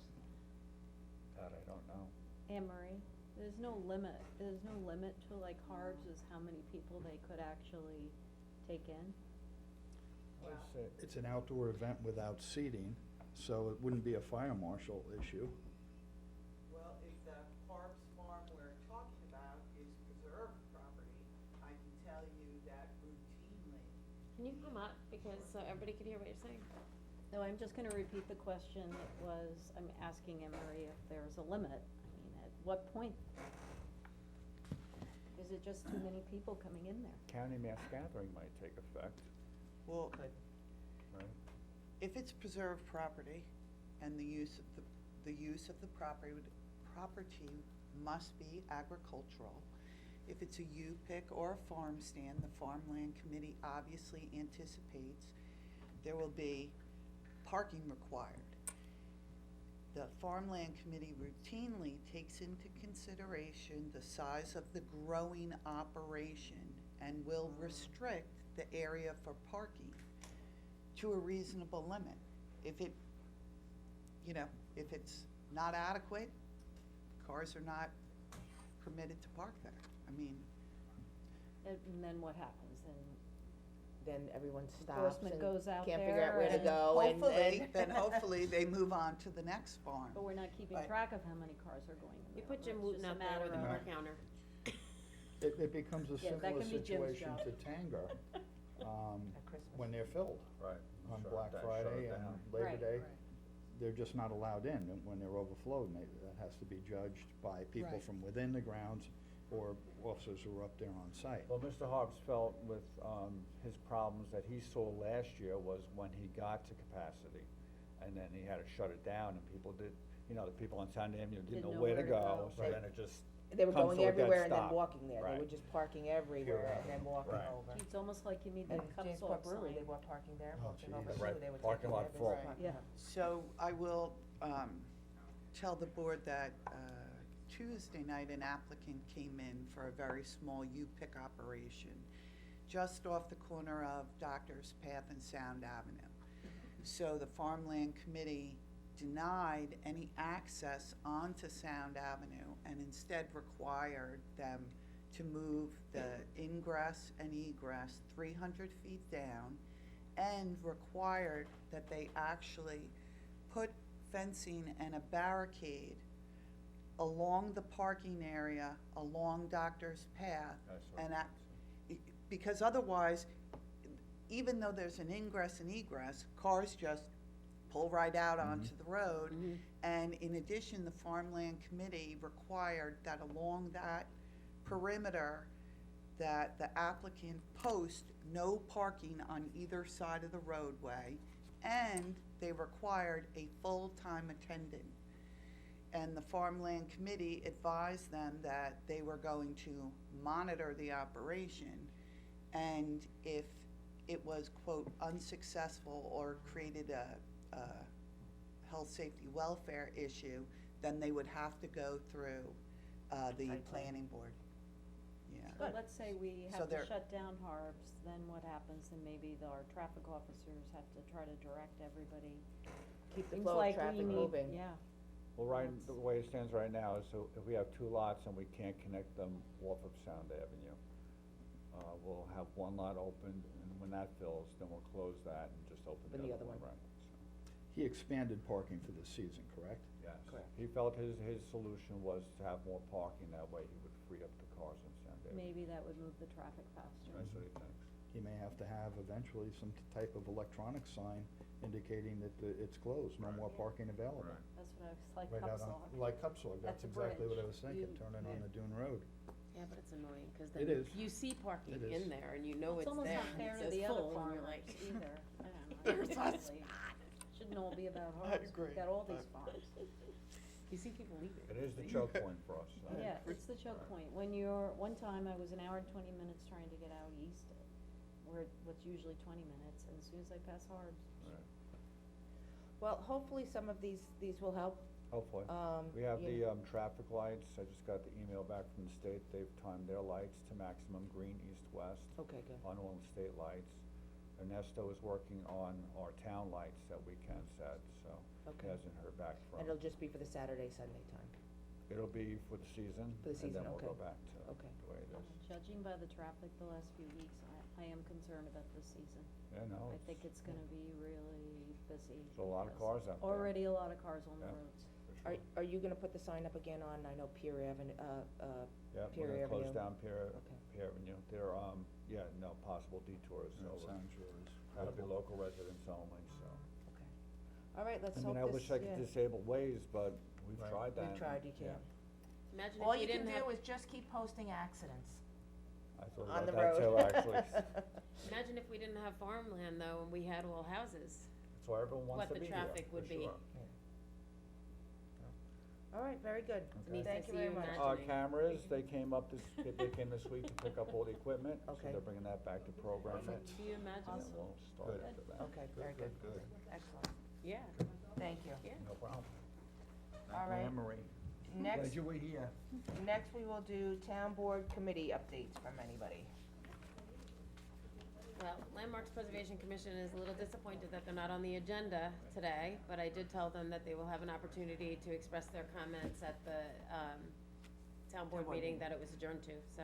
That I don't know. Anne Marie, there's no limit to like Harbs is how many people they could actually take in? I'd say- It's an outdoor event without seating, so it wouldn't be a fire marshal issue. Well, if the Harbs Farm we're talking about is preserved property, I can tell you that routinely. Can you come up, because so everybody can hear what you're saying? No, I'm just gonna repeat the question. It was, I'm asking Anne Marie if there's a limit. I mean, at what point? Is it just too many people coming in there? County mass gathering might take effect, Well, right? if it's preserved property and the use of the property must be agricultural. If it's a U-pick or a farm stand, the farmland committee obviously anticipates there will be parking required. The farmland committee routinely takes into consideration the size of the growing operation and will restrict the area for parking to a reasonable limit. If it, if it's not adequate, cars are not permitted to park there. I mean, And then what happens? Then everyone stops Enforcement and goes out can't figure out there where to and go and. then hopefully they move on to the next farm. But we're not keeping But- track of how many cars are going in You there. put Jim It's Wooten just a out there with a matter car of- counter. It becomes a Yeah, that similar can be Jim's situation job. to Tanger, At Christmas. when they're filled. Right. On Shut Black it Friday and down. Labor Right, Day, right. they're just not allowed in, and when they're overflowed, and that has to be judged by people Right. from within the grounds or officers who are up there on site. Well, Mr. Harbs felt with, his problems that he saw last year was when he got to capacity, and then he had to shut it down, and people did, the people on Sound Avenue didn't know where to go, so They- then it just They were comes going to a dead everywhere and then stop. walking there. They Right. were just parking everywhere and then walking Right. over. It's almost like you need the And cup Jamesport salt Brewery, they sign. were parking there, Oh, walking over geez. too. Right. They were Parking taking lot everything full. parking Yeah. lot. So I will tell the board that Tuesday night, an applicant came in for a very small U-pick operation just off the corner of Doctor's Path and Sound Avenue. So the Farmland Committee denied any access onto Sound Avenue and instead required them to move the ingress and egress 300 feet down and required that they actually put fencing and a barricade along the parking area, along Doctor's Path. That's And right. because otherwise, even though there's an ingress and egress, cars just pull right out onto the road. And in addition, the Farmland Committee required that along that perimeter, that the applicant post no parking on either side of the roadway, and they required a full-time attendant. And the Farmland Committee advised them that they were going to monitor the operation, and if it was, quote, unsuccessful or created a health, safety, welfare issue, then they would have to go through the Site plan. planning board. Yeah. But let's say we So have to they're- shut down Harbs, then what happens? Then maybe our traffic officers have to try to direct everybody. Keep the Seems flow of like we traffic need- moving. Yeah. Well, right, That's- the way it stands right now is, so if we have two lots and we can't connect them off of Sound Avenue, we'll have one lot opened, and when that fills, then we'll close that and just open the other one, right? He expanded parking for this season, correct? Yes. Correct. He felt his solution was to have more parking, that way he would free up the cars on Sound Avenue. Maybe that would move the traffic faster. That's what he thinks. He may have to have eventually some type of electronic sign indicating that it's closed, no more parking available. That's what I was, like Right out Cupsog. on, like Cupsog, that's At the exactly what I bridge. was thinking, You- turning on yeah. the Dune Road. Yeah, but it's annoying, cause It then is. you see parking It is. in there and you know It's it's almost there, not and fair it to says the other full, and you're farmers like. either. I don't know. There's a Honestly, Shouldn't all be about Harbs. agree. We've got all these farms. You see people leaving. It is the choke point for us, so. Yeah, it's the choke point. One time I was an hour and 20 minutes trying to get out east where, what's usually 20 minutes, and as soon as I pass Harbs. Well, hopefully some of these will help. Hopefully. We have the, traffic lights, I just got the email back from the state, they've timed their lights to maximum green, east-west. Okay, good. On all the state lights. Ernesto is working on our town lights that we can set, so he Okay. hasn't heard back from. And it'll just be for the Saturday, Sunday time? It'll be for the season, For the season, and then we'll go okay. back to Okay. the way it is. Judging by the traffic the last few weeks, I am concerned about this season. Yeah, no, I think it's gonna be really busy. There's a lot of because cars out there. Already a lot of cars on the Yeah. roads. for sure. Are you gonna put the sign up again on, I know Pier Avenue, Yeah, Pier we're gonna close Avenue? down Pier, Okay. Pier Avenue. There, yeah, no possible detours, No so sanctuaries. that'll be local residents only, so. All right, let's I hope mean, this, I wish I could disable Waze, but we've Right. tried that. We've tried, you Yeah. can't. Imagine All if we you can didn't have, do is just keep posting accidents I thought on about the that too, road. actually. imagine if we didn't have farmland though, and we had all houses. That's why everyone wants What to the be here, traffic for would be. sure. All right, very good. Okay. Thank I you see very you much. imagining. Cameras, they came this week to pick up all the equipment, so Okay. they're bringing that back to program it. Do you imagine? And then we'll start Good. after that. Okay, very good. Good. Excellent. Yeah, Thank you. yeah. No problem. All right. Anne Marie. Next, Glad you were here. next we will do town board committee updates from anybody. Well, Landmarks Preservation Commission is a little disappointed that they're not on the agenda today, but I did tell them that they will have an opportunity to express their comments at the, town board board meeting meeting. that it was adjourned to, so.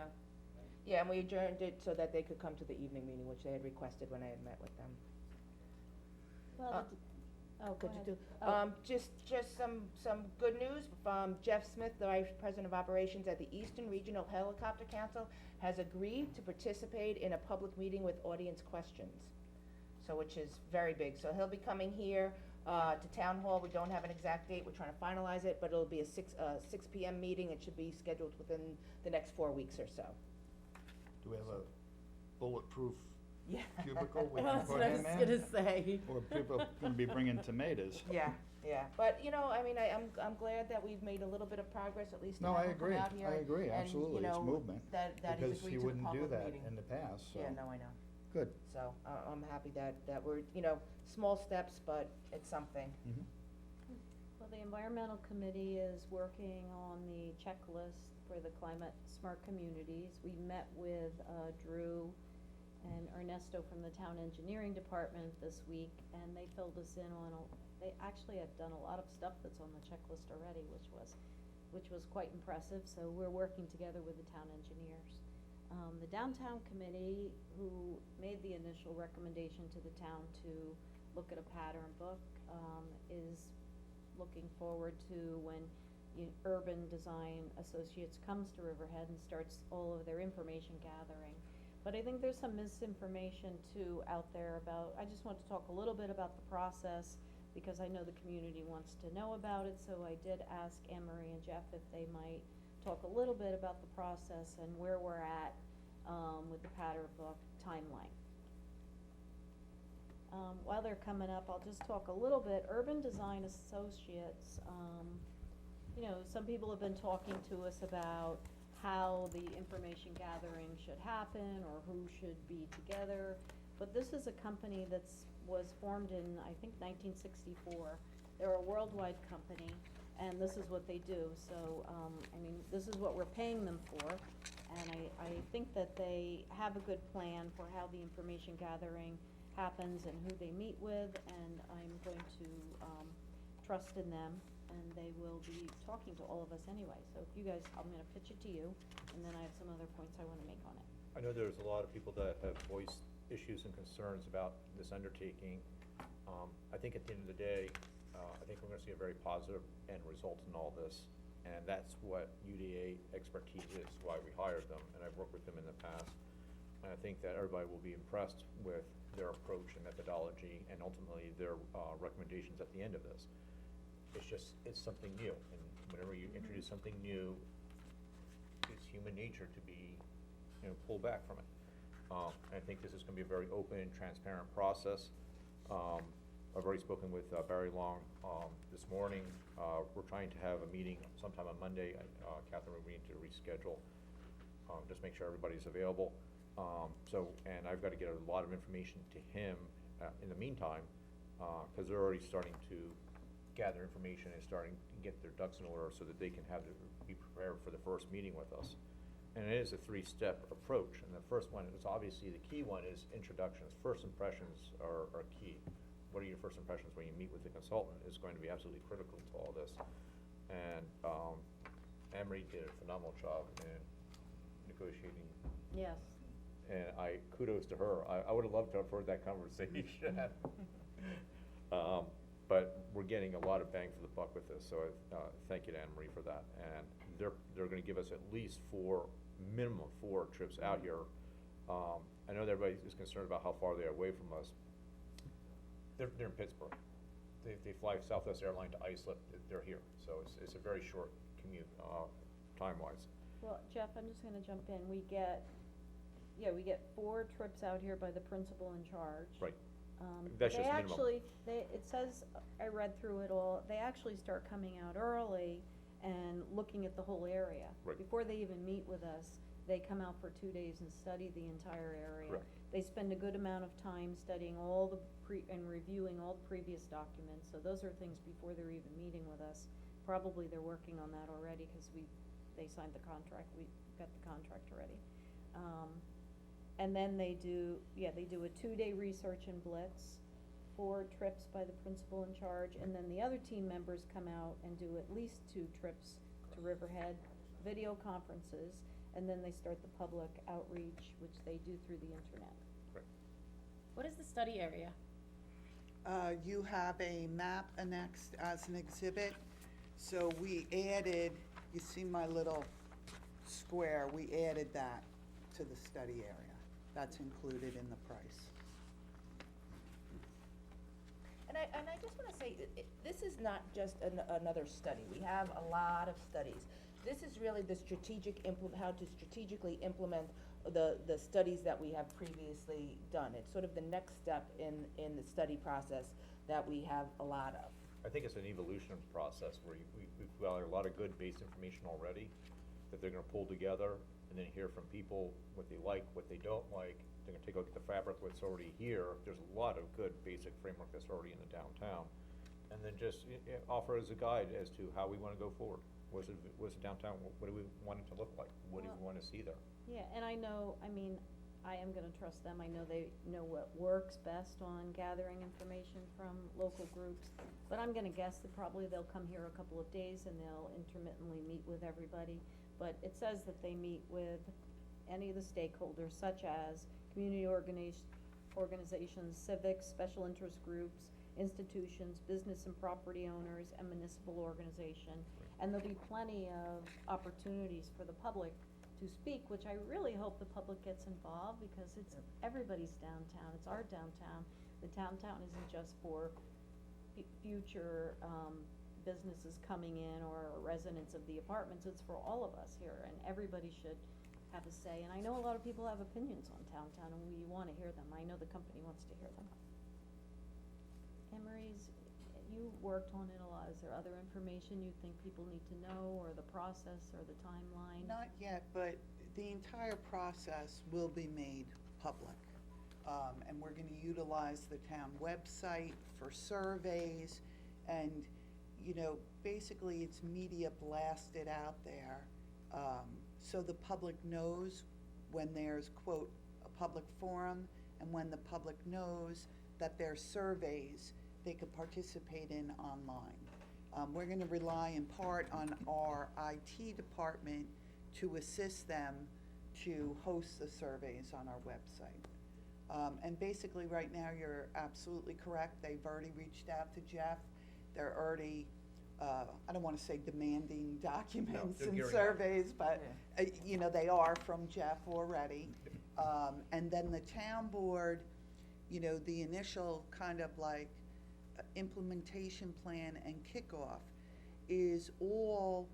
Yeah, and we adjourned it so that they could come to the evening meeting, which they had requested when I had met with them. Well, oh, go Could ahead. you do, Oh. just some good news from Jeff Smith, the Vice President of Operations at the Eastern Regional Helicopter Council, has agreed to participate in a public meeting with audience questions. So, which is very big, so he'll be coming here, to Town Hall, we don't have an exact date, we're trying to finalize it, but it'll be a 6 PM meeting, it should be scheduled within the next 4 weeks or so. Do we have a bulletproof Yeah. cubicle we can That's put what I him was in? gonna say. Or people gonna be bringing tomatoes? Yeah, yeah, but, you know, I mean, I'm glad that we've made a little bit of progress, at least to No, have I him come agree, out here. I agree, and, absolutely, you it's know, movement. That he's agreed to the public meeting. Because he wouldn't do that in the past, so. Yeah, no, I know. Good. So, I'm happy that we're, you know, small steps, but it's something. Mhm. Well, the environmental committee is working on the checklist for the climate smart communities. We met with, Drew and Ernesto from the town engineering department this week, and they filled us in on, they actually have done a lot of stuff that's on the checklist already, which was quite impressive, so we're working together with the town engineers. The downtown committee, who made the initial recommendation to the town to look at a pattern book, is looking forward to when Urban Design Associates comes to Riverhead and starts all of their information gathering. But I think there's some misinformation too out there about, I just want to talk a little bit about the process, because I know the community wants to know about it, so I did ask Anne Marie and Jeff if they might talk a little bit about the process and where we're at, with the pattern book timeline. While they're coming up, I'll just talk a little bit. Urban Design Associates, you know, some people have been talking to us about how the information gathering should happen or who should be together. But this is a company was formed in, I think, 1964. They're a worldwide company, and this is what they do. So, I mean, this is what we're paying them for. And I think that they have a good plan for how the information gathering happens and who they meet with, and I'm going to trust in them, and they will be talking to all of us anyway. So if you guys, I'm gonna pitch it to you, and then I have some other points I wanna make on it. I know there's a lot of people that have voiced issues and concerns about this undertaking. I think at the end of the day, I think we're gonna see a very positive end result in all this. And that's what UDA expertise is, why we hired them, and I've worked with them in the past. And I think that everybody will be impressed with their approach and methodology, and ultimately their recommendations at the end of this. It's something new, and whenever you introduce something new, it's human nature to be, you know, pull back from it. I think this is gonna be a very open and transparent process. I've already spoken with Barry Long this morning. We're trying to have a meeting sometime on Monday. Catherine, we need to reschedule, just make sure everybody's available. And I've gotta get a lot of information to him, in the meantime, cause they're already starting to gather information and starting to get their ducks in order so that they can be prepared for the first meeting with us. And it is a three-step approach, and the first one is obviously, the key one is introductions. First impressions are key. What are your first impressions when you meet with the consultant is going to be absolutely critical to all this. And, Emery did a phenomenal job in negotiating. Yes. And kudos to her. I would've loved to have heard that conversation. But we're getting a lot of bang for the buck with this, so thank you to Anne Marie for that. And they're gonna give us at least minimum four trips out here. I know that everybody is concerned about how far they are away from us. They're in Pittsburgh. They fly Southwest Airline to Islip, they're here, so it's a very short commute, time-wise. Well, Jeff, I'm just gonna jump in. We get 4 trips out here by the principal in charge. Right. That's just minimum. It says, I read through it all, they actually start coming out early and looking at the whole area. Right. Before they even meet with us, they come out for 2 days and study the entire area. Correct. They spend a good amount of time studying and reviewing all the previous documents, so those are things before they're even meeting with us. Probably they're working on that already, cause they signed the contract, we got the contract already. And then they do a 2-day research and blitz, 4 trips by the principal in charge, and then the other team members come out and do at least 2 trips to Riverhead, video conferences, and then they start the public outreach, which they do through the internet. Right. What is the study area? You have a map annexed as an exhibit. So we added, you see my little square, we added that to the study area. That's included in the price. And I just wanna say, this is not just another study, we have a lot of studies. This is really the how to strategically implement the studies that we have previously done. It's sort of the next step in the study process that we have a lot of. I think it's an evolution process where we've got a lot of good base information already that they're gonna pull together and then hear from people what they like, what they don't like. They're gonna take a look at the fabric, what's already here. There's a lot of good basic framework that's already in the downtown. And then just offer as a guide as to how we wanna go forward. What's the downtown, what do we want it to look like? What do we wanna see there? Yeah, and I mean, I am gonna trust them, I know they know what works best on gathering information from local groups, but I'm gonna guess that probably they'll come here a couple of days and they'll intermittently meet with everybody. But it says that they meet with any of the stakeholders, such as community organizations, civics, special interest groups, institutions, business and property owners, and municipal organization. And there'll be plenty of opportunities for the public to speak, which I really hope the public gets involved, because it's everybody's downtown, it's our downtown. The downtown isn't just for future, businesses coming in or residents of the apartments, it's for all of us here, and everybody should have a say. And I know a lot of people have opinions on downtown, and we wanna hear them, I know the company wants to hear them. Emery's, you worked on it a lot, is there other information you think people need to know, or the process, or the timeline? Not yet, but the entire process will be made public. And we're gonna utilize the town website for surveys, and, basically it's media blasted out there, so the public knows when there's, quote, a public forum, and when the public knows that there's surveys they could participate in online. We're gonna rely in part on our IT department to assist them to host the surveys on our website. And basically, right now, you're absolutely correct, they've already reached out to Jeff, they're already, I don't wanna say demanding documents they're and gearing up. surveys, but, they are from Jeff already. And then the town board, the initial kind of like implementation plan and kickoff is all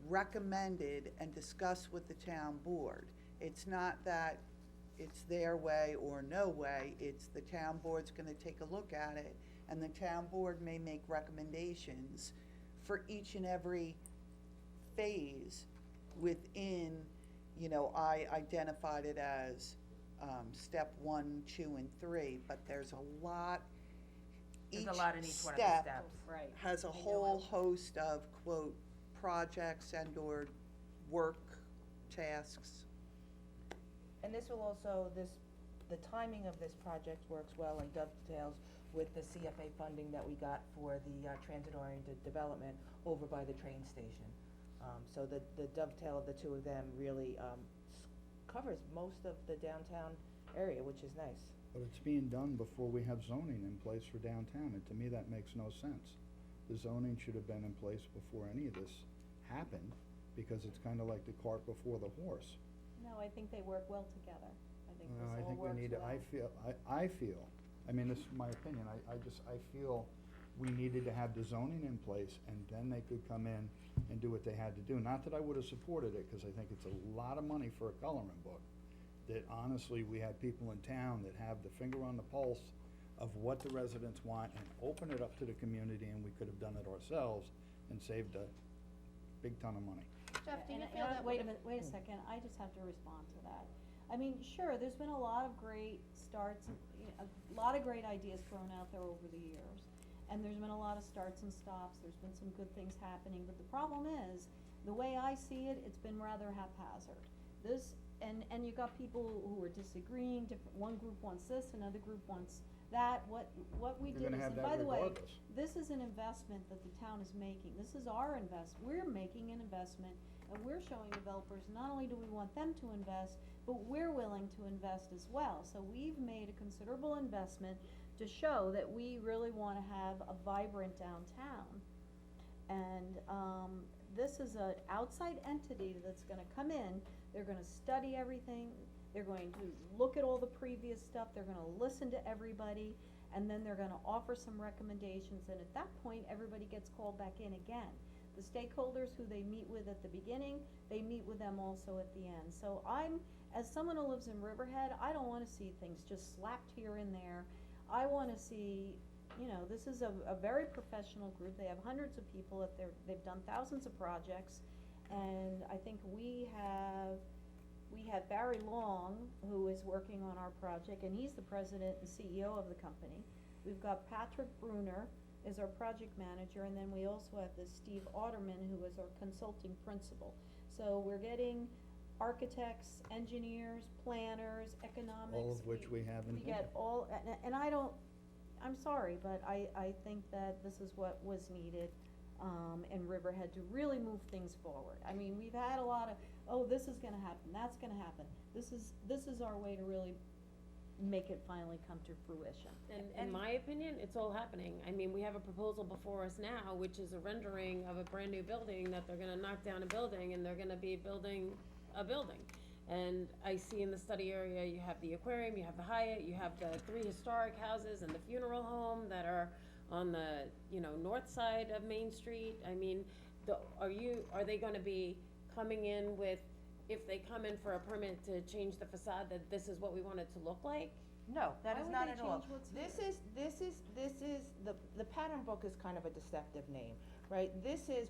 recommended and discussed with the town board. It's not that it's their way or no way, it's the town board's gonna take a look at it, and the town board may make recommendations for each and every phase within you know, I identified it as, step 1, 2, and 3, but there's a lot. There's a lot in each one of the step steps. Right. has a whole host of, quote, projects and/or work tasks. And this will also, the timing of this project works well and dovetails with the CFA funding that we got for the transit-oriented development over by the train station. So the dovetail of the two of them really covers most of the downtown area, which is nice. But it's being done before we have zoning in place for downtown, and to me, that makes no sense. The zoning should have been in place before any of this happened, because it's kinda like the cart before the horse. No, I think they work well together. I think this I all think we works need to, well. I feel, I mean, this is my opinion, I feel we needed to have the zoning in place, and then they could come in and do what they had to do. Not that I would've supported it, cause I think it's a lot of money for a coloring book. That honestly, we have people in town that have the finger on the pulse of what the residents want, and open it up to the community, and we could have done it ourselves and saved a big ton of money. Jeff, do you And- feel that? Wait a minute, wait a second, I just have to respond to that. I mean, sure, there's been a lot of great starts, and, a lot of great ideas thrown out there over the years. And there's been a lot of starts and stops, there's been some good things happening, but the problem is, the way I see it, it's been rather haphazard. This, and you've got people who are disagreeing, one group wants this, another group wants that, what we You're did gonna is, have and that by the way, regardless. this is an investment that the town is making, this is our we're making an investment, and we're showing developers, not only do we want them to invest, but we're willing to invest as well, so we've made a considerable investment to show that we really wanna have a vibrant downtown. And, this is an outside entity that's gonna come in, they're gonna study everything, they're going to look at all the previous stuff, they're gonna listen to everybody, and then they're gonna offer some recommendations, and at that point, everybody gets called back in again. The stakeholders who they meet with at the beginning, they meet with them also at the end. So as someone who lives in Riverhead, I don't wanna see things just slapped here and there. I wanna see, this is a very professional group, they have hundreds of people they've done thousands of projects, and I think we have Barry Long, who is working on our project, and he's the president and CEO of the company. We've got Patrick Bruner is our project manager, and then we also have this Steve Otterman, who is our consulting principal. So we're getting architects, engineers, planners, economics. All of which we have in We here. get all, and I'm sorry, but I think that this is what was needed, in Riverhead to really move things forward. I mean, we've had a lot of, oh, this is gonna happen, that's gonna happen. This is our way to really make it finally come to fruition. And in my opinion, it's all happening. I mean, we have a proposal before us now, which is a rendering of a brand-new building, that they're gonna knock down a building, and they're gonna be building a building. And I see in the study area, you have the aquarium, you have the Hyatt, you have the 3 historic houses and the funeral home that are on the, north side of Main Street. I mean, are they gonna be coming in with, if they come in for a permit to change the facade, that this is what we want it to look like? No, that Why is would not they at all. change what's This is, the pattern book is kind of a deceptive name, right?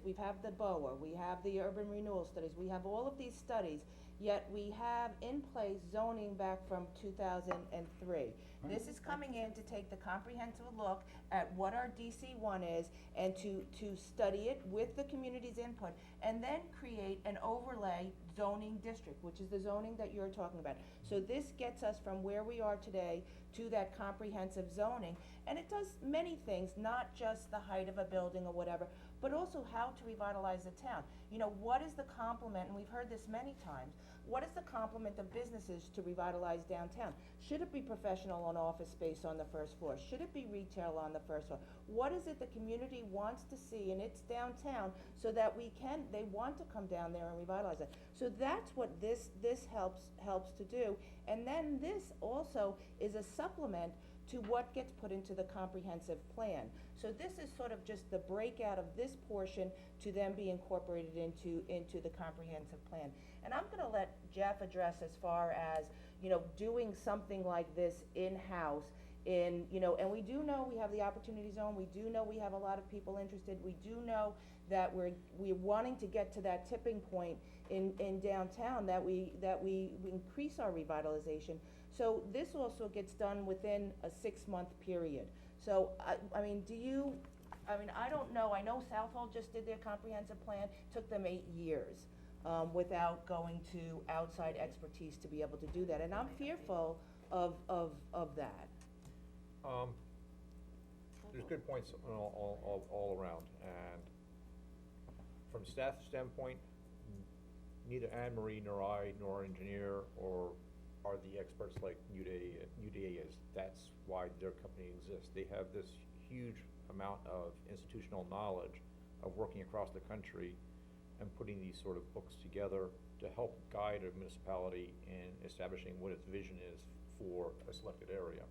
We have the BOA, we have the urban renewal studies, we have all of these studies, yet we have in place zoning back from 2003. This is coming in to take the comprehensive look at what our DC1 is, and to study it with the community's input, and then create an overlay zoning district, which is the zoning that you're talking about. So this gets us from where we are today to that comprehensive zoning, and it does many things, not just the height of a building or whatever, but also how to revitalize the town. What is the complement, and we've heard this many times, what is the complement of businesses to revitalize downtown? Should it be professional and office space on the first floor? Should it be retail on the first floor? What is it the community wants to see in its downtown, so that they want to come down there and revitalize it? So that's what this helps to do. And then this also is a supplement to what gets put into the comprehensive plan. So this is sort of just the breakout of this portion to then be incorporated into the comprehensive plan. And I'm gonna let Jeff address as far as, doing something like this in-house in, you know, and we do know we have the opportunity zone, we do know we have a lot of people interested, we do know that we're wanting to get to that tipping point in downtown, that we increase our revitalization. So this also gets done within a 6-month period. So, I mean, I don't know, I know Southall just did their comprehensive plan, took them 8 years, without going to outside expertise to be able to do that, and I'm fearful of that. There's good points all around, and from staff standpoint, neither Anne Marie nor I nor our engineer or are the experts like UDA is. That's why their company exists. They have this huge amount of institutional knowledge of working across the country and putting these sort of books together to help guide a municipality in establishing what its vision is for a selected area.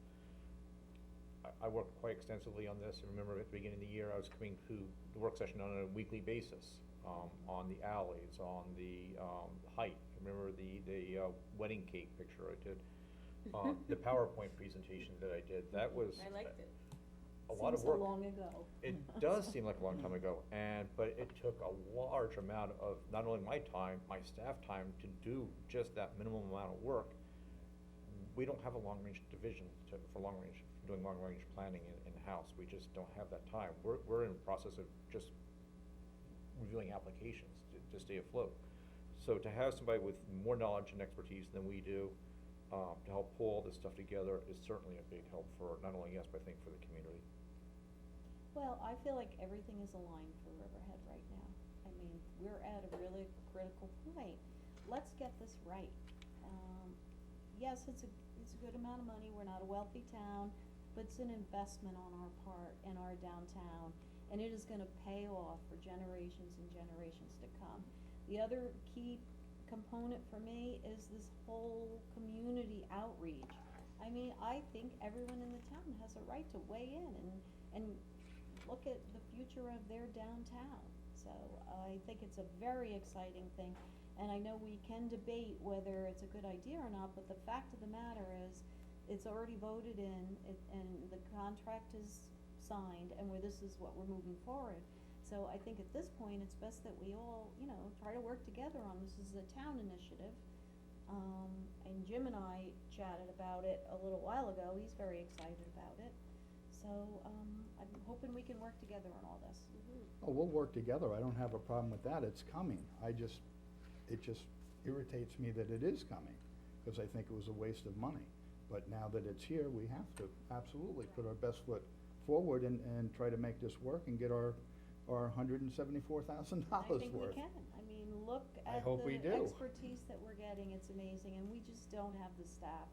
I worked quite extensively on this. I remember at the beginning of the year, I was coming to the work session on a weekly basis, on the alleys, on the height. I remember the wedding cake picture I did, the PowerPoint presentation that I did. That was I liked it. a lot of work. Seems so long ago. It does seem like a long time ago, but it took a large amount of not only my time, my staff time to do just that minimum amount of work. We don't have a long-range division doing long-range planning in-house. We just don't have that time. We're in the process of just reviewing applications to stay afloat. So to have somebody with more knowledge and expertise than we do, to help pull all this stuff together is certainly a big help for not only us, but I think for the community. Well, I feel like everything is aligned for Riverhead right now. I mean, we're at a really critical point. Let's get this right. Yes, it's a good amount of money, we're not a wealthy town, but it's an investment on our part in our downtown, and it is gonna pay off for generations and generations to come. The other key component for me is this whole community outreach. I mean, I think everyone in the town has a right to weigh in and look at the future of their downtown. So I think it's a very exciting thing, and I know we can debate whether it's a good idea or not, but the fact of the matter is, it's already voted in, and the contract is signed, and this is what we're moving forward. So I think at this point, it's best that we all, try to work together on this. This is a town initiative. And Jim and I chatted about it a little while ago. He's very excited about it. So, I'm hoping we can work together on all this. Oh, we'll work together, I don't have a problem with that, it's coming. It just irritates me that it is coming, because I think it was a waste of money. But now that it's here, we have to absolutely put our best foot forward and try to make this work and get our $174,000 worth. I think we can. I mean, look I at hope we the do. expertise that we're getting, it's amazing, and we just don't have the staff.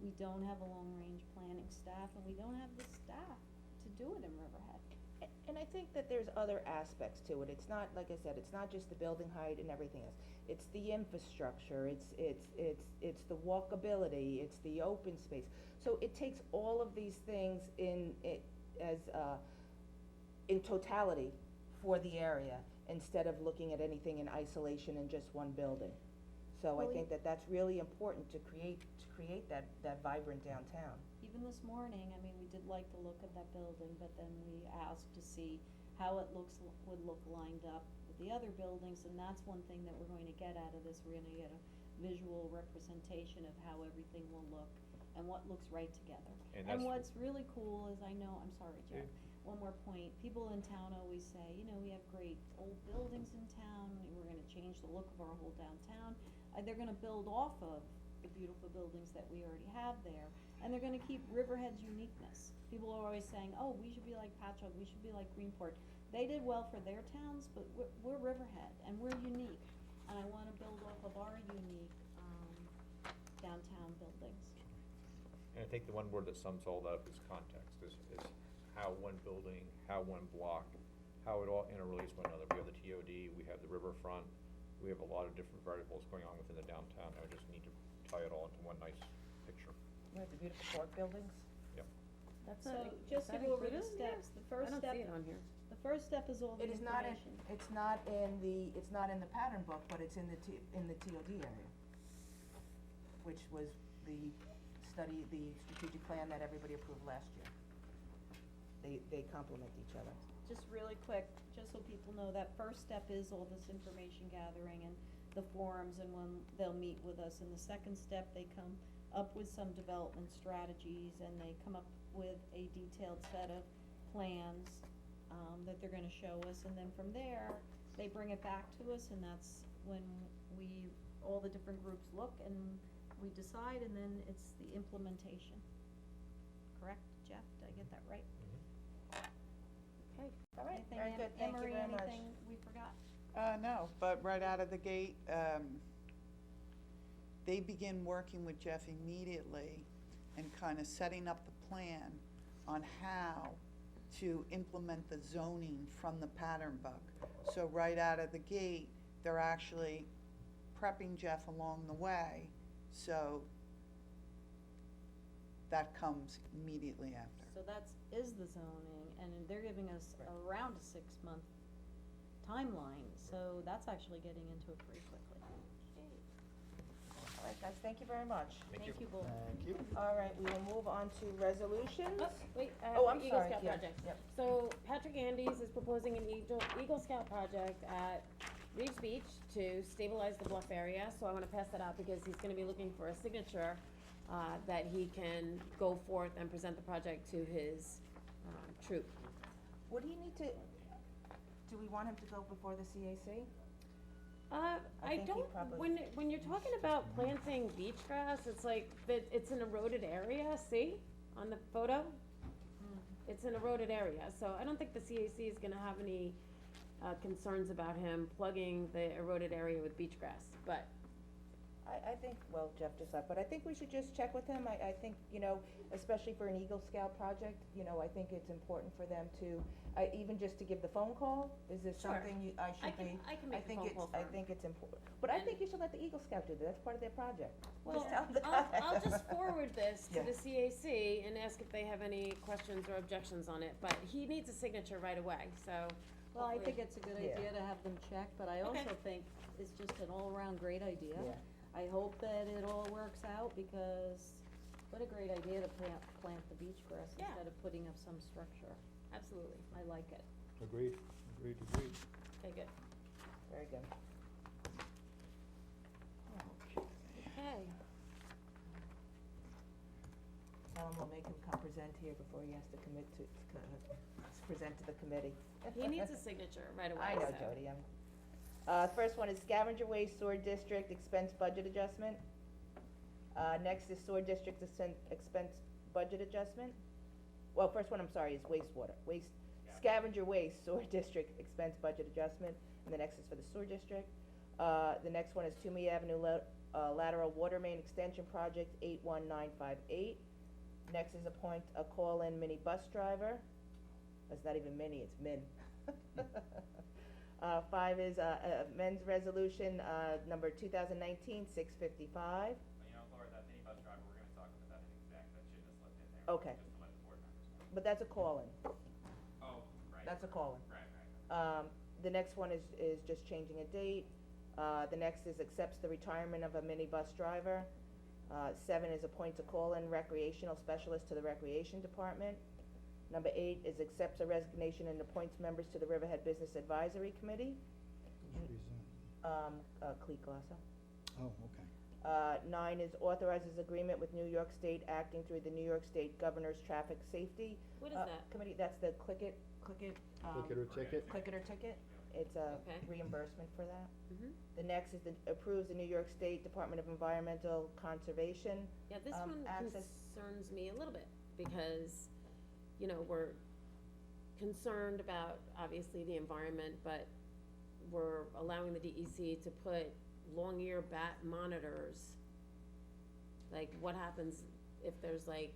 We don't have a long-range planning staff, and we don't have the staff to do it in Riverhead. And I think that there's other aspects to it. It's not, like I said, it's not just the building height and everything else. It's the infrastructure, it's the walkability, it's the open space. So it takes all of these things in totality for the area, instead of looking at anything in isolation in just one building. So I Well, think that that's really important to create that vibrant downtown. Even this morning, I mean, we did like the look of that building, but then we asked to see how it would look lined up with the other buildings, and that's one thing that we're going to get out of this. We're gonna get a visual representation of how everything will look and what looks right together. And what's really cool is, I'm sorry, Jeff, one more point. People in town always say, we have great old buildings in town, we're gonna change the look of our whole downtown. They're gonna build off of the beautiful buildings that we already have there, and they're gonna keep Riverhead's uniqueness. People are always saying, oh, we should be like Patchogue, we should be like Greenport. They did well for their towns, but we're Riverhead, and we're unique, and I wanna build off of our unique, downtown buildings. And I think the one word that sums all that up is context, is how one building, how one block, how it all interrelates with one another. We have the TOD, we have the riverfront, we have a lot of different variables going on within the downtown. I just need to tie it all into one nice picture. We have the beautiful park buildings. Yep. So, just to go over the steps, the first I don't step. see it on here. The first step is all the It is not in, information. it's not in the pattern book, but it's in the TOD area, which was the study, the strategic plan that everybody approved last year. They complement each other. Just really quick, just so people know, that first step is all this information gathering and the forums and when they'll meet with us. And the second step, they come up with some development strategies and they come up with a detailed set of plans, that they're gonna show us. And then from there, they bring it back to us and that's when all the different groups look and we decide and then it's the implementation. Correct, Jeff? Did I get that right? Okay. All right, Anything, very good, thank you Emery, very much. anything we forgot? No, but right out of the gate, they begin working with Jeff immediately and kind of setting up the plan on how to implement the zoning from the pattern book. So right out of the gate, they're actually prepping Jeff along the way, so that comes immediately after. So is the zoning, and they're giving us around a 6-month timeline, so that's actually getting into it pretty quickly. All right, guys, thank you very much. Thank you both. Thank you. All right, we will move on to resolutions. Oh, wait, Oh, I'm Eagle sorry, Scout yeah, project. yep. So Patrick Andes is proposing an Eagle Scout project at Reeves Beach to stabilize the bluff area, so I wanna pass that out because he's gonna be looking for a signature, that he can go forth and present the project to his, troop. What do you need to, do we want him to go before the CAC? I think he don't, probably- when you're talking about planting beach grass, it's like, it's an eroded area, see, on the photo? It's an eroded area, so I don't think the CAC is gonna have any, concerns about him plugging the eroded area with beach grass, but I think, well, Jeff just left, but I think we should just check with him. I think, especially for an Eagle Scout project, I think it's important for them to, even just to give the phone call. Is this Sure. something I should be? I can make the phone call for I him. think it's important, but I think you should let the Eagle Scout do that. That's part of their project. Well, Just tell them to I'll just forward this to Yeah. the CAC and ask if they have any questions or objections on it, but he needs a signature right away, so. Well, I hopefully- think it's a good Yeah. idea to have them check, but I Okay. also think it's just an all-around great idea. Yeah. I hope that it all works out, because what a great idea to plant the beach grass Yeah. instead of putting up some structure. Absolutely. I like it. Agreed. Okay, good. Very good. Okay. Tell him we'll make him come present here before he has to commit to present to the committee. He needs a signature right away, I know, so. Jody, first one is scavenger waste sewer district expense budget adjustment. Next is sewer district expense budget adjustment. Well, first one, I'm sorry, is scavenger waste sewer district expense budget adjustment, and the next is for the sewer district. The next one is Toomey Avenue lateral water main extension project 81958. Next is appoint a call-in mini bus driver. That's not even mini, it's min. 5 is, men's resolution, number 2019-655. Laura, that mini bus driver, we're gonna talk about that in exec, that shouldn't have slipped in there. Okay. Just to let the board members know. But that's a call-in. Oh, right. That's a call-in. Right. The next one is just changing a date. The next is accepts the retirement of a mini bus driver. 7 is appoints a call-in recreational specialist to the recreation department. Number 8 is accepts a resignation and appoints members to the Riverhead Business Advisory Committee. Clete Glasso. Oh, okay. 9 is authorizes agreement with New York State acting through the New York State Governor's Traffic Safety. What is that? Committee, that's the click it, Click it or ticket? Click it or ticket. It's a Okay. reimbursement for that. Mhm. The next is approves the New York State Department of Environmental Conservation. Yeah, this one access. concerns me a little bit, because, we're concerned about, obviously, the environment, but we're allowing the DEC to put long ear bat monitors. Like, what happens if there's like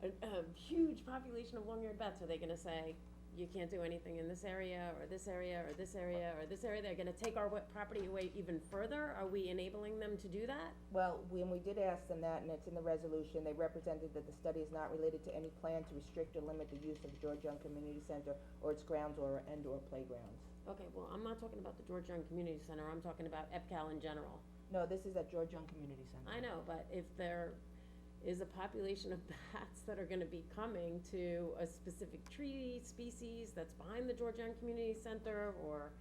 a huge population of long eared bats? Are they gonna say, you can't do anything in this area, or this area, or this area, or this area? They're gonna take our property away even further? Are we enabling them to do that? Well, when we did ask them that, and it's in the resolution, they represented that the study is not related to any plan to restrict or limit the use of the George Young Community Center or its grounds or playgrounds. Okay, well, I'm not talking about the George Young Community Center, I'm talking about EPCAL in general. No, this is at George Young Community Center. I know, but if they're is a population of bats that are gonna be coming to a specific tree species that's behind the Georgetown Community Center, or,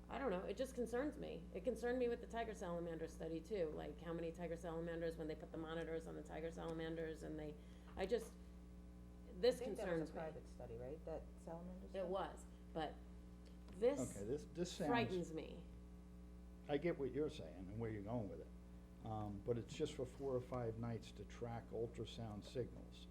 I don't know, it just concerns me. It concerned me with the tiger salamander study too, like how many tiger salamanders, when they put the monitors on the tiger salamanders, and this I think that was concerns a me. private study, right, that salamander study? It was, but this Okay, this sounds. frightens me. I get what you're saying and where you're going with it. But it's just for 4 or 5 nights to track ultrasound signals.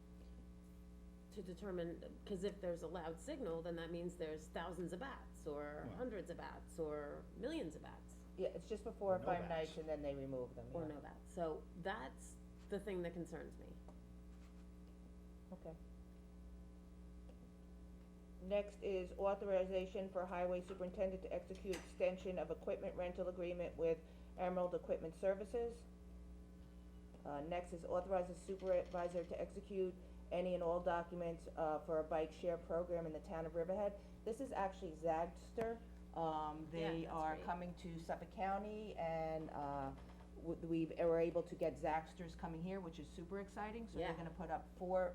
To determine, cause if there's a loud signal, then that means there's thousands of bats, or Right. hundreds of bats, or millions of bats. Yeah, it's just for 4 or No 5 bats. nights and then they remove them, Or yeah. no bats, so that's the thing that concerns me. Okay. Next is authorization for highway superintendent to execute extension of equipment rental agreement with Emerald Equipment Services. Next is authorize the supervisor to execute any and all documents, for a bike share program in the town of Riverhead. This is actually Zagster. They that's are great. coming to Suffolk County and, we were able to get Zagsters coming here, which is super exciting. So Yeah. they're gonna put up 4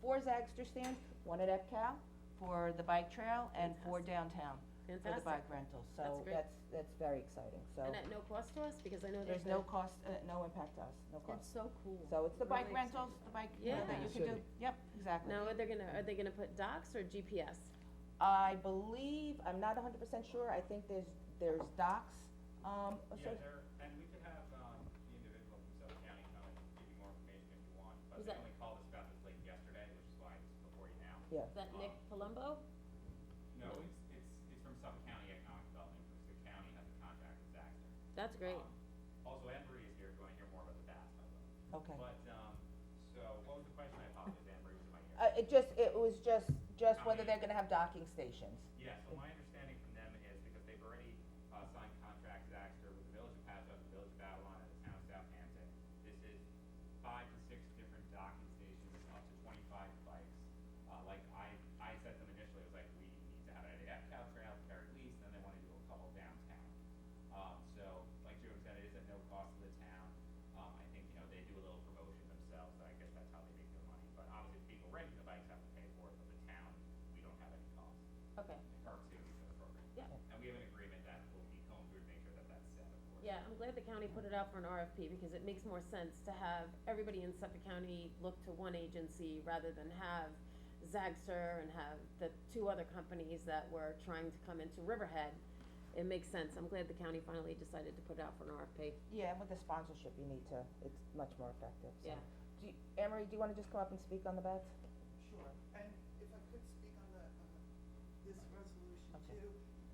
Zagster stands, 1 at EPCAL for the bike trail and 4 downtown for the Fantastic. bike rentals. So That's great. that's very exciting, so. And at no cost to us, because I know There's no cost, no impact to us, no cost. It's so cool. So it's the bike Really rentals, the bike, you know, that Yeah. you can do, City. yep, exactly. Now, are they gonna put docks or GPS? I believe, I'm not 100% sure, I think there's docks, Yeah, so, and we could have, the individual from Suffolk County come and give you more information if you want, but Who's they that? only called us about this late yesterday, which is why it's before you now. yeah. Is that Nick Palumbo? No, it's from Suffolk County Economic Development, because the county has a contract with Zaxter. That's great. Also, Anne Marie is here, if you wanna hear more about the bats, Okay. But, so, what was the question? I apologize, Anne Marie, was in my ear. It was just whether they're gonna have docking stations. Yeah, so my understanding from them is, because they've already, signed contracts, Zaxter, with the Village of Patchogue, the Village of Babylon, and the town of Southampton, this is 5 to 6 different docking stations, up to 25 bikes. Like I said to them initially, it was like, we need to have it at EPCAL trail, at the very least, and then they wanna do a couple downtown. So, like Joe said, it is at no cost to the town. I think, they do a little promotion themselves, so I guess that's how they make their money. But obviously, people renting the bikes have to pay for it, but the town, we don't have any cost. Okay. Or to for the program. Yeah. And we have an agreement that will be going through to make sure that that's set, of course. Yeah, I'm glad the county put it out for an RFP, because it makes more sense to have everybody in Suffolk County look to one agency rather than have Zagster and have the 2 other companies that were trying to come into Riverhead. It makes sense. I'm glad the county finally decided to put it out for an RFP. Yeah, and with the sponsorship, you need to, it's much more effective, so. Yeah. Emery, do you wanna just come up and speak on the bats? Sure, and if I could speak on this resolution Okay. too.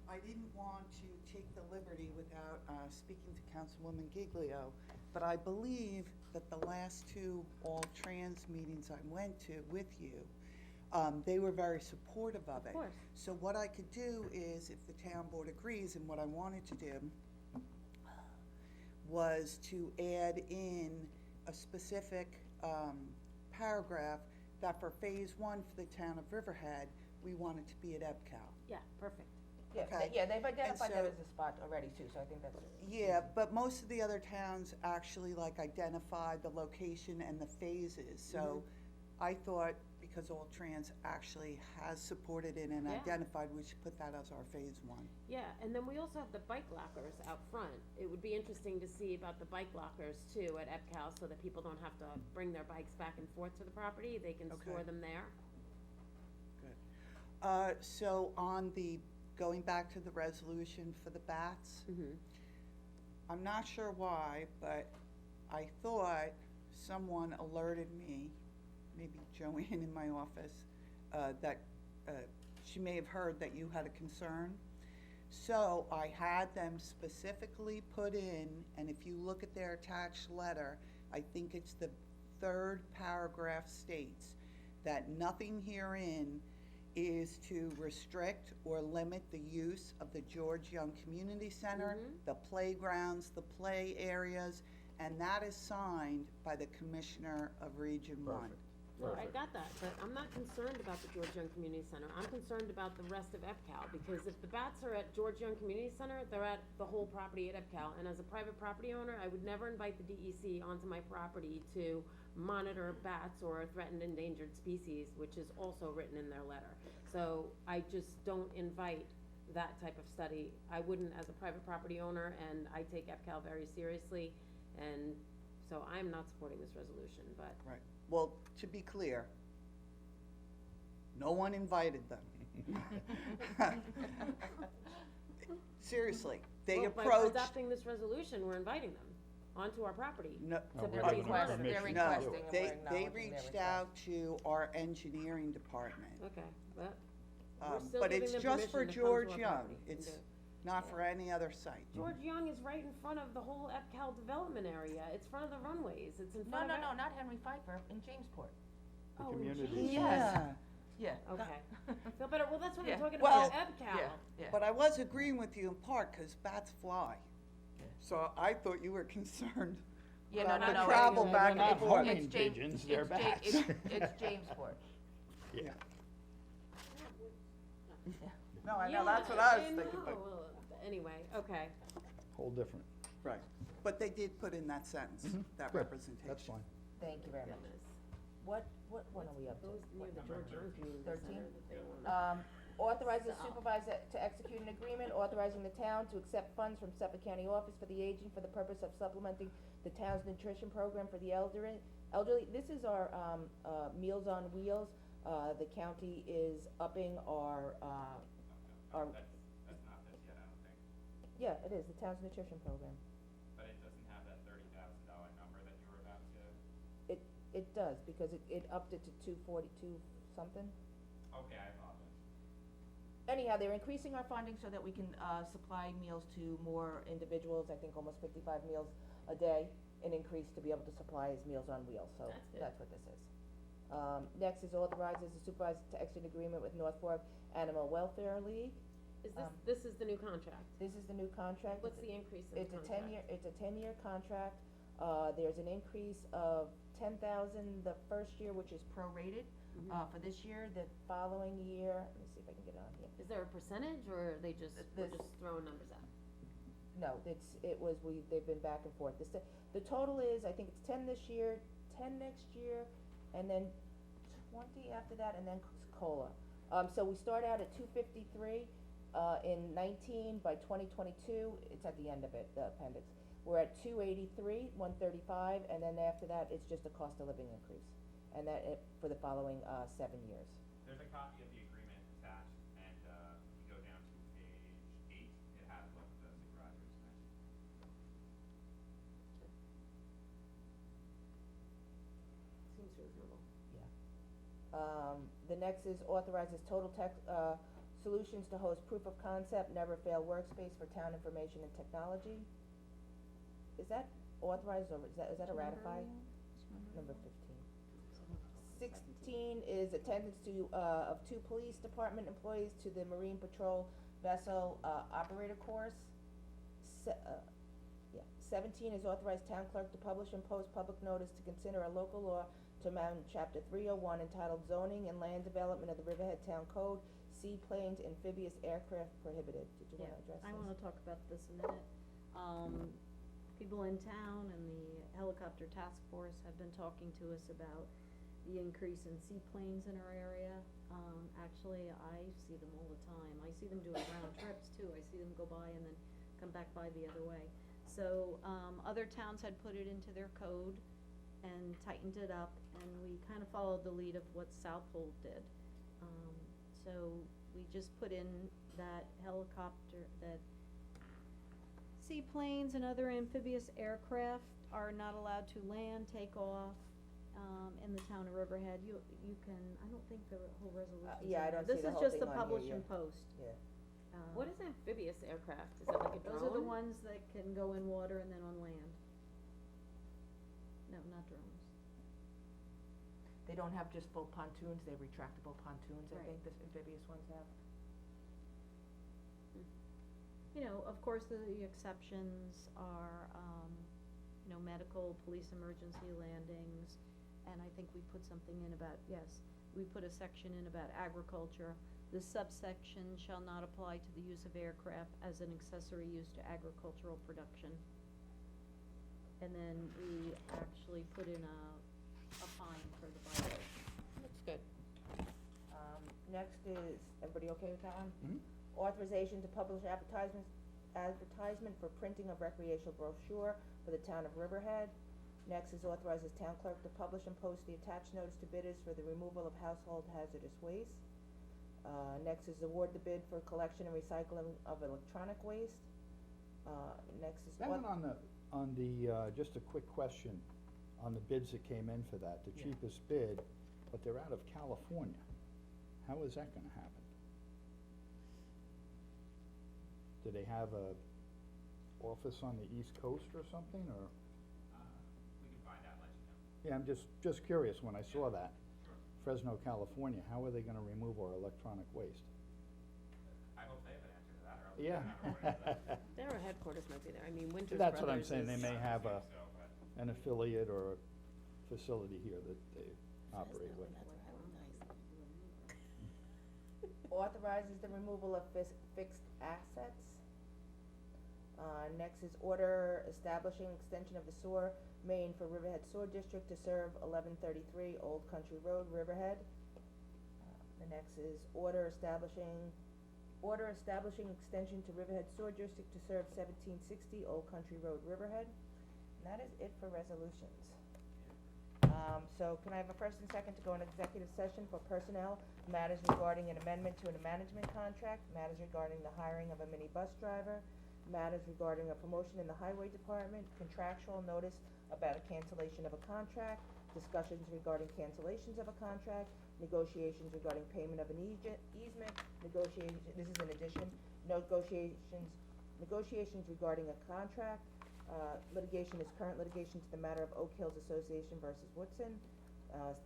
I didn't want to take the liberty without speaking to Councilwoman Giglio, but I believe that the last 2 all-trans meetings I went to with you, they were very supportive of it. Of course. So what I could do is, if the town board agrees, and what I wanted to do was to add in a specific paragraph that for phase 1 for the town of Riverhead, we want it to be at EPCAL. Yeah, perfect. Yeah, Okay. yeah, they've identified that so- as a spot already too, so I think that's. Yeah, but most of the other towns actually identified the location and the phases, so I thought, because All Trans actually has supported it and Yeah. identified, we should put that as our phase 1. Yeah, and then we also have the bike lockers out front. It would be interesting to see about the bike lockers too at EPCAL, so that people don't have to bring their bikes back and forth to the property, they can store Okay. them there. So on going back to the resolution for the bats, I'm not sure why, but I thought someone alerted me, maybe Joanne in my office, that she may have heard that you had a concern. So I had them specifically put in, and if you look at their attached letter, I think it's the 3rd paragraph states that nothing herein is to restrict or limit the use of the George Young Community Center, the playgrounds, the play areas, and that is signed by the Commissioner of Region 1. Perfect. No, I got that, but I'm not concerned about the George Young Community Center. I'm concerned about the rest of EPCAL, because if the bats are at George Young Community Center, they're at the whole property at EPCAL. And as a private property owner, I would never invite the DEC onto my property to monitor bats or threatened endangered species, which is also written in their letter. So I just don't invite that type of study. I wouldn't as a private property owner, and I take EPCAL very seriously, and so I'm not supporting this resolution, but. Right. Well, to be clear, no one invited them. Seriously, they Well, by approached. adopting this resolution, we're inviting them onto our property. No, to they're please requesting- monitor. They're no, requesting and we're they acknowledging their reached request. out to our engineering department. Okay, but we're still But giving it's them just for permission to come to George our Young, property and it's do it. not for any other site. George Young is right in front of the whole EPCAL development area. It's front of the runways. It's in No, front no, of. no, not Henry Pfeiffer, in Jamesport. Oh, in community Jamesport. Yes. Yeah. Okay. Feel better. Well, that's what Yeah. I'm talking Well, about, EPCAL. Yeah. But I was agreeing with you in part, cause bats fly. So I thought you were concerned Yeah, no, about no, the no. travel it's- back not and forth. homing It's James- pigeons, they're it's Ja- bats. It's Jamesport. Yeah. No, I Yeah, know, that's what I was know. thinking, but, Well, anyway, okay. Whole different. right. But they did put in that sentence, that Good. representation. That's fine. Thank you very much. What one are we up to? Those near the George Young Community 13? Center that they wanna- Authorize the supervisor to execute an agreement authorizing the town to accept funds from Suffolk County Office for the Aging for the purpose of supplementing the town's nutrition program for the elderly. This is our, Meals on Wheels. The county is upping our, That's not this yet, I don't think, yeah, it is, the town's nutrition program. but it doesn't have that $30,000 number that you were about to. It does, because it upped it to 242 something. Okay, I apologize. Anyhow, they're increasing our funding so that we can, supply meals to more individuals, I think almost 55 meals a day, an increase to be able to supply as Meals on Wheels, so That's good. that's what this is. Next is authorizes the supervisor to execute an agreement with North Fork Animal Welfare League. Is this is the new contract? This is the new contract. What's the increase in the It's a contract? it's a 10-year contract. There's an increase of 10,000 the first year, which is prorated, for this year. The following year, let me see if I can get it on here. Is there a percentage, or are they just, we're This- just throwing numbers out? No, they've been back and forth. The total is, I think it's 10 this year, 10 next year, and then 20 after that, and then COLA. So we start out at 253, in 19, by 2022, it's at the end of it, the appendix. We're at 283, 135, and then after that, it's just a cost of living increase. And for the following, 7 years. There's a copy of the agreement attached, and, if you go down to page 8, it has what the supervisor just mentioned. Seems reasonable. The next is authorizes Total Tech, Solutions to host proof of concept, never fail workspace for town information and technology. Is that authorized, or is that a ratified? Number 15. 16 is attendance of 2 police department employees to the Marine Patrol Vessel, operator course. 17 is authorized town clerk to publish and post public notice to consider a local law to amend chapter 301 entitled Zoning and Land Development of the Riverhead Town Code, Seaplanes, Amphibious Aircraft Prohibited. Did you wanna address this? I wanna talk about this a minute. People in town and the helicopter task force have been talking to us about the increase in seaplanes in our area. Actually, I see them all the time. I see them doing round trips too. I see them go by and then come back by the other way. So, other towns had put it into their code and tightened it up, and we kind of followed the lead of what Southold did. So we just put in that helicopter, that seaplanes and other amphibious aircraft are not allowed to land, take off, in the town of Riverhead. You can, I don't think the whole resolution's in Yeah, I there. don't see the whole This is just thing the on here, publish yeah. and post. Yeah. What is amphibious aircraft? Is that like a drone? Those are the ones that can go in water and then on land. No, not drones. They don't have just full pontoons, they're retractable pontoons, I Right. think the amphibious ones have. You know, of course, the exceptions are, medical, police emergency landings, and I think we put something in about, yes, we put a section in about agriculture. The subsection shall not apply to the use of aircraft as an accessory use to agricultural production. And then we actually put in a fine for the violation. Looks good. Next is, everybody okay with that one? Mhm. Authorization to publish advertisement for printing of recreational brochure for the town of Riverhead. Next is authorizes town clerk to publish and post the attached notice to bidders for the removal of household hazardous waste. Next is award the bid for collection and recycling of electronic waste. Next is. That one on the, just a quick question, on the bids that came in for that, the Yeah. cheapest bid, but they're out of California. How is that gonna happen? Do they have a office on the East Coast or something, or? We can find out, let you know. Yeah, I'm just curious, when I saw that. Fresno, California, how are they gonna remove our electronic waste? I hope they have an answer to that, or else we don't know where it is. Their headquarters might be there, I mean, Winters That's what I'm Brothers saying, they is- may have I assume so, but- an affiliate or a facility here that they operate with. Authorizes the removal of fixed assets. Next is order establishing extension of the sewer main for Riverhead Sewer District to serve 1133 Old Country Road, Riverhead. The next is order establishing extension to Riverhead Sewer District to serve 1760 Old Country Road, Riverhead. And that is it for resolutions. So can I have a first and second to go into executive session for personnel, matters regarding an amendment to a management contract, matters regarding the hiring of a mini bus driver, matters regarding a promotion in the highway department, contractual notice about a cancellation of a contract, discussions regarding cancellations of a contract, negotiations regarding payment of an easement, this is an addition, negotiations regarding a contract, litigation is current litigation to the matter of Oak Hills Association versus Woodson.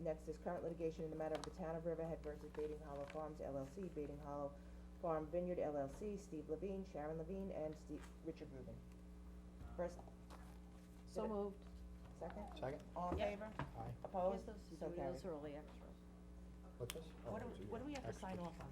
Next is current litigation in the matter of the town of Riverhead versus Bating Hollow Farms LLC, Bating Hollow Farm Vineyard LLC, Steve Levine, Sharon Levine, and Richard Rubin. First. So Did it- moved. Second? Second? All in Yep. favor? Aye. Opposed? Get those, So carried. those are all the extras. What's this? What do we have to sign off on?